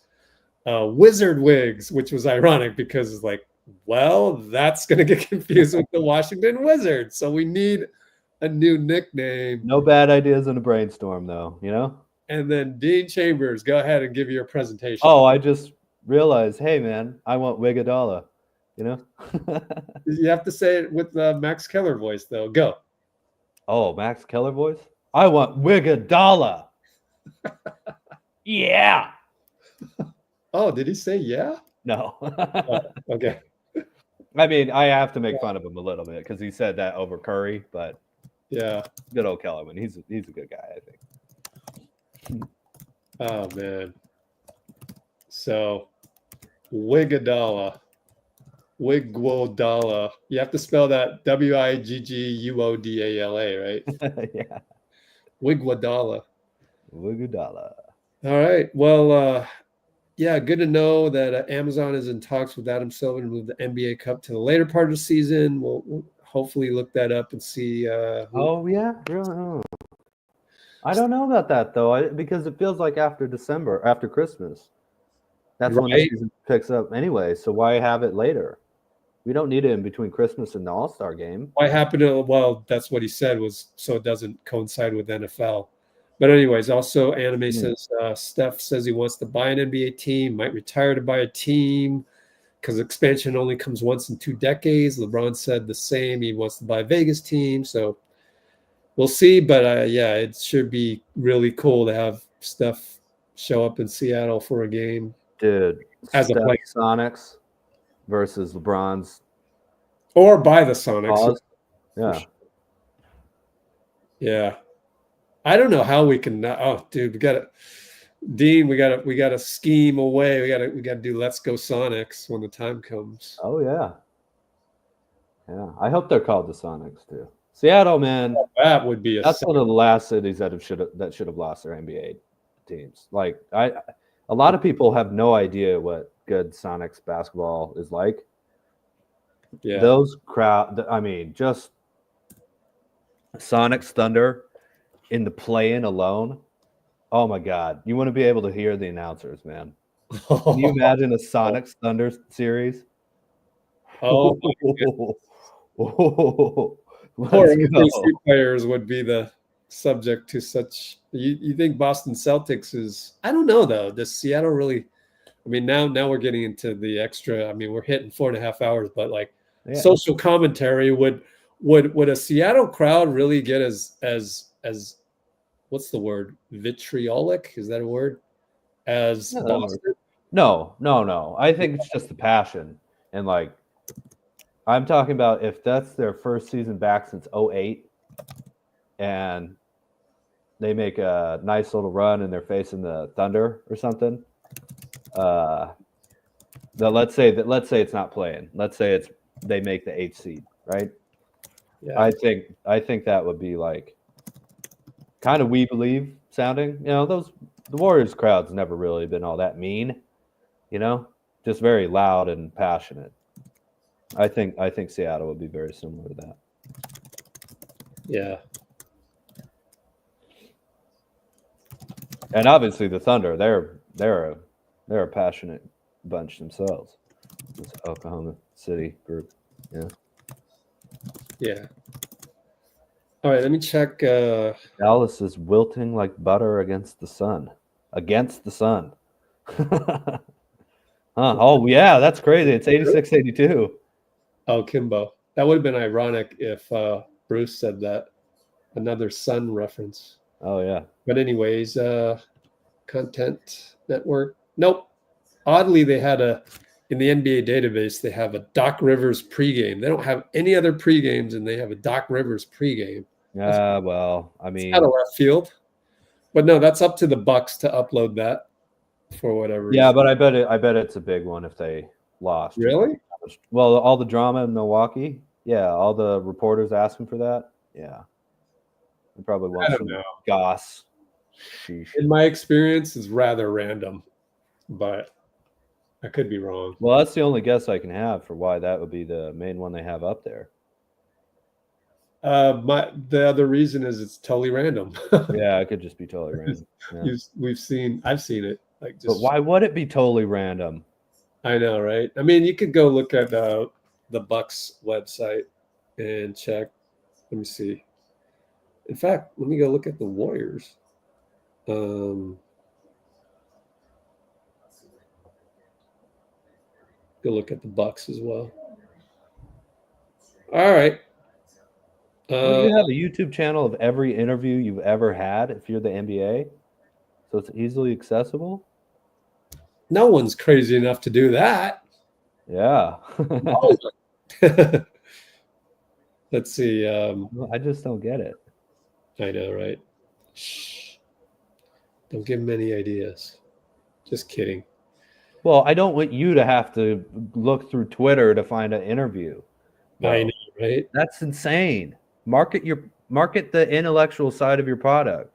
Wizard Wiggs, which was ironic because it's like, well, that's going to get confused with the Washington Wizards. So we need a new nickname. No bad ideas in a brainstorm, though, you know? And then Dean Chambers, go ahead and give your presentation. Oh, I just realized, hey, man, I want Wigadala, you know? You have to say it with the Max Keller voice, though. Go. Oh, Max Keller voice? I want Wigadala. Yeah. Oh, did he say yeah? No. Oh, okay. I mean, I have to make fun of him a little bit because he said that over Curry, but yeah, good old Kellerman. He's a good guy, I think. Oh man. So Wigadala. Wigwodala. You have to spell that Wigguodala, right? Yeah. Wigwadala. Wigadala. All right. Well, yeah, good to know that Amazon is in talks with Adam Silver to move the NBA Cup to the later part of the season. We'll hopefully look that up and see. Oh, yeah? Really? Oh. I don't know about that, though, because it feels like after December, after Christmas. That's when the Right. season picks up anyway, so why have it later? We don't need it in between Christmas and the All-Star game. Why happened to, well, that's what he said was so it doesn't coincide with NFL. But anyways, also Anime says Steph says he wants to buy an NBA team, might retire to buy a team because expansion only comes once in 2 decades. LeBron said the same. He wants to buy a Vegas team. So we'll see. But yeah, it should be really cool to have Steph show up in Seattle for a game. Dude, As a Steph player. Sonics versus LeBron's Or buy the Sonics. Cause. Yeah. Yeah. I don't know how we can. Oh, dude, we got to, Dean. We got to scheme away. We got to do Let's Go Sonics when the time comes. Oh yeah. Yeah. I hope they're called the Sonics too. Seattle, man. That would be That's one of the last cities that should have lost their NBA teams. Like a lot of people have no idea what good Sonics basketball is like. Yeah. Those crowd. I mean, just Sonics Thunder in the play-in alone. Oh my God! You want to be able to hear the announcers, man. Can you imagine a Sonics Thunder series? Oh, poor OKC players would be the subject to such. You think Boston Celtics is? I don't know though. Does Seattle really? I mean, now we're getting into the extra. I mean, we're hitting 4.5 hours, but like social commentary would a Seattle crowd really get as what's the word? Vitriolic? Is that a word? As Boston? No. I think it's just the passion. And like, I'm talking about if that's their first season back since 2008 and they make a nice little run and they're facing the Thunder or something. Let's say it's not playing. Let's say they make the 8th seed, right? Yeah. I think that would be like kind of We Believe sounding. You know, the Warriors crowd's never really been all that mean, you know, just very loud and passionate. I think Seattle would be very similar to that. Yeah. And obviously the Thunder, they're a passionate bunch themselves. This Oklahoma City group. Yeah. Yeah. All right, let me check. Dallas is wilting like butter against the sun. Against the sun. Oh, yeah, that's crazy. It's 86-82. Oh, Kimbo. That would have been ironic if Bruce said that. Another Sun reference. Oh, yeah. But anyways, Content Network. Nope. Oddly, they had in the NBA database, they have a Doc Rivers pregame. They don't have any other pregames, and they have a Doc Rivers pregame. Well, I mean, out of left field. But no, that's up to the Bucks to upload that for whatever reason. Yeah, but I bet it's a big one if they lost. Really? Well, all the drama in Milwaukee. Yeah, all the reporters asking for that. Yeah. They probably want some goss. Sheesh. In my experience, it's rather random, but I could be wrong. Well, that's the only guess I can have for why that would be the main one they have up there. The other reason is it's totally random. Yeah, it could just be totally random. Yeah. I've seen it. Like, But why would it be totally random? I know, right? I mean, you could go look at the Bucks website and check. Let me see. In fact, let me go look at the Warriors. Go look at the Bucks as well. All right. Don't you have a YouTube channel of every interview you've ever had if you're the NBA? So it's easily accessible? No one's crazy enough to do that. Yeah. Let's see. I just don't get it. I know, right? Shh. Don't give him any ideas. Just kidding. Well, I don't want you to have to look through Twitter to find an interview. I know, right? That's insane. Market the intellectual side of your product.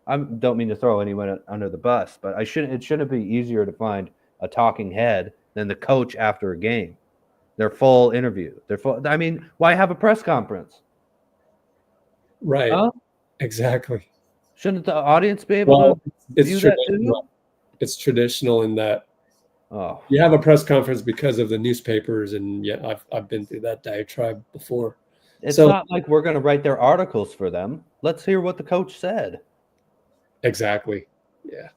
I don't mean to throw anyone under the bus, but it shouldn't be easier to find a talking head than the coach after a game. Their full interview. I mean, why have a press conference? Right. Huh? Exactly. Shouldn't the audience be able to view that too? It's traditional in that you have a press conference because of the newspapers, and yeah, I've been through that diatribe before. It's not like we're going to write their articles for them. Let's hear what the coach said. Exactly. Yeah.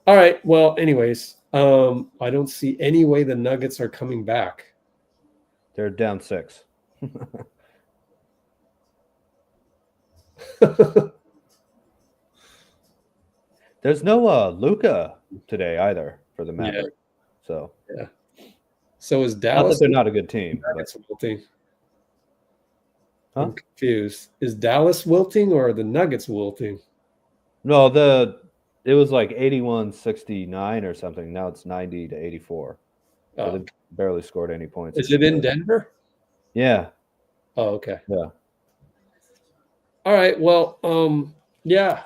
All right. Well, anyways, I don't see any way the Nuggets are coming back. They're down 6. There's no Luka today either for the Mavericks. Yeah. So yeah. So is Dallas? Not that they're not a good team. That's wilting. Huh? I'm confused. Is Dallas wilting or the Nuggets wilting? No, it was like 81-69 or something. Now it's 90-84. So they barely scored any points. Is it in Denver? Yeah. Oh, okay. Yeah. All right. Well, yeah.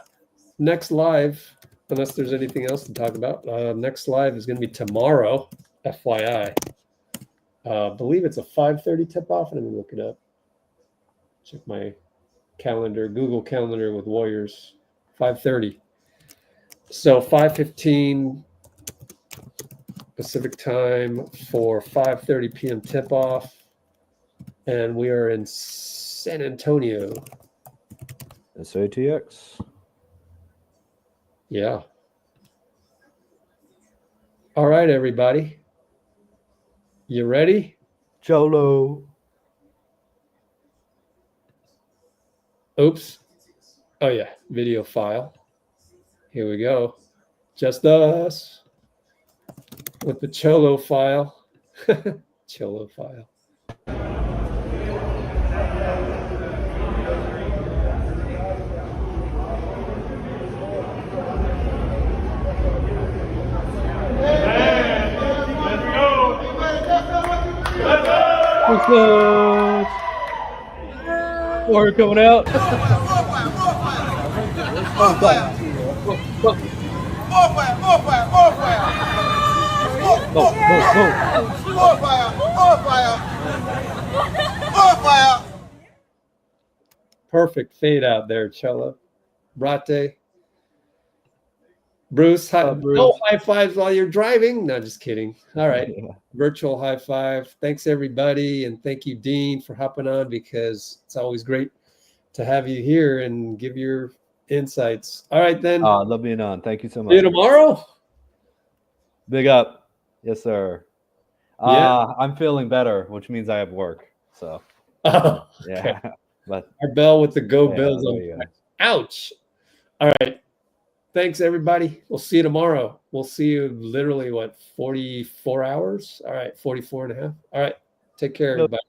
Next live, unless there's anything else to talk about, next live is going to be tomorrow, FYI. I believe it's a 5:30 tip-off. Let me look it up. Check my calendar, Google Calendar with Warriors, 5:30. So 5:15 Pacific time for 5:30 p.m. tip-off. And we are in San Antonio. SATX. Yeah. All right, everybody. You ready? Cholo. Oops. Oh, yeah. Video file. Here we go. Just us with the Cholo file. Cholo file. What's up? Warrior coming out. Perfect fade out there, Cholo. Brate. Bruce, no high fives while you're driving. No, just kidding. All right. Yeah. Virtual high five. Thanks, everybody. And thank you, Dean, for hopping on, because it's always great to have you here and give your insights. All right, then. Love being on. Thank you so much. See you tomorrow. Big up. Yes, sir. Yeah. I'm feeling better, which means I have work. So, okay. Yeah. But our bell with the Go Bills on. Ouch. All right. Thanks, everybody. We'll see you tomorrow. We'll see you literally, 44 hours? All right, 44 and a half. All right. Take care, everybody.